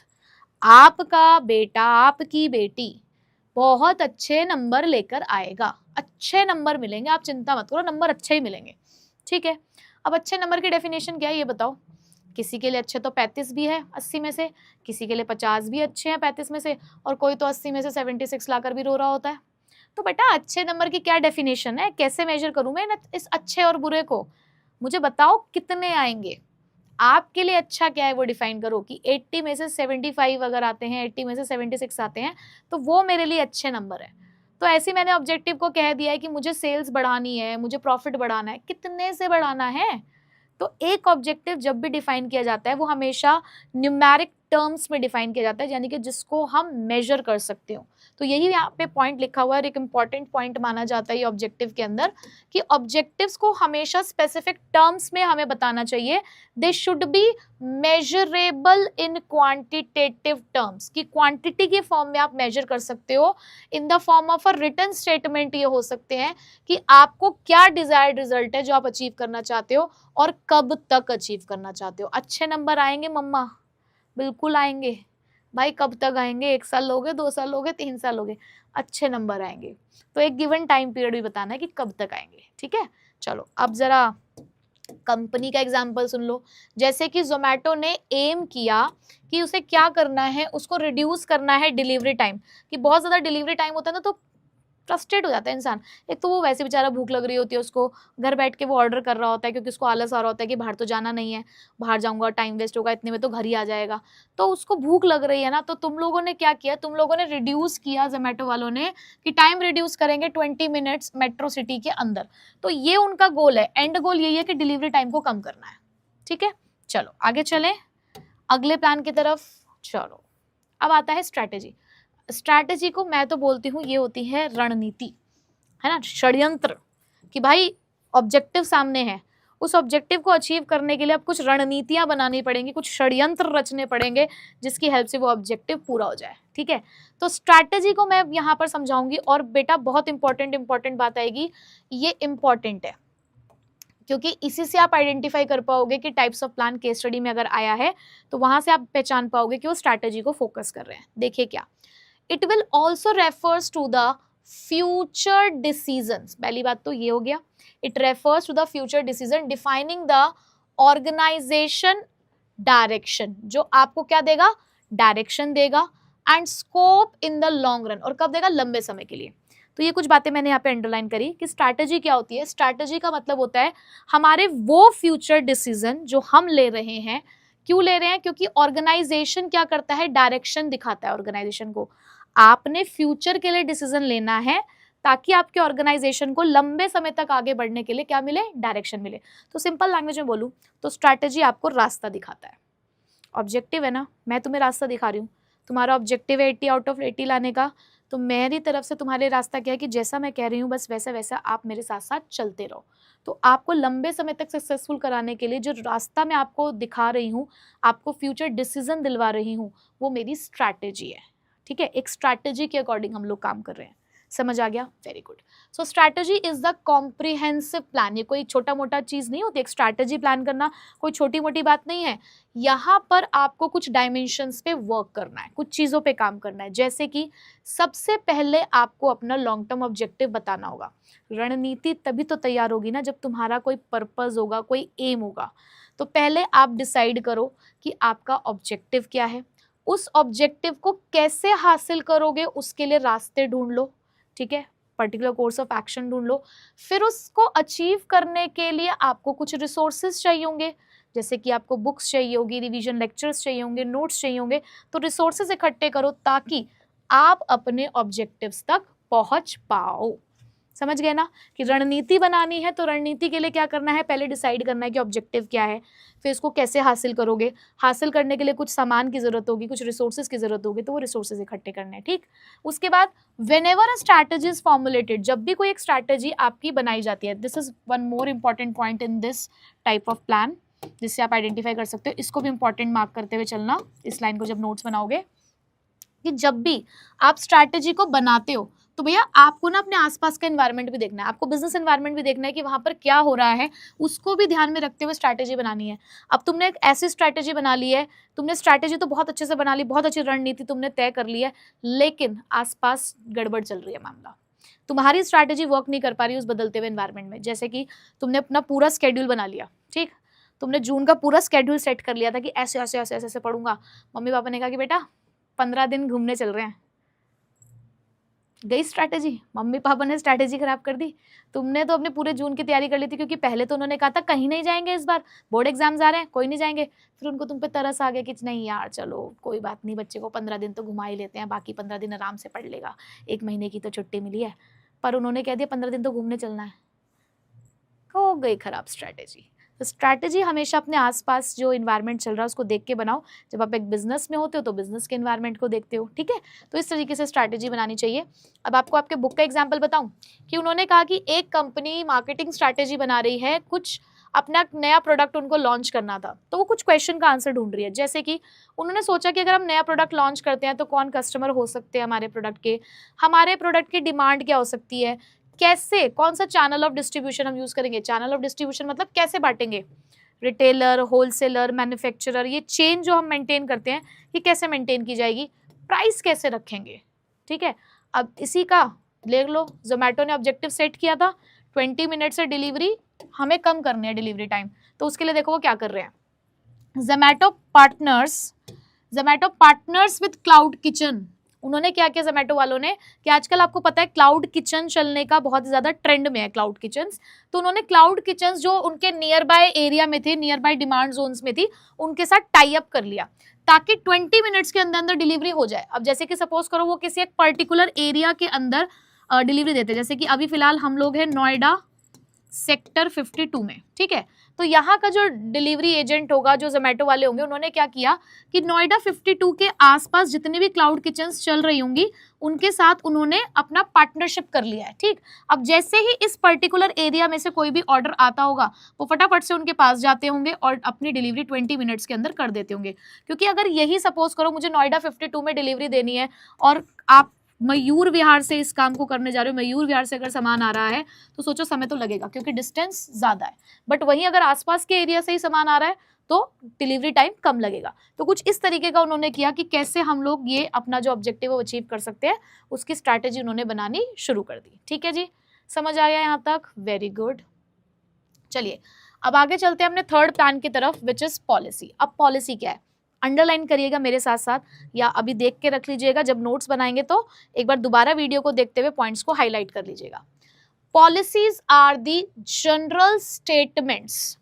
आपका बेटा आपकी बेटी बहुत अच्छे नंबर लेकर आएगा, अच्छे नंबर मिलेंगे, आप चिंता मत करो, नंबर अच्छे ही मिलेंगे। ठीक है, अब अच्छे नंबर की डेफिनेशन क्या है ये बताओ। किसी के लिए अच्छे तो 35 भी है 80 में से, किसी के लिए 50 भी अच्छे हैं 35 में से, और कोई तो 80 में से 76 लाकर भी रो रहा होता है। तो बेटा अच्छे नंबर की क्या डेफिनेशन है, कैसे मेजर करूं मैं इस अच्छे और बुरे को, मुझे बताओ कितने आएंगे। आपके लिए अच्छा क्या है वो डिफाइन करो, कि 80 में से 75 अगर आते हैं, 80 में से 76 आते हैं, तो वो मेरे लिए अच्छे नंबर है। तो ऐसे मैंने ऑब्जेक्टिव को कह दिया है कि मुझे सेल्स बढ़ानी है, मुझे प्रॉफिट बढ़ाना है, कितने से बढ़ाना है। तो एक ऑब्जेक्टिव जब भी डिफाइन किया जाता है वो हमेशा न्यूमेरिक टर्म्स में डिफाइन किया जाता है, यानी कि जिसको हम मेजर कर सकते हो। तो यही यहाँ पे पॉइंट लिखा हुआ है, एक इंपॉर्टेंट पॉइंट माना जाता है ये ऑब्जेक्टिव के अंदर, कि ऑब्जेक्टिव्स को हमेशा स्पेसिफिक टर्म्स में हमें बताना चाहिए। They should be measurable in quantitative terms, कि क्वांटिटी के फॉर्म में आप मेजर कर सकते हो। In the form of a written statement ये हो सकते हैं कि आपको क्या डिजायर्ड रिजल्ट है जो आप अचीव करना चाहते हो और कब तक अचीव करना चाहते हो। अच्छे नंबर आएंगे मम्मा, बिल्कुल आएंगे भाई, कब तक आएंगे, 1 साल लोगे, 2 साल लोगे, 3 साल लोगे, अच्छे नंबर आएंगे। तो एक गिवन टाइम पीरियड भी बताना है कि कब तक आएंगे, ठीक है। चलो अब जरा कंपनी का एग्जाम्पल सुन लो। जैसे कि जोमेटो ने एम किया कि उसे क्या करना है, उसको रिड्यूस करना है डिलीवरी टाइम, कि बहुत ज़्यादा डिलीवरी टाइम होता है ना तो फ्रस्ट्रेट हो जाता है इंसान। एक तो वो वैसे बेचारा भूख लग रही होती है उसको, घर बैठ के वो ऑर्डर कर रहा होता है क्योंकि उसको आलस आ रहा होता है कि बाहर तो जाना नहीं है, बाहर जाऊंगा टाइम वेस्ट होगा, इतने में तो घर ही आ जाएगा। तो उसको भूख लग रही है ना, तो तुम लोगों ने क्या किया, तुम लोगों ने रिड्यूस किया, जोमेटो वालों ने, कि टाइम रिड्यूस करेंगे 20 मिनट्स मेट्रो सिटी के अंदर। तो ये उनका गोल है, एंड गोल यही है कि डिलीवरी टाइम को कम करना है, ठीक है। चलो आगे चलें अगले प्लान की तरफ। चलो अब आता है स्ट्रैटेजी। स्ट्रैटेजी को मैं तो बोलती हूँ ये होती है रणनीति, है ना, षड्यंत्र, कि भाई ऑब्जेक्टिव सामने है, उस ऑब्जेक्टिव को अचीव करने के लिए अब कुछ रणनीतियां बनानी पड़ेंगी, कुछ षड्यंत्र रचने पड़ेंगे जिसकी हेल्प से वो ऑब्जेक्टिव पूरा हो जाए, ठीक है। तो स्ट्रैटेजी को मैं यहाँ पर समझाऊंगी, और बेटा बहुत इंपॉर्टेंट बात आएगी, ये इंपॉर्टेंट है क्योंकि इसी से आप आइडेंटिफाई कर पाओगे कि types of plan case study में अगर आया है तो वहां से आप पहचान पाओगे कि वो स्ट्रैटेजी को फोकस कर रहे हैं। देखिए क्या, it will also refers to the future decisions. पहली बात तो ये हो गया, it refers to the future decision defining the organisation direction, जो आपको क्या देगा, डायरेक्शन देगा, and scope in the long run, और कब देगा, लंबे समय के लिए। तो ये कुछ बातें मैंने यहाँ पे अंडरलाइन करी कि स्ट्रैटेजी क्या होती है। स्ट्रैटेजी का मतलब होता है हमारे वो फ्यूचर डिसीजन जो हम ले रहे हैं। क्यों ले रहे हैं, क्योंकि ऑर्गेनाइजेशन क्या करता है, डायरेक्शन दिखाता है ऑर्गेनाइजेशन को। आपने फ्यूचर के लिए डिसीजन लेना है ताकि आपके ऑर्गेनाइजेशन को लंबे समय तक आगे बढ़ने के लिए क्या मिले, डायरेक्शन मिले। तो सिंपल लैंग्वेज में बोलूं तो स्ट्रैटेजी आपको रास्ता दिखाता है। ऑब्जेक्टिव है ना, मैं तुम्हें रास्ता दिखा रही हूँ, तुम्हारा ऑब्जेक्टिव है 80 आउट ऑफ 80 लाने का, तो मेरी तरफ से तुम्हारे रास्ता क्या है कि जैसा मैं कह रही हूँ बस वैसा वैसा आप मेरे साथ साथ चलते रहो। तो आपको लंबे समय तक सक्सेसफुल कराने के लिए जो रास्ता मैं आपको दिखा रही हूँ, आपको फ्यूचर डिसीजन दिलवा रही हूँ, वो मेरी स्ट्रैटेजी है, ठीक है। एक स्ट्रैटेजी के अकॉर्डिंग हम लोग काम कर रहे हैं, समझ आ गया, very good. So strategy is the comprehensive plan. ये कोई छोटा मोटा चीज नहीं होती, एक स्ट्रैटेजी प्लान करना कोई छोटी मोटी बात नहीं है। यहाँ पर आपको कुछ डायमेंशंस पे वर्क करना है, कुछ चीज़ों पे काम करना है। जैसे कि सबसे पहले आपको अपना लॉन्ग टर्म ऑब्जेक्टिव बताना होगा। रणनीति तभी तो तैयार होगी ना जब तुम्हारा कोई पर्पस होगा, कोई एम होगा। तो पहले आप डिसाइड करो कि आपका ऑब्जेक्टिव क्या है, उस ऑब्जेक्टिव को कैसे हासिल करोगे उसके लिए रास्ते ढूंढ लो, ठीक है, पर्टिकुलर कोर्स ऑफ एक्शन ढूंढ लो। फिर उसको अचीव करने के लिए आपको कुछ रिसोर्सेज चाहिए होंगे, जैसे कि आपको बुक्स चाहिए होगी, रिवीजन लेक्चर्स चाहिए होंगे, नोट्स चाहिए होंगे। तो रिसोर्सेज इकट्ठे करो ताकि आप अपने ऑब्जेक्टिव्स तक पहुंच पाओ। समझ गए ना कि रणनीति बनानी है तो रणनीति के लिए क्या करना है, पहले डिसाइड करना है कि ऑब्जेक्टिव क्या है, फिर इसको कैसे हासिल करोगे, हासिल करने के लिए कुछ सामान की जरूरत होगी, कुछ रिसोर्सेज की जरूरत होगी, तो वो रिसोर्सेज इकट्ठे करने हैं, ठीक। उसके बाद whenever a strategy is formulated, जब भी कोई एक स्ट्रैटेजी आपकी बनाई जाती है, this is one more important point in this type of plan जिससे आप आइडेंटिफाई कर सकते हो। इसको भी इंपॉर्टेंट मार्क करते हुए चलना इस लाइन को जब नोट्स बनाओगे, कि जब भी आप स्ट्रैटेजी को बनाते हो तो भैया आपको ना अपने आसपास का एनवायरनमेंट भी देखना है, आपको बिजनेस एनवायरनमेंट भी देखना है कि वहां पर क्या हो रहा है, उसको भी ध्यान में रखते हुए स्ट्रैटेजी बनानी है। अब तुमने एक ऐसी स्ट्रैटेजी बना ली है, तुमने स्ट्रैटेजी तो बहुत अच्छे से बना ली, बहुत अच्छी रणनीति तुमने तय कर ली है, लेकिन आसपास गड़बड़ चल रही है मामला, तुम्हारी स्ट्रैटेजी वर्क नहीं कर पा रही उस बदलते हुए एनवायरनमेंट में। जैसे कि तुमने अपना पूरा स्केड्यूल बना लिया, ठीक, तुमने जून का पूरा स्केड्यूल सेट कर लिया था कि ऐसे ऐसे ऐसे ऐसे ऐसे पढ़ूंगा। मम्मी पापा ने कहा कि बेटा 15 दिन घूमने चल रहे हैं, गई स्ट्रैटेजी, मम्मी पापा ने स्ट्रैटेजी खराब कर दी। तुमने तो अपने पूरे जून की तैयारी कर ली थी क्योंकि पहले तो उन्होंने कहा था कहीं नहीं जाएंगे, इस बार बोर्ड एग्जाम्स आ रहे हैं, कोई नहीं जाएंगे। फिर उनको तुम पे तरस आ गया कि नहीं यार चलो कोई बात नहीं, बच्चे को 15 दिन तो घुमा ही लेते हैं, बाकी 15 दिन आराम से पढ़ लेगा, 1 महीने की तो छुट्टी मिली है। पर उन्होंने कह दिया 15 दिन तो घूमने चलना है, हो गई खराब स्ट्रैटेजी। तो स्ट्रैटेजी हमेशा अपने आसपास जो इन्वायरमेंट चल रहा है उसको देख के बनाओ। जब आप एक बिजनेस में होते हो तो बिजनेस के इन्वायरमेंट को देखते हो, ठीक है। तो इस तरीके से स्ट्रैटेजी बनानी चाहिए। अब आपको आपके बुक का एग्जांपल बताऊं कि उन्होंने कहा कि एक कंपनी मार्केटिंग स्ट्रैटेजी बना रही है, कुछ अपना नया प्रोडक्ट उनको लॉन्च करना था, तो वो कुछ क्वेश्चन का आंसर ढूंढ रही है। जैसे कि उन्होंने सोचा कि अगर हम नया प्रोडक्ट लॉन्च करते हैं तो कौन कस्टमर हो सकते हैं हमारे प्रोडक्ट के, हमारे प्रोडक्ट की डिमांड क्या हो सकती है, कैसे, कौन सा चैनल ऑफ डिस्ट्रीब्यूशन हम यूज करेंगे। चैनल ऑफ डिस्ट्रीब्यूशन मतलब कैसे बांटेंगे, रिटेलर, होलसेलर, मैन्युफैक्चरर, ये चेन जो हम मेंटेन करते हैं ये कैसे मेंटेन की जाएगी, प्राइस कैसे रखेंगे, ठीक है, अब इसी का देख लो, जोमेटो ने ऑब्जेक्टिव सेट किया था 20 मिनट से डिलीवरी हमें कम करनी है डिलीवरी टाइम, तो उसके लिए देखो वो क्या कर रहे हैं, Zomato partners with cloud kitchen. उन्होंने क्या किया जोमेटो वालों ने कि आजकल आपको पता है क्लाउड किचन चलने का बहुत ज्यादा ट्रेंड में है क्लाउड किचन्स, तो उन्होंने क्लाउड किचन्स जो उनके नियर बाय एरिया में थे, नियर बाय डिमांड जोन्स में थी, उनके साथ टाई अप कर लिया ताकि 20 मिनट्स के अंदर अंदर डिलीवरी हो जाए। अब जैसे कि सपोज करो वो किसी एक पर्टिकुलर एरिया के अंदर डिलीवरी देते हैं, जैसे कि अभी फिलहाल हम लोग हैं नोएडा सेक्टर 52 में, ठीक है, तो यहाँ का जो डिलीवरी एजेंट होगा, जो जोमेटो वाले होंगे, उन्होंने क्या किया कि नोएडा 52 के आसपास जितने भी क्लाउड किचन्स चल रही होंगी उनके साथ उन्होंने अपना पार्टनरशिप कर लिया है, ठीक। अब जैसे ही इस पर्टिकुलर एरिया में से कोई भी ऑर्डर आता होगा वो फटाफट से उनके पास जाते होंगे और अपनी डिलीवरी 20 मिनट्स के अंदर कर देते होंगे। क्योंकि अगर यही सपोज करो मुझे नोएडा 52 में डिलीवरी देनी है और आप मयूर विहार से इस काम को करने जा रहे हो, मयूर विहार से अगर सामान आ रहा है तो सोचो समय तो लगेगा क्योंकि डिस्टेंस ज्यादा है, बट वहीं अगर आसपास के एरिया से ही सामान आ रहा है तो डिलीवरी टाइम कम लगेगा। तो कुछ इस तरीके का उन्होंने किया कि कैसे हम लोग ये अपना जो ऑब्जेक्टिव है वो अचीव कर सकते हैं, उसकी स्ट्रैटेजी उन्होंने बनानी शुरू कर दी। ठीक है जी, समझ आ गया यहाँ तक? Very good. चलिए अब आगे चलते हैं अपने थर्ड प्लान की तरफ, विच इज पॉलिसी। अब पॉलिसी क्या है, अंडरलाइन करिएगा मेरे साथ साथ या अभी देख के रख लीजिएगा, जब नोट्स बनाएंगे तो एक बार दोबारा वीडियो को देखते हुए पॉइंट्स को हाईलाइट कर लीजिएगा। Policies are the general statements.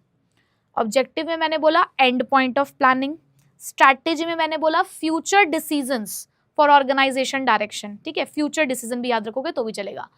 Objective में मैंने बोला end point of planning, strategy में मैंने बोला future decisions for organisation direction, ठीक है, फ्यूचर डिसीजन भी याद रखोगे तो भी चलेगा।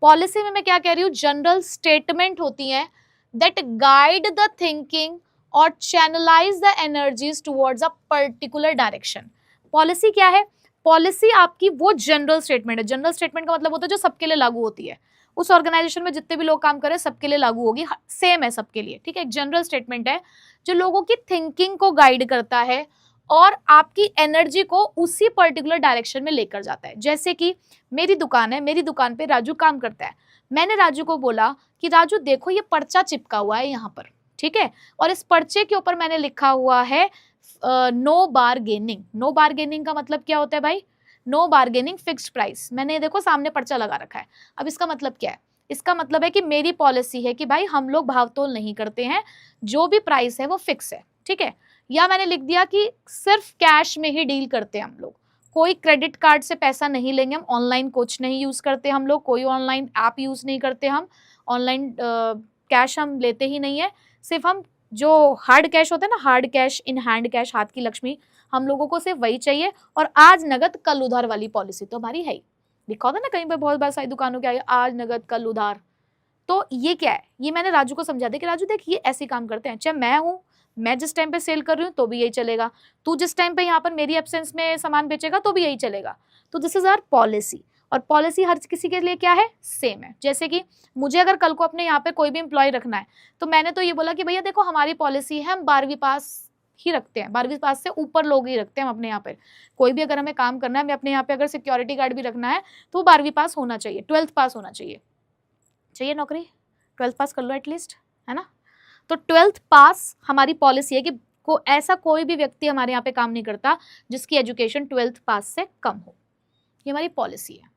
पॉलिसी में मैं क्या कह रही हूँ, जनरल स्टेटमेंट होती है दैट गाइड द थिंकिंग और channelise the energies towards a particular direction. Policy क्या है, पॉलिसी आपकी वो जनरल स्टेटमेंट है। जनरल स्टेटमेंट का मतलब होता है जो सबके लिए लागू होती है, उस ऑर्गेनाइजेशन में जितने भी लोग काम कर रहे हैं सबके लिए लागू होगी, सेम है सबके लिए, ठीक है। एक जनरल स्टेटमेंट है जो लोगों की थिंकिंग को गाइड करता है और आपकी एनर्जी को उसी पर्टिकुलर डायरेक्शन में लेकर जाता है। जैसे कि मेरी दुकान है, मेरी दुकान पे राजू काम करता है, मैंने राजू को बोला कि राजू देखो ये पर्चा चिपका हुआ है यहाँ पर, ठीक है, और इस पर्चे के ऊपर मैंने लिखा हुआ है नो बारगेनिंग। नो बारगेनिंग का मतलब क्या होता है भाई, नो बारगेनिंग फिक्स्ड प्राइस। मैंने देखो सामने पर्चा लगा रखा है। अब इसका मतलब क्या है, इसका मतलब है कि मेरी पॉलिसी है कि भाई हम लोग भावतोल नहीं करते हैं, जो भी प्राइस है वो फिक्स है, ठीक है। या मैंने लिख दिया कि सिर्फ कैश में ही डील करते हैं हम लोग, कोई क्रेडिट कार्ड से पैसा नहीं लेंगे हम, ऑनलाइन कुछ नहीं यूज करते हम लोग, कोई ऑनलाइन ऐप यूज नहीं करते हम, ऑनलाइन कैश हम लेते ही नहीं है, सिर्फ हम जो हार्ड कैश होता है ना, hard cash in hand cash, हाथ की लक्ष्मी, हम लोगों को सिर्फ वही चाहिए। और आज नगद कल उधार वाली पॉलिसी तो हमारी है ही, लिखा होता है ना कहीं पे बहुत बार सारी दुकानों के आगे आज नगद कल उधार। तो ये क्या है, ये मैंने राजू को समझा दिया कि राजू देख ये ऐसे काम करते हैं, चाहे मैं हूँ, मैं जिस टाइम पे सेल कर रही हूँ तो भी यही चलेगा, तू जिस टाइम पे यहाँ पर मेरी एब्सेंस में सामान बेचेगा तो भी यही चलेगा। तो दिस इज आवर पॉलिसी, और पॉलिसी हर किसी के लिए क्या है, सेम है। जैसे कि मुझे अगर कल को अपने यहाँ पे कोई भी एम्प्लॉय रखना है तो मैंने तो ये बोला कि भैया देखो हमारी पॉलिसी है हम 12वीं पास ही रखते हैं, 12वीं पास से ऊपर लोग ही रखते हैं हम अपने यहाँ पे। कोई भी अगर हमें काम करना है, हमें अपने यहाँ पे अगर सिक्योरिटी गार्ड भी रखना है तो 12वीं पास होना चाहिए, 12th पास होना चाहिए, चाहिए नौकरी 12th पास कर लो एटलीस्ट, है ना। तो 12th पास हमारी पॉलिसी है कि ऐसा कोई भी व्यक्ति हमारे यहाँ पे काम नहीं करता जिसकी एजुकेशन 12th पास से कम हो, ये हमारी पॉलिसी है।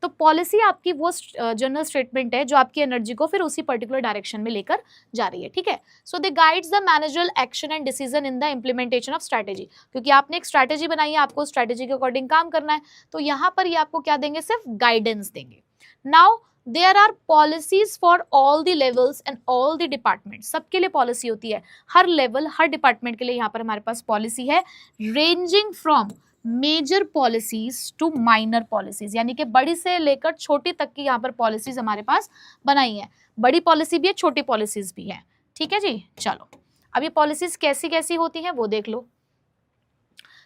तो पॉलिसी आपकी वो जनरल स्टेटमेंट है जो आपकी एनर्जी को फिर उसी पर्टिकुलर डायरेक्शन में लेकर जा रही है, ठीक है। So they guides the managerial action and decision in the implementation of strategy, क्योंकि आपने एक स्ट्रैटेजी बनाई है, आपको स्ट्रैटेजी के अकॉर्डिंग काम करना है, तो यहाँ पर ये आपको क्या देंगे, सिर्फ गाइडेंस देंगे। Now there are policies for all the levels and all the department, सबके लिए पॉलिसी होती है, हर लेवल हर डिपार्टमेंट के लिए यहाँ पर हमारे पास पॉलिसी है, ranging from major policies to minor policies, यानी कि बड़ी से लेकर छोटी तक की यहाँ पर पॉलिसीज हमारे पास बनाई है। बड़ी पॉलिसी भी है, छोटी पॉलिसीज भी है, ठीक है जी। चलो अब ये पॉलिसीज कैसी कैसी होती हैं वो देख लो।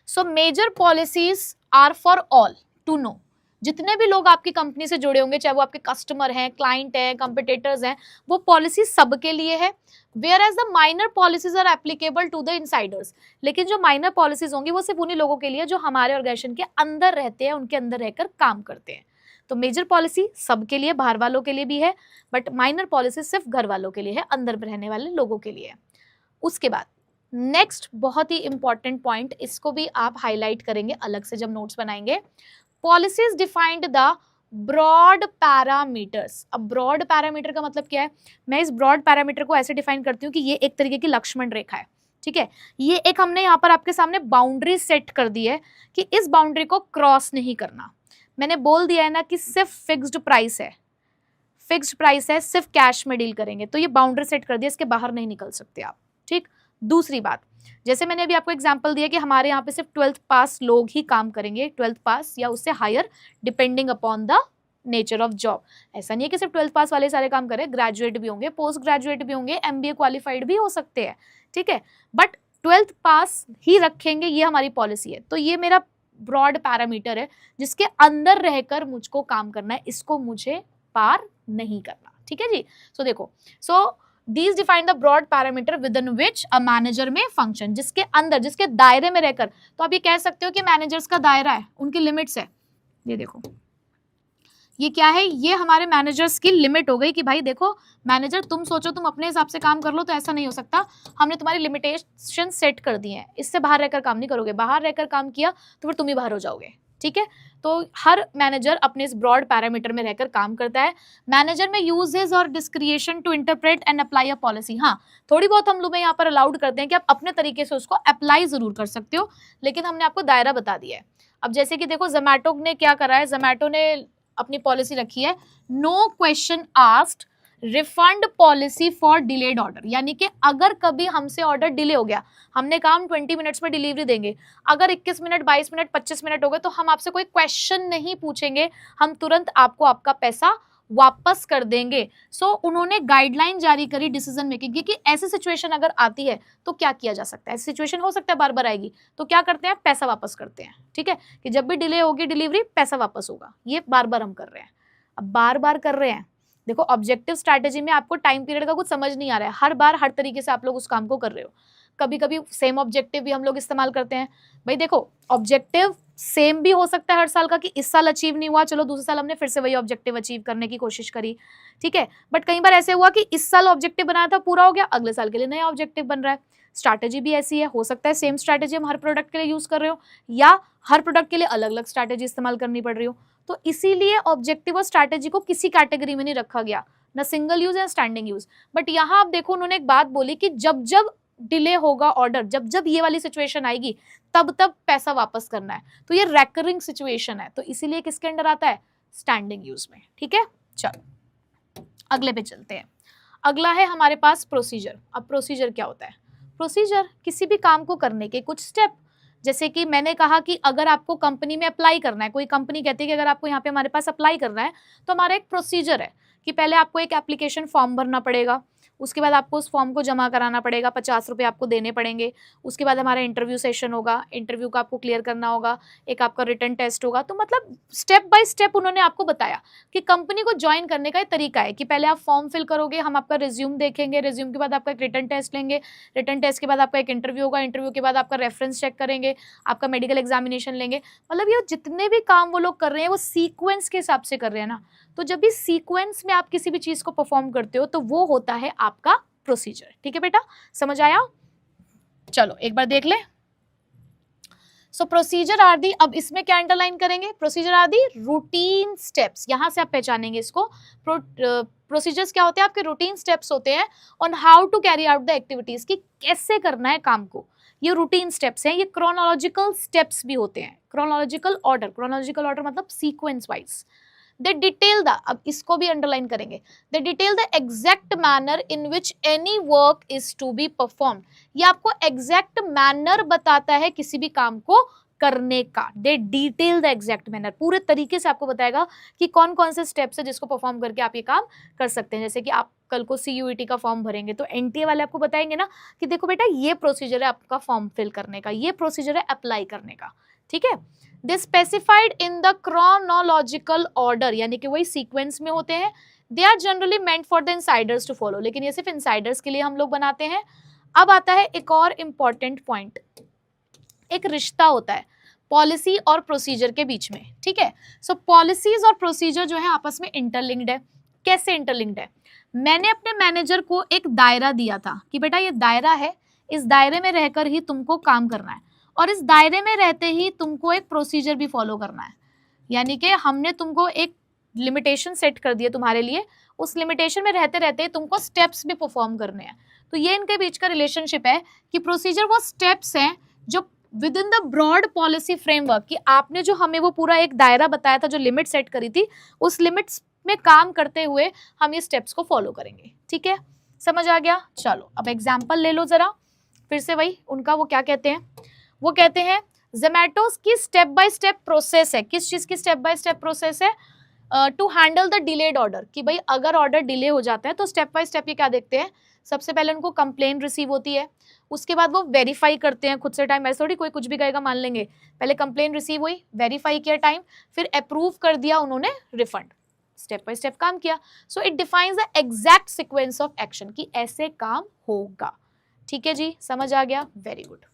So major policies are for all to know, जितने भी लोग आपकी कंपनी से जुड़े होंगे, चाहे वो आपके कस्टमर हैं, क्लाइंट हैं, कंपिटिटर्स हैं, वो पॉलिसी सबके लिए है। Whereas the minor policies are applicable to the insiders, लेकिन जो माइनर पॉलिसीज होंगी वो सिर्फ उन्हीं लोगों के लिए जो हमारे ऑर्गेनाइजेशन के अंदर रहते हैं, उनके अंदर रहकर काम करते हैं। तो मेजर पॉलिसी सबके लिए, बाहर वालों के लिए भी है, बट माइनर पॉलिसी सिर्फ घर वालों के लिए है, अंदर रहने वाले लोगों के लिए है। उसके बाद नेक्स्ट बहुत ही इंपॉर्टेंट पॉइंट, इसको भी आप हाईलाइट करेंगे अलग से जब नोट्स बनाएंगे। Policies defined the broad parameters. अब ब्रॉड पैरामीटर का मतलब क्या है, मैं इस ब्रॉड पैरामीटर को ऐसे डिफाइन करती हूँ कि ये एक तरीके की लक्ष्मण रेखा है, ठीक है। ये एक हमने यहाँ पर आपके सामने बाउंड्री सेट कर दी है कि इस बाउंड्री को क्रॉस नहीं करना। मैंने बोल दिया है ना कि सिर्फ फिक्स्ड प्राइस है, फिक्स्ड प्राइस है, सिर्फ कैश में डील करेंगे, तो ये बाउंड्री सेट कर दिया, इसके बाहर नहीं निकल सकते आप, ठीक। दूसरी बात, जैसे मैंने अभी आपको एग्जांपल दिया कि हमारे यहाँ पे सिर्फ 12th पास लोग ही काम करेंगे, 12th पास या उससे higher depending upon the nature of job. ऐसा नहीं है कि सिर्फ 12th पास वाले सारे काम करें, ग्रेजुएट भी होंगे, पोस्ट ग्रेजुएट भी होंगे, MBA क्वालिफाइड भी हो सकते हैं, ठीक है, बट 12th पास ही रखेंगे, ये हमारी पॉलिसी है। तो ये मेरा ब्रॉड पैरामीटर है जिसके अंदर रहकर मुझको काम करना है, इसको मुझे पार नहीं करना, ठीक है जी। सो देखो, सो These define the broad parameter within which a manager में function, जिसके अंदर, जिसके दायरे में रहकर। तो आप ये कह सकते हो कि मैनेजर्स का दायरा है, उनकी लिमिट्स है। ये देखो, ये क्या है, ये हमारे मैनेजर्स की लिमिट हो गई कि भाई देखो मैनेजर, तुम सोचो तुम अपने हिसाब से काम कर लो, तो ऐसा नहीं हो सकता, हमने तुम्हारी लिमिटेशन सेट कर दी है, इससे बाहर रहकर काम नहीं करोगे, बाहर रहकर काम किया तो फिर तुम ही बाहर हो जाओगे, ठीक है। तो हर मैनेजर अपने इस ब्रॉड पैरामीटर में रहकर काम करता है। मैनेजर में यूजेस और discretion to interpret and apply a policy, हाँ थोड़ी बहुत हम लोग यहाँ पर अलाउड करते हैं कि आप अपने तरीके से उसको अप्लाई जरूर कर सकते हो, लेकिन हमने आपको दायरा बता दिया है। अब जैसे कि देखो जोमैटो ने क्या करा है, जोमैटो ने अपनी पॉलिसी रखी है no question asked refund policy for delayed order, यानी कि अगर कभी हमसे ऑर्डर डिले हो गया, हमने कहा हम 20 मिनट्स में डिलीवरी देंगे, अगर 21 मिनट 22 मिनट 25 मिनट हो गए तो हम आपसे कोई क्वेश्चन नहीं पूछेंगे, हम तुरंत आपको आपका पैसा वापस कर देंगे। सो उन्होंने गाइडलाइन जारी करी डिसीजन मेकिंग की कि ऐसी सिचुएशन अगर आती है तो क्या किया जा सकता है, ऐसी सिचुएशन हो सकता है बार बार आएगी, तो क्या करते हैं, पैसा वापस करते हैं, ठीक है, कि जब भी डिले होगी डिलीवरी पैसा वापस होगा। ये बार बार हम कर रहे हैं, अब बार बार कर रहे हैं। देखो ऑब्जेक्टिव स्ट्रैटेजी में आपको टाइम पीरियड का कुछ समझ नहीं आ रहा है, हर बार हर तरीके से आप लोग उस काम को कर रहे हो, कभी कभी सेम ऑब्जेक्टिव भी हम लोग इस्तेमाल करते हैं। भाई देखो ऑब्जेक्टिव सेम भी हो सकता है हर साल का, कि इस साल अचीव नहीं हुआ, चलो दूसरे साल हमने फिर से वही ऑब्जेक्टिव अचीव करने की कोशिश करी, ठीक है, बट कई बार ऐसे हुआ कि इस साल ऑब्जेक्टिव बनाया था पूरा हो गया, अगले साल के लिए नया ऑब्जेक्टिव बन रहा है। स्ट्रैटेजी भी ऐसी है, हो सकता है सेम स्ट्रैटेजी हम हर प्रोडक्ट के लिए यूज कर रहे हो, या हर प्रोडक्ट के लिए अलग अलग स्ट्रैटेजी इस्तेमाल करनी पड़ रही हो। तो इसीलिए ऑब्जेक्टिव और स्ट्रैटेजी को किसी कैटेगरी में नहीं रखा गया, ना सिंगल यूज या स्टैंडिंग यूज। बट यहाँ आप देखो उन्होंने एक बात बोली कि जब जब डिले होगा ऑर्डर, जब जब ये वाली सिचुएशन आएगी तब तब पैसा वापस करना है। तो ये रेकरिंग सिचुएशन है, तो इसीलिए किसके अंडर आता है, स्टैंडिंग यूज में, ठीक है। चलो अगले पे चलते हैं। अगला है हमारे पास प्रोसीजर। अब प्रोसीजर क्या होता है, प्रोसीजर किसी भी काम को करने के कुछ स्टेप, जैसे कि मैंने कहा कि अगर आपको कंपनी में अप्लाई करना है, कोई कंपनी कहती है कि अगर आपको यहाँ पे हमारे पास अप्लाई करना है तो हमारा एक प्रोसीजर है कि पहले आपको एक एप्लीकेशन फॉर्म भरना पड़ेगा, उसके बाद आपको उस फॉर्म को जमा कराना पड़ेगा, 50 रुपये आपको देने पड़ेंगे, उसके बाद हमारा इंटरव्यू सेशन होगा, इंटरव्यू का आपको क्लियर करना होगा, एक आपका रिटन टेस्ट होगा। तो मतलब स्टेप बाय स्टेप उन्होंने आपको बताया कि कंपनी को ज्वाइन करने का एक तरीका है कि पहले आप फॉर्म फिल करोगे, हम आपका रिज्यूम देखेंगे, रिज्यूम के बाद आपका एक रिटन टेस्ट लेंगे, रिटन टेस्ट के बाद आपका एक इंटरव्यू होगा, इंटरव्यू के बाद आपका रेफरेंस चेक करेंगे, आपका मेडिकल एग्जामिनेशन लेंगे। मतलब ये जितने भी काम वो लोग कर रहे हैं वो सीक्वेंस के हिसाब से कर रहे हैं ना, तो जब भी सीक्वेंस में आप किसी भी चीज को परफॉर्म करते हो तो वो होता है आपका प्रोसीजर, ठीक है बेटा, समझ आया। चलो एक बार देख ले। सो प्रोसीजर आर दी, अब इसमें क्या अंडरलाइन करेंगे, procedure are the routine steps, यहां से आप पहचानेंगे इसको। प्रोसीजर्स क्या होते हैं, आपके रूटीन स्टेप्स होते हैं on how to carry out the activities, की कैसे करना है काम को, ये रूटीन स्टेप्स हैं। ये क्रोनोलॉजिकल स्टेप्स भी होते हैं, क्रोनोलॉजिकल ऑर्डर मतलब sequence wise. They detail the, अब इसको भी अंडरलाइन करेंगे, they detail the exact manner in which any work is to be perform, ये आपको एग्जैक्ट मैनर बताता है किसी भी काम को करने का। दे डिटेल द एग्जैक्ट मैनर, पूरे तरीके से आपको बताएगा कि कौन कौन से स्टेप्स है जिसको परफॉर्म करके आप ये काम कर सकते हैं। जैसे कि आप कल को CUET का फॉर्म भरेंगे तो NTA वाले आपको बताएंगे ना कि देखो बेटा ये प्रोसीजर है आपका फॉर्म फिल करने का, ये प्रोसीजर है अप्लाई करने का, ठीक है। They specified in the chronological order, यानी कि वही सीक्वेंस में होते हैं। They are generally meant for the insiders to follow, लेकिन ये सिर्फ इनसाइडर्स के लिए हम लोग बनाते हैं। अब आता है एक और इम्पॉर्टेंट पॉइंट, एक रिश्ता होता है पॉलिसी और प्रोसीजर के बीच में, ठीक है। सो पॉलिसीज और प्रोसीजर जो है आपस में इंटरलिंक्ड है। कैसे इंटरलिंक्ड है, मैंने अपने मैनेजर को एक दायरा दिया था कि बेटा ये दायरा है, इस दायरे में रहकर ही तुमको काम करना है, और इस दायरे में रहते ही तुमको एक प्रोसीजर भी फॉलो करना है। यानी कि हमने तुमको एक लिमिटेशन सेट कर दिया तुम्हारे लिए, उस लिमिटेशन में रहते रहते तुमको स्टेप्स भी परफॉर्म करने हैं। तो ये इनके बीच का रिलेशनशिप है कि प्रोसीजर वो स्टेप्स हैं जो within the broad policy framework, कि आपने जो हमें वो पूरा एक दायरा बताया था, जो लिमिट सेट करी थी, उस लिमिट्स में काम करते हुए हम ये स्टेप्स को फॉलो करेंगे। ठीक है, समझ आ गया? चलो अब एग्जाम्पल ले लो जरा, फिर से वही उनका वो क्या कहते हैं, वो कहते हैं जोमैटोस की स्टेप बाय स्टेप प्रोसेस है। किस चीज की स्टेप बाय स्टेप प्रोसेस है? To handle the delayed order, कि भाई अगर ऑर्डर डिले हो जाता है तो स्टेप बाय स्टेप ये क्या देखते हैं, सबसे पहले उनको कंप्लेन रिसीव होती है, उसके बाद वो वेरीफाई करते हैं खुद से टाइम, ऐसे थोड़ी कोई कुछ भी कहेगा मान लेंगे, पहले कंप्लेन रिसीव हुई, वेरीफाई किया टाइम, फिर अप्रूव कर दिया उन्होंने रिफंड, स्टेप बाय स्टेप काम किया। So it defines the exact sequence of action, कि ऐसे काम होगा। ठीक है जी, समझ आ गया? Very good.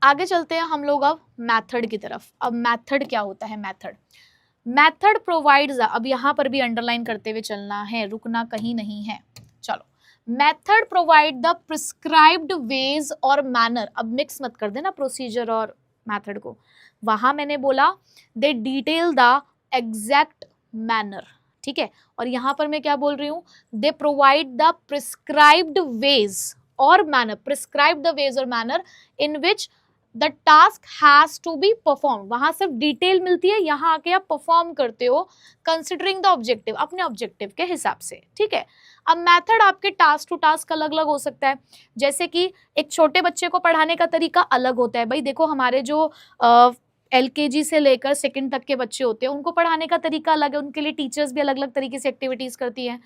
आगे चलते हैं हम लोग अब मैथड की तरफ। अब मैथड क्या होता है? मैथड प्रोवाइड्स, अब यहां पर भी अंडरलाइन करते हुए चलना है, रुकना कहीं नहीं है। चलो, method provide the prescribed ways और मैनर, अब मिक्स मत कर देना प्रोसीजर और मेथड को, वहां मैंने बोला दे डिटेल द एग्जैक्ट मैनर, ठीक है, और यहां पर मैं क्या बोल रही हूं, they provide the prescribed ways और मैनर, प्रिस्क्राइब द वेज और manner in which the task has to be perform, वहां सिर्फ डिटेल मिलती है, यहाँ आके आप परफॉर्म करते हो कंसिडरिंग द ऑब्जेक्टिव, अपने ऑब्जेक्टिव के हिसाब से। ठीक है, अब मेथड आपके टास्क टू टास्क अलग अलग हो सकता है, जैसे कि एक छोटे बच्चे को पढ़ाने का तरीका अलग होता है। भाई देखो, हमारे जो LKG से लेकर सेकंड तक के बच्चे होते हैं, उनको पढ़ाने का तरीका अलग है, उनके लिए टीचर्स भी अलग अलग तरीके से एक्टिविटीज करती हैं।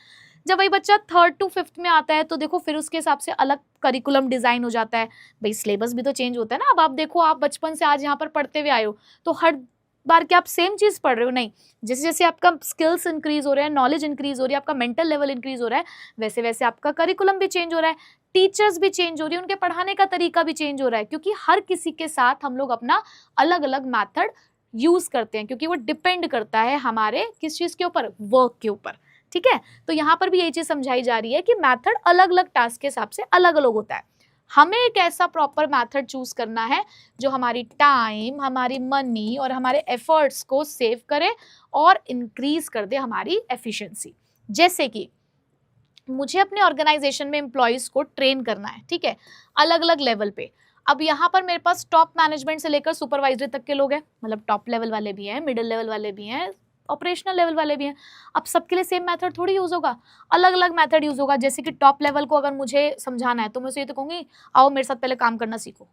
जब वही बच्चा 3rd to 5th में आता है तो देखो फिर उसके हिसाब से अलग करिकुलम डिजाइन हो जाता है, भाई सिलेबस भी तो चेंज होता है ना। अब आप देखो, आप बचपन से आज यहाँ पर पढ़ते हुए आए हो, तो हर बार क्या आप सेम चीज पढ़ रहे हो? नहीं, जैसे जैसे आपका स्किल्स इंक्रीज हो रहा है, नॉलेज इंक्रीज हो रही है, आपका मेंटल लेवल इंक्रीज हो रहा है, वैसे वैसे आपका करिकुलम भी चेंज हो रहा है, टीचर्स भी चेंज हो रही है, उनके पढ़ाने का तरीका भी चेंज हो रहा है, क्योंकि हर किसी के साथ हम लोग अपना अलग अलग मैथड यूज करते हैं, क्योंकि वो डिपेंड करता है हमारे किस चीज के ऊपर, वर्क के ऊपर। ठीक है, तो यहाँ पर भी यही चीज समझाई जा रही है कि मैथड अलग अलग टास्क के हिसाब से अलग अलग होता है। हमें एक ऐसा प्रॉपर मैथड चूज करना है जो हमारी टाइम, हमारी मनी और हमारे एफर्ट्स को सेव करे और इंक्रीज कर दे हमारी एफिशिएंसी। जैसे कि मुझे अपने ऑर्गेनाइजेशन में एम्प्लॉयज को ट्रेन करना है, ठीक है, अलग अलग लेवल पे। अब यहाँ पर मेरे पास टॉप मैनेजमेंट से लेकर सुपरवाइजरी तक के लोग हैं, मतलब टॉप लेवल वाले भी हैं, मिडिल लेवल वाले भी हैं, ऑपरेशनल लेवल वाले भी हैं। अब सबके लिए सेम मेथड थोड़ी यूज होगा, अलग अलग मेथड यूज होगा। जैसे कि टॉप लेवल को अगर मुझे समझाना है तो मैं उसे ये तो कहूँगी, आओ मेरे साथ पहले काम करना सीखो,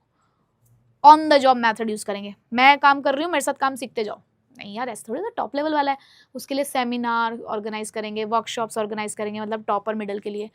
on the job method use करेंगे, मैं काम कर रही हूँ मेरे साथ काम सीखते जाओ। नहीं यार, ऐसा थोड़ी ना, टॉप लेवल वाला है, उसके लिए सेमिनार ऑर्गेनाइज करेंगे, वर्कशॉप्स ऑर्गेनाइज करेंगे, मतलब टॉप और मिडिल के लिए।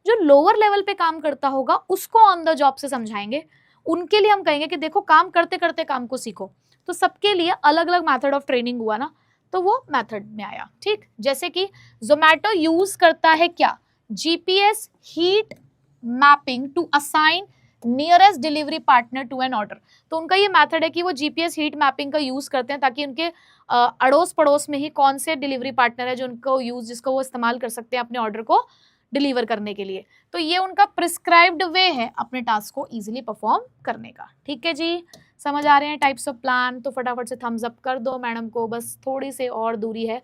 जो लोअर लेवल पे काम करता होगा उसको ऑन द जॉब से समझाएंगे, उनके लिए हम कहेंगे कि देखो काम करते करते काम को सीखो। तो सबके लिए अलग अलग मैथड ऑफ ट्रेनिंग हुआ ना, तो वो मेथड में आया। ठीक, जैसे कि जोमैटो यूज करता है क्या, GPS heat mapping to assign nearest delivery partner to an order. तो उनका ये मेथड है कि वो GPS हीट मैपिंग का यूज करते हैं ताकि उनके अड़ोस पड़ोस में ही कौन से डिलीवरी पार्टनर है जो उनको जिसको वो इस्तेमाल कर सकते हैं अपने ऑर्डर को डिलीवर करने के लिए। तो ये उनका प्रिस्क्राइब्ड वे है अपने टास्क को इजीली परफॉर्म करने का। ठीक है जी, समझ आ रहे हैं टाइप्स ऑफ प्लान? तो फटाफट से थम्स अप कर दो मैडम को, बस थोड़ी से और दूरी है,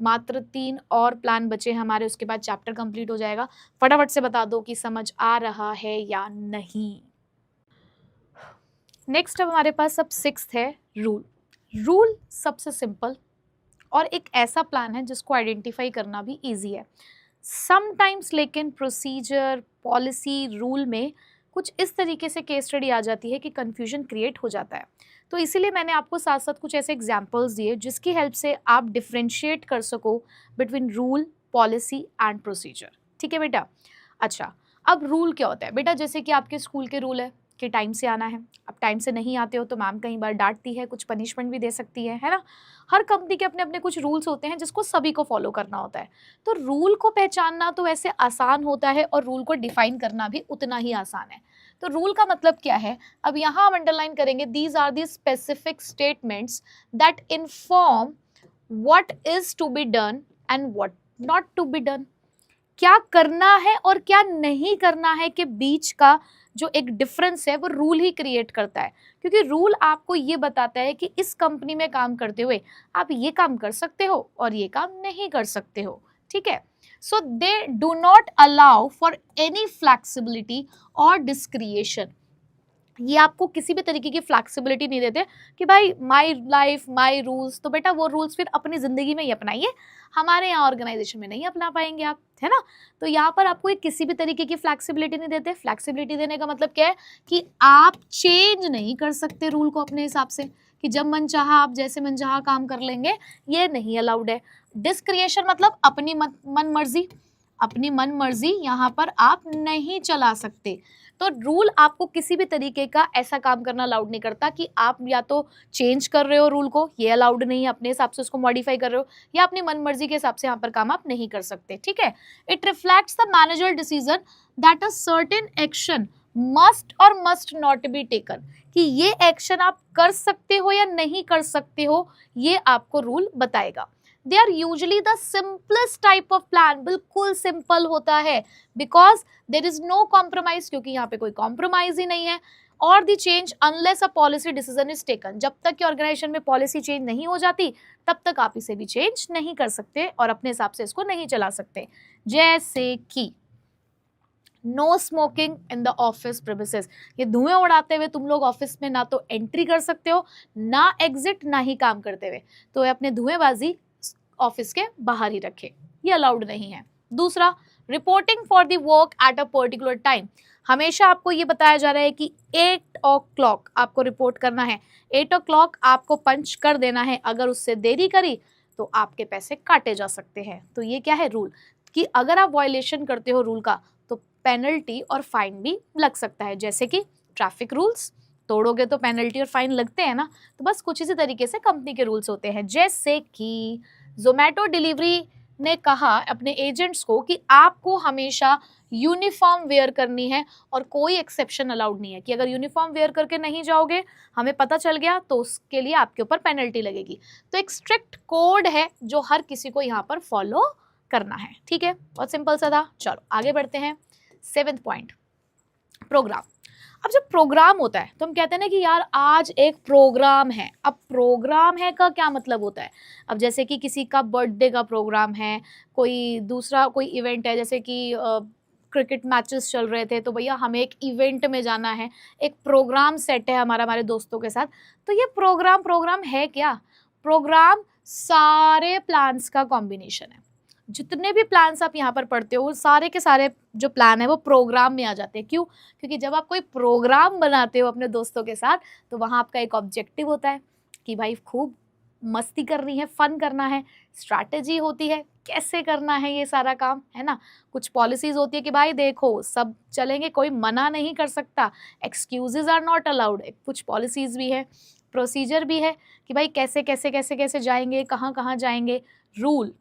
मात्र 3 और प्लान बचे हमारे, उसके बाद चैप्टर कंप्लीट हो जाएगा। फटाफट से बता दो कि समझ आ रहा है या नहीं। नेक्स्ट अब हमारे पास अब 6th है रूल। रूल सबसे सिंपल और एक ऐसा प्लान है जिसको आइडेंटिफाई करना भी इजी है। समटाइम्स लेकिन प्रोसीजर, पॉलिसी, रूल में कुछ इस तरीके से केस स्टडी आ जाती है कि कंफ्यूजन क्रिएट हो जाता है। तो इसीलिए मैंने आपको साथ साथ कुछ ऐसे एग्जांपल्स दिए जिसकी हेल्प से आप डिफ्रेंशिएट कर सको between rule, policy and procedure. ठीक है बेटा? अच्छा, अब रूल क्या होता है बेटा? जैसे कि आपके स्कूल के रूल है कि टाइम से आना है, अब टाइम से नहीं आते हो तो मैम कई बार डांटती है, कुछ पनिशमेंट भी दे सकती है ना। हर कंपनी के अपने अपने कुछ रूल्स होते हैं जिसको सभी को फॉलो करना होता है। तो रूल को पहचानना तो वैसे आसान होता है और रूल को डिफाइन करना भी उतना ही आसान है। तो रूल का मतलब क्या है, अब यहाँ हम अंडरलाइन करेंगे, these are the specific statements that inform what is to be done and what not to be done. क्या करना है और क्या नहीं करना है के बीच का जो एक डिफरेंस है वो रूल ही क्रिएट करता है, क्योंकि रूल आपको ये बताता है कि इस कंपनी में काम करते हुए आप ये काम कर सकते हो और ये काम नहीं कर सकते हो, ठीक है। So they do not allow for any flexibility और डिस्क्रिएशन। ये आपको किसी भी तरीके की फ्लैक्सिबिलिटी नहीं देते कि भाई माई लाइफ माई रूल्स, तो बेटा वो रूल्स फिर अपनी ज़िंदगी में ही अपनाइए, हमारे यहाँ ऑर्गेनाइजेशन में नहीं अपना पाएंगे आप, है ना। तो यहाँ पर आपको एक किसी भी तरीके की फ्लैक्सिबिलिटी नहीं देते। फ्लैक्सिबिलिटी देने का मतलब क्या है कि आप चेंज नहीं कर सकते रूल को अपने हिसाब से, कि जब मन चाहा आप जैसे मन चाहा काम कर लेंगे, ये नहीं अलाउड है। डिस्क्रिएशन मतलब अपनी मन मर्जी, अपनी मन मर्जी यहाँ पर आप नहीं चला सकते। तो रूल आपको किसी भी तरीके का ऐसा काम करना अलाउड नहीं करता कि आप या तो चेंज कर रहे हो रूल को, ये अलाउड नहीं है, अपने हिसाब से उसको मॉडिफाई कर रहे हो, या अपनी मन मर्जी के हिसाब से यहाँ पर काम आप नहीं कर सकते, ठीक है। It reflects the manager decision that a certain action must और मस्ट नॉट बी टेकन, कि ये एक्शन आप कर सकते हो या नहीं कर सकते हो, ये आपको रूल बताएगा। They are usually the simplest type of plan, बिल्कुल सिंपल होता है, because there is no compromise, क्योंकि यहाँ पे कोई कॉम्प्रोमाइज ही नहीं है। और the change unless a policy decision is taken, जब तक कि ऑर्गेनाइजेशन में पॉलिसी चेंज नहीं हो जाती तब तक आप इसे भी चेंज नहीं कर सकते और अपने हिसाब से इसको नहीं चला सकते। जैसे कि no smoking in the office premises, ये धुएं उड़ाते हुए तुम लोग ऑफिस में ना तो एंट्री कर सकते हो, ना एग्जिट, ना ही काम करते हुए, तो अपने धुएंबाजी ऑफिस के बाहर ही रखे, ये अलाउड नहीं है। दूसरा, reporting for the work at a particular time, हमेशा आपको ये बताया जा रहा है कि 8 o'clock आपको रिपोर्ट करना है, 8 o'clock आपको पंच कर देना है, अगर उससे देरी करी तो आपके पैसे काटे जा सकते हैं। तो ये क्या है रूल, कि अगर आप वायलेशन करते हो रूल का तो पेनल्टी और फाइन भी लग सकता है। जैसे कि ट्रैफिक रूल्स तोड़ोगे तो पेनल्टी और फाइन लगते हैं ना, तो बस कुछ इसी तरीके से कंपनी के रूल्स होते हैं। जैसे कि जोमेटो डिलीवरी ने कहा अपने एजेंट्स को कि आपको हमेशा यूनिफॉर्म वेयर करनी है और कोई एक्सेप्शन अलाउड नहीं है, कि अगर यूनिफॉर्म वेयर करके नहीं जाओगे, हमें पता चल गया, तो उसके लिए आपके ऊपर पेनल्टी लगेगी। तो एक स्ट्रिक्ट कोड है जो हर किसी को यहाँ पर फॉलो करना है, ठीक है। बहुत सिंपल सा था। चलो आगे बढ़ते हैं। 7th point, programme. अब जब प्रोग्राम होता है तो हम कहते हैं ना कि यार आज एक प्रोग्राम है। अब प्रोग्राम है का क्या मतलब होता है, अब जैसे कि किसी का बर्थडे का प्रोग्राम है, कोई दूसरा कोई इवेंट है, जैसे कि क्रिकेट मैचेस चल रहे थे तो भैया हमें एक इवेंट में जाना है, एक प्रोग्राम सेट है हमारा हमारे दोस्तों के साथ। तो ये प्रोग्राम है क्या, प्रोग्राम सारे प्लान्स का कॉम्बिनेशन है। जितने भी प्लान्स आप यहाँ पर पढ़ते हो वो सारे के सारे जो प्लान है वो प्रोग्राम में आ जाते हैं। क्यों, क्योंकि जब आप कोई प्रोग्राम बनाते हो अपने दोस्तों के साथ तो वहाँ आपका एक ऑब्जेक्टिव होता है कि भाई खूब मस्ती करनी है, फन करना है, स्ट्रैटेजी होती है कैसे करना है ये सारा काम, है ना। कुछ पॉलिसीज होती है कि भाई देखो सब चलेंगे, कोई मना नहीं कर सकता, एक्सक्यूजेज आर नॉट अलाउड, कुछ पॉलिसीज भी है, प्रोसीजर भी है कि भाई कैसे कैसे कैसे कैसे जाएंगे, कहाँ कहाँ जाएंगे, रूल।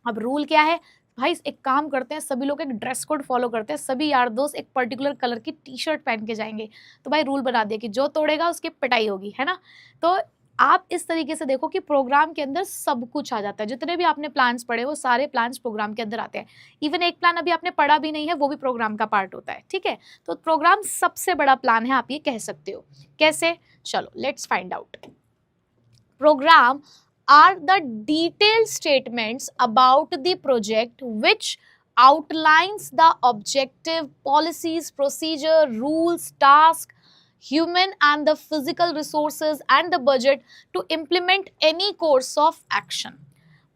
अब रूल क्या है भाई, एक काम करते हैं सभी लोग एक ड्रेस कोड फॉलो करते हैं, सभी यार दोस्त एक पर्टिकुलर कलर की टी-शर्ट पहन के जाएंगे, तो भाई रूल बना दिया कि जो तोड़ेगा उसकी पिटाई होगी, है ना। तो आप इस तरीके से देखो कि प्रोग्राम के अंदर सब कुछ आ जाता है। जितने भी आपने प्लान्स पढ़े वो सारे प्लान्स प्रोग्राम के अंदर आते हैं। इवन एक प्लान अभी आपने पढ़ा भी नहीं है वो भी प्रोग्राम का पार्ट होता है, ठीक है। तो प्रोग्राम सबसे बड़ा प्लान है, आप ये कह सकते हो। कैसे, चलो let's find out. Programme are the detailed statements about the project which outlines the objective, policies, procedure, rules, task, human and the physical resources and the budget to implement any course of action.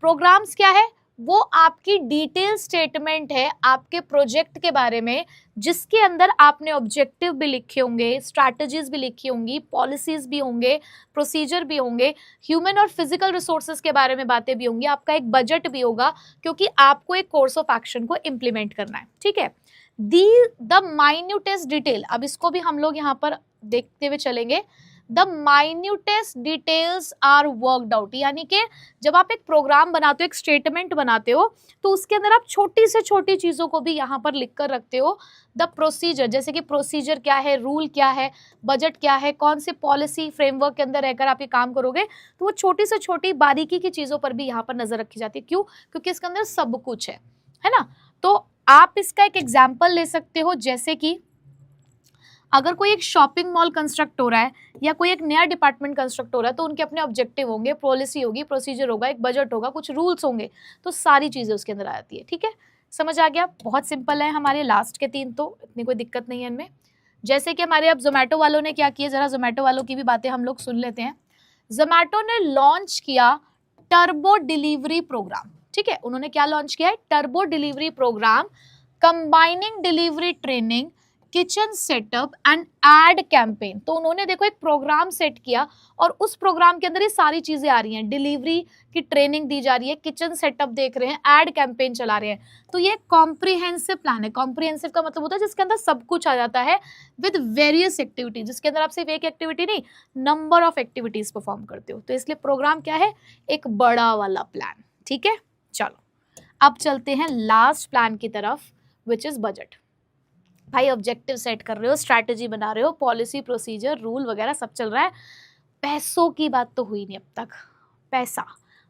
Programs क्या है, वो आपकी detail statement है आपके project के बारे में, जिसके अंदर आपने ऑब्जेक्टिव भी लिखे होंगे, स्ट्रैटेजीज भी लिखी होंगी, पॉलिसीज भी होंगे, प्रोसीजर भी होंगे, ह्यूमन और फिजिकल रिसोर्सेज के बारे में बातें भी होंगी, आपका एक बजट भी होगा क्योंकि आपको एक कोर्स ऑफ एक्शन को इम्प्लीमेंट करना है, ठीक है। द माइन्यूटेस्ट डिटेल, अब इसको भी हम लोग यहाँ पर देखते हुए चलेंगे। The minutest details are worked out, यानी कि जब आप एक प्रोग्राम बनाते हो, एक स्टेटमेंट बनाते हो, तो उसके अंदर आप छोटी से छोटी चीज़ों को भी यहाँ पर लिख कर रखते हो। द प्रोसीजर, जैसे कि प्रोसीजर क्या है, रूल क्या है, बजट क्या है, कौन सी पॉलिसी फ्रेमवर्क के अंदर रहकर आप ये काम करोगे, तो वो छोटी से छोटी बारीकी की चीज़ों पर भी यहाँ पर नज़र रखी जाती है। क्यों, क्योंकि इसके अंदर सब कुछ है ना। तो आप इसका एक एग्जाम्पल ले सकते हो, जैसे कि अगर कोई एक शॉपिंग मॉल कंस्ट्रक्ट हो रहा है या कोई एक नया डिपार्टमेंट कंस्ट्रक्ट हो रहा है तो उनके अपने ऑब्जेक्टिव होंगे, पॉलिसी होगी, प्रोसीजर होगा, एक बजट होगा, कुछ रूल्स होंगे, तो सारी चीजें उसके अंदर आ जाती है। ठीक है, समझ आ गया? बहुत सिंपल है हमारे लास्ट के 3, तो इतनी कोई दिक्कत नहीं है इनमें। जैसे कि हमारे अब जोमेटो वालों ने क्या किया, जरा जोमेटो वालों की भी बातें हम लोग सुन लेते हैं। जोमेटो ने लॉन्च किया टर्बो डिलीवरी प्रोग्राम। ठीक है, उन्होंने क्या लॉन्च किया है? Turbo delivery programme, combining delivery training, kitchen setup and ad campaign. तो उन्होंने देखो एक प्रोग्राम सेट किया और उस प्रोग्राम के अंदर ये सारी चीजें आ रही हैं, डिलीवरी की ट्रेनिंग दी जा रही है, किचन सेटअप देख रहे हैं, एड कैंपेन चला रहे हैं। तो ये कॉम्प्रिहेंसिव प्लान है। कॉम्प्रिहेंसिव का मतलब होता है जिसके अंदर सब कुछ आ जाता है विद वेरियस एक्टिविटीज, जिसके अंदर आप सिर्फ एक एक्टिविटी नहीं, नंबर ऑफ एक्टिविटीज परफॉर्म करते हो। तो इसलिए प्रोग्राम क्या है? एक बड़ा वाला प्लान। ठीक है, चलो अब चलते हैं लास्ट प्लान की तरफ, विच इज बजट। भाई ऑब्जेक्टिव सेट कर रहे हो, स्ट्रैटेजी बना रहे हो, पॉलिसी, प्रोसीजर, रूल वगैरह सब चल रहा है, पैसों की बात तो हुई नहीं अब तक। पैसा,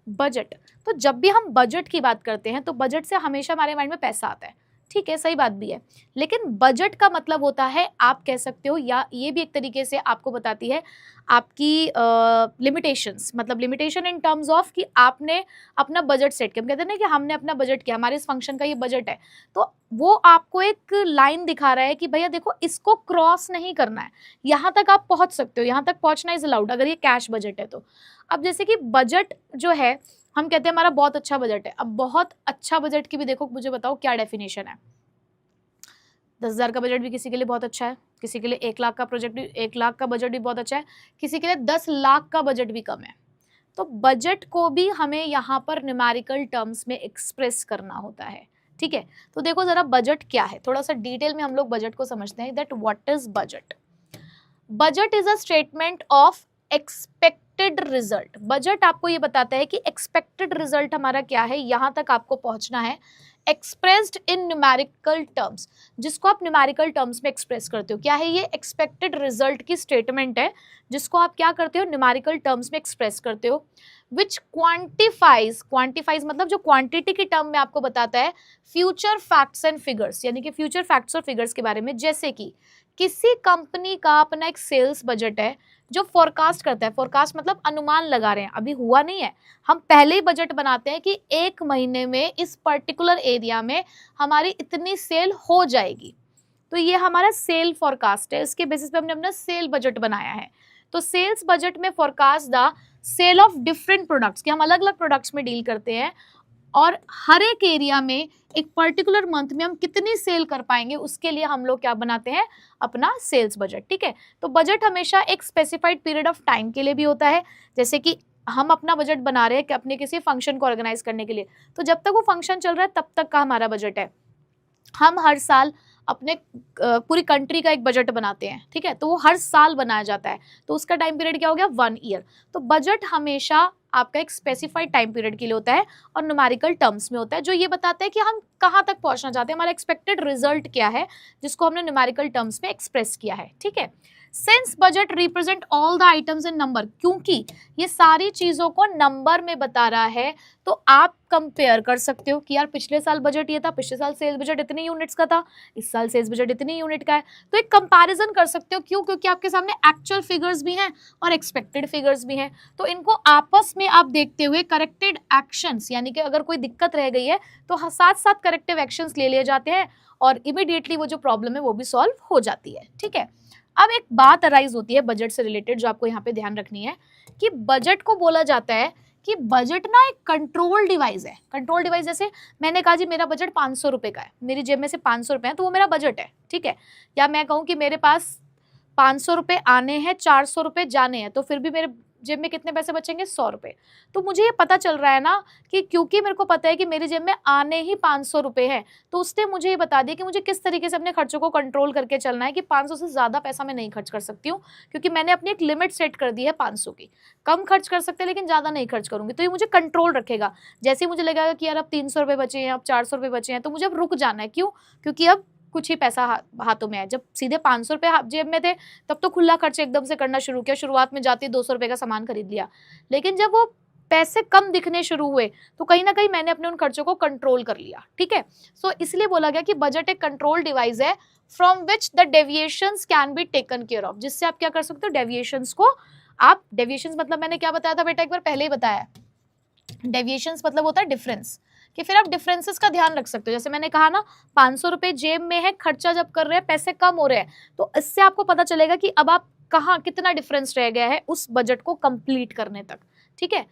बजट। तो जब भी हम बजट की बात करते हैं तो बजट से हमेशा हमारे माइंड में पैसा आता है। ठीक है, सही बात भी है, लेकिन बजट का मतलब होता है, आप कह सकते हो, या ये भी एक तरीके से आपको बताती है आपकी लिमिटेशंस, मतलब लिमिटेशन इन टर्म्स ऑफ कि आपने अपना बजट सेट किया। हम कहते हैं ना कि हमने अपना बजट किया, हमारे इस फंक्शन का ये बजट है, तो वो आपको एक लाइन दिखा रहा है कि भैया देखो इसको क्रॉस नहीं करना है, यहाँ तक आप पहुँच सकते हो, यहाँ तक पहुँचना इज अलाउड अगर ये कैश बजट है तो। अब जैसे कि बजट जो है, हम कहते हैं हमारा बहुत अच्छा बजट है। अब बहुत अच्छा बजट की भी देखो, मुझे बताओ क्या डेफिनेशन है। 10,000 का बजट भी किसी के लिए बहुत अच्छा है, किसी के लिए 1 लाख का प्रोजेक्ट भी, 1 लाख का बजट भी बहुत अच्छा है, किसी के लिए 10 लाख का बजट भी कम है। तो बजट को भी हमें यहाँ पर न्यूमेरिकल टर्म्स में एक्सप्रेस करना होता है। ठीक है, तो देखो जरा बजट क्या है, थोड़ा सा डिटेल में हम लोग बजट को समझते हैं। That what is budget? Budget is a statement of expected result. Budget आपको ये बताता है कि एक्सपेक्टेड रिजल्ट हमारा क्या है, यहां तक आपको पहुंचना है, एक्सप्रेस्ड इन न्यूमेरिकल टर्म्स, जिसको आप न्यूमेरिकल टर्म्स में एक्सप्रेस करते हो। क्या है ये? एक्सपेक्टेड रिजल्ट की स्टेटमेंट है जिसको आप क्या करते हो? न्यूमेरिकल टर्म्स में एक्सप्रेस करते हो। विच क्वांटिफाइज, क्वांटिफाइज मतलब जो क्वांटिटी की टर्म में आपको बताता है फ्यूचर फैक्ट्स एंड फिगर्स, यानी कि फ्यूचर फैक्ट्स और फिगर्स के बारे में। जैसे कि किसी कंपनी का अपना एक सेल्स बजट है जो फोरकास्ट करता है, फोरकास्ट मतलब अनुमान लगा रहे हैं, अभी हुआ नहीं है, हम पहले ही बजट बनाते हैं कि 1 महीने में इस पर्टिकुलर एरिया में हमारी इतनी सेल हो जाएगी। तो ये हमारा सेल फोरकास्ट है, इसके बेसिस पे हमने अपना सेल बजट बनाया है। तो सेल्स बजट में forecast the sale of different products, कि हम अलग अलग प्रोडक्ट्स में डील करते हैं और हर एक एरिया में एक पर्टिकुलर मंथ में हम कितनी सेल कर पाएंगे, उसके लिए हम लोग क्या बनाते हैं? अपना सेल्स बजट। ठीक है, तो बजट हमेशा एक स्पेसिफाइड पीरियड ऑफ टाइम के लिए भी होता है। जैसे कि हम अपना बजट बना रहे हैं कि अपने किसी फंक्शन को ऑर्गेनाइज करने के लिए, तो जब तक वो फंक्शन चल रहा है तब तक का हमारा बजट है। हम हर साल अपने पूरी कंट्री का एक बजट बनाते हैं। ठीक है, तो वो हर साल बनाया जाता है, तो उसका टाइम पीरियड क्या हो गया? 1 ईयर। तो बजट हमेशा आपका एक स्पेसिफाइड टाइम पीरियड के लिए होता है और न्यूमेरिकल टर्म्स में होता है, जो ये बताता है कि हम कहाँ तक पहुंचना चाहते हैं, हमारा एक्सपेक्टेड रिजल्ट क्या है, जिसको हमने न्यूमेरिकल टर्म्स में एक्सप्रेस किया है। ठीक है, since budget represent all the items in number, क्योंकि ये सारी चीजों को नंबर में बता रहा है, तो आप कंपेयर कर सकते हो कि यार पिछले साल बजट ये था, पिछले साल सेल्स बजट इतनी यूनिट्स का था, इस साल सेल्स बजट इतनी यूनिट का है। तो एक कंपैरिजन कर सकते हो। क्यों? क्योंकि आपके सामने एक्चुअल फिगर्स भी हैं और एक्सपेक्टेड फिगर्स भी हैं, तो इनको आपस में आप देखते हुए करेक्टेड एक्शंस, यानी कि अगर कोई दिक्कत रह गई है तो साथ साथ करेक्टिव एक्शंस ले लिए जाते हैं और इमीडिएटली वो जो प्रॉब्लम है वो भी सॉल्व हो जाती है। ठीक है, अब एक बात अराइज होती है बजट से रिलेटेड जो आपको यहाँ पे ध्यान रखनी है कि बजट को बोला जाता है कि बजट ना एक कंट्रोल डिवाइस है। कंट्रोल डिवाइस, जैसे मैंने कहा जी मेरा बजट 500 रुपये का है, मेरी जेब में से 500 रुपये है, तो वो मेरा बजट है। ठीक है, या मैं कहूँ कि मेरे पास 500 रुपये आने हैं, 400 रुपये जाने हैं, तो फिर भी मेरे जेब में कितने पैसे बचेंगे? 100 रुपये। तो मुझे ये पता चल रहा है ना कि क्योंकि मेरे को पता है कि मेरी जेब में आने ही 500 रुपये हैं, तो उसने मुझे ये बता दिया कि मुझे किस तरीके से अपने खर्चों को कंट्रोल करके चलना है कि 500 से ज़्यादा पैसा मैं नहीं खर्च कर सकती हूँ, क्योंकि मैंने अपनी एक लिमिट सेट कर दी है 500 की। कम खर्च कर सकते हैं लेकिन ज़्यादा नहीं खर्च करूँगी, तो ये मुझे कंट्रोल रखेगा। जैसे ही मुझे लगेगा कि यार अब 300 रुपये बचे हैं, अब 400 रुपये बचे हैं, तो मुझे अब रुक जाना है। क्यों? क्योंकि अब कुछ ही पैसा हाथों में है। जब सीधे 500 रुपये जेब में थे तब तो खुला खर्च एकदम से करना शुरू किया, शुरुआत में जाते 200 रुपये का सामान खरीद लिया, लेकिन जब वो पैसे कम दिखने शुरू हुए तो कहीं ना कहीं मैंने अपने उन खर्चों को कंट्रोल कर लिया, ठीक है। सो इसलिए बोला गया कि बजट एक कंट्रोल डिवाइस है from which the deviations can be taken care of, जिससे आप क्या कर सकते हो, डेविएशंस को आप, डेविएशंस मतलब मैंने क्या बताया था बेटा, एक बार पहले ही बताया, डेविएशंस मतलब होता है डिफरेंस, कि फिर आप डिफरेंसेस का ध्यान रख सकते हो। जैसे मैंने कहा ना 500 रुपए जेब में है, खर्चा जब कर रहे हैं पैसे कम हो रहे हैं, तो इससे आपको पता चलेगा कि अब आप कहाँ कितना डिफरेंस रह गया है उस बजट को कंप्लीट करने तक, ठीक है।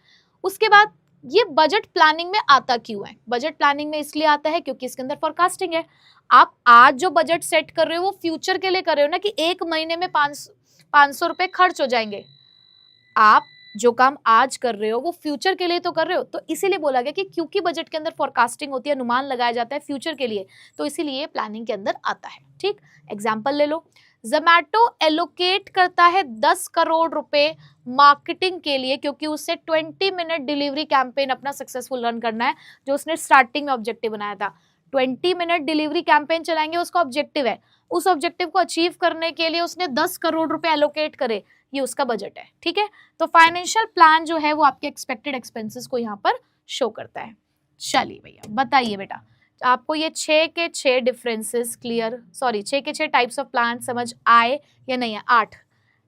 उसके बाद ये बजट प्लानिंग में आता क्यों है? बजट प्लानिंग में इसलिए आता है क्योंकि इसके अंदर फोरकास्टिंग है। आप आज जो बजट सेट कर रहे हो वो फ्यूचर के लिए कर रहे हो ना, कि एक महीने में 500 रुपए खर्च हो जाएंगे। आप जो काम आज कर रहे हो वो फ्यूचर के लिए तो कर रहे हो। तो इसीलिए बोला गया कि क्योंकि बजट के अंदर फोरकास्टिंग होती है, अनुमान लगाया जाता है फ्यूचर के लिए, तो इसीलिए प्लानिंग के अंदर आता है, ठीक। एग्जाम्पल ले लो, जोमैटो एलोकेट करता है 10 करोड़ रुपए मार्केटिंग के लिए, क्योंकि उसे 20 मिनट डिलीवरी कैंपेन अपना सक्सेसफुल रन करना है, जो उसने स्टार्टिंग में ऑब्जेक्टिव बनाया था। 20 मिनट डिलीवरी कैंपेन चलाएंगे, उसका ऑब्जेक्टिव है, उस ऑब्जेक्टिव को अचीव करने के लिए उसने 10 करोड़ रुपए एलोकेट करे, ये उसका बजट है, ठीक है। तो फाइनेंशियल प्लान जो है वो आपके एक्सपेक्टेड एक्सपेंसेस को यहाँ पर शो करता है। चलिए भैया बताइए बेटा, आपको ये 6 के 6 डिफरेंसेस क्लियर, सॉरी 6 के 6 टाइप्स ऑफ प्लान समझ आए या नहीं है?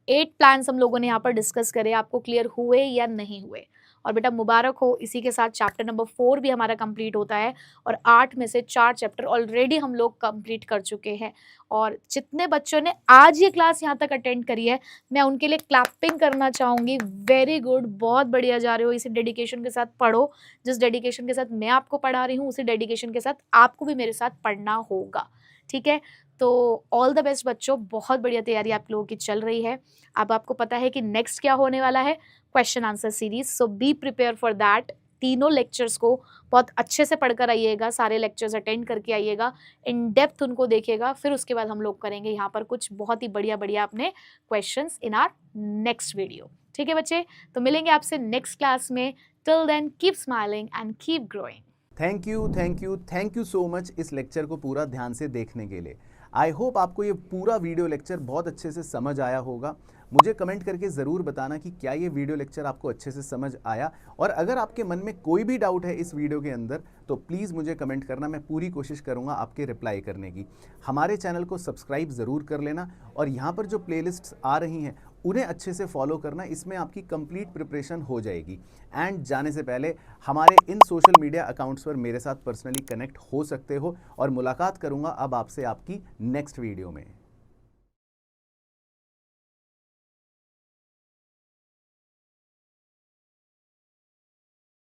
8 प्लान्स हम लोगों ने यहाँ पर डिस्कस करे, आपको क्लियर हुए या नहीं हुए? और बेटा मुबारक हो, इसी के साथ चैप्टर नंबर 4 भी हमारा कंप्लीट होता है और 8 में से 4 चैप्टर ऑलरेडी हम लोग कंप्लीट कर चुके हैं। और जितने बच्चों ने आज ये क्लास यहाँ तक अटेंड करी है, मैं उनके लिए क्लैपिंग करना चाहूँगी। वेरी गुड, बहुत बढ़िया जा रहे हो, इसी डेडिकेशन के साथ पढ़ो। जिस डेडिकेशन के साथ मैं आपको पढ़ा रही हूँ उसी डेडिकेशन के साथ आपको भी मेरे साथ पढ़ना होगा, ठीक है। तो ऑल द बेस्ट बच्चों, बहुत बढ़िया तैयारी आप लोगों की चल रही है। अब आपको पता है कि नेक्स्ट क्या होने वाला है, question answer series. So be prepare for that. तीनों लेक्चर्स को बहुत अच्छे से पढ़कर आइएगा, सारे लेक्चर्स अटेंड करके आइएगा, इन डेप्थ उनको देखिएगा। फिर उसके बाद हम लोग करेंगे यहाँ पर कुछ बहुत ही बढ़िया बढ़िया अपने questions in our next video, ठीक है बच्चे। तो मिलेंगे आपसे नेक्स्ट क्लास में। Till then keep smiling and keep growing. Thank you so much इस लेक्चर को पूरा ध्यान से देखने के लिए। आई होप आपको ये पूरा वीडियो लेक्चर बहुत अच्छे से समझ आया होगा। मुझे कमेंट करके ज़रूर बताना कि क्या ये वीडियो लेक्चर आपको अच्छे से समझ आया, और अगर आपके मन में कोई भी डाउट है इस वीडियो के अंदर तो प्लीज़ मुझे कमेंट करना, मैं पूरी कोशिश करूँगा आपके रिप्लाई करने की। हमारे चैनल को सब्सक्राइब ज़रूर कर लेना, और यहाँ पर जो प्लेलिस्ट्स आ रही हैं उन्हें अच्छे से फॉलो करना, इसमें आपकी कंप्लीट प्रिपरेशन हो जाएगी। एंड जाने से पहले हमारे इन सोशल मीडिया अकाउंट्स पर मेरे साथ पर्सनली कनेक्ट हो सकते हो, और मुलाकात करूँगा अब आपसे आपकी नेक्स्ट वीडियो में।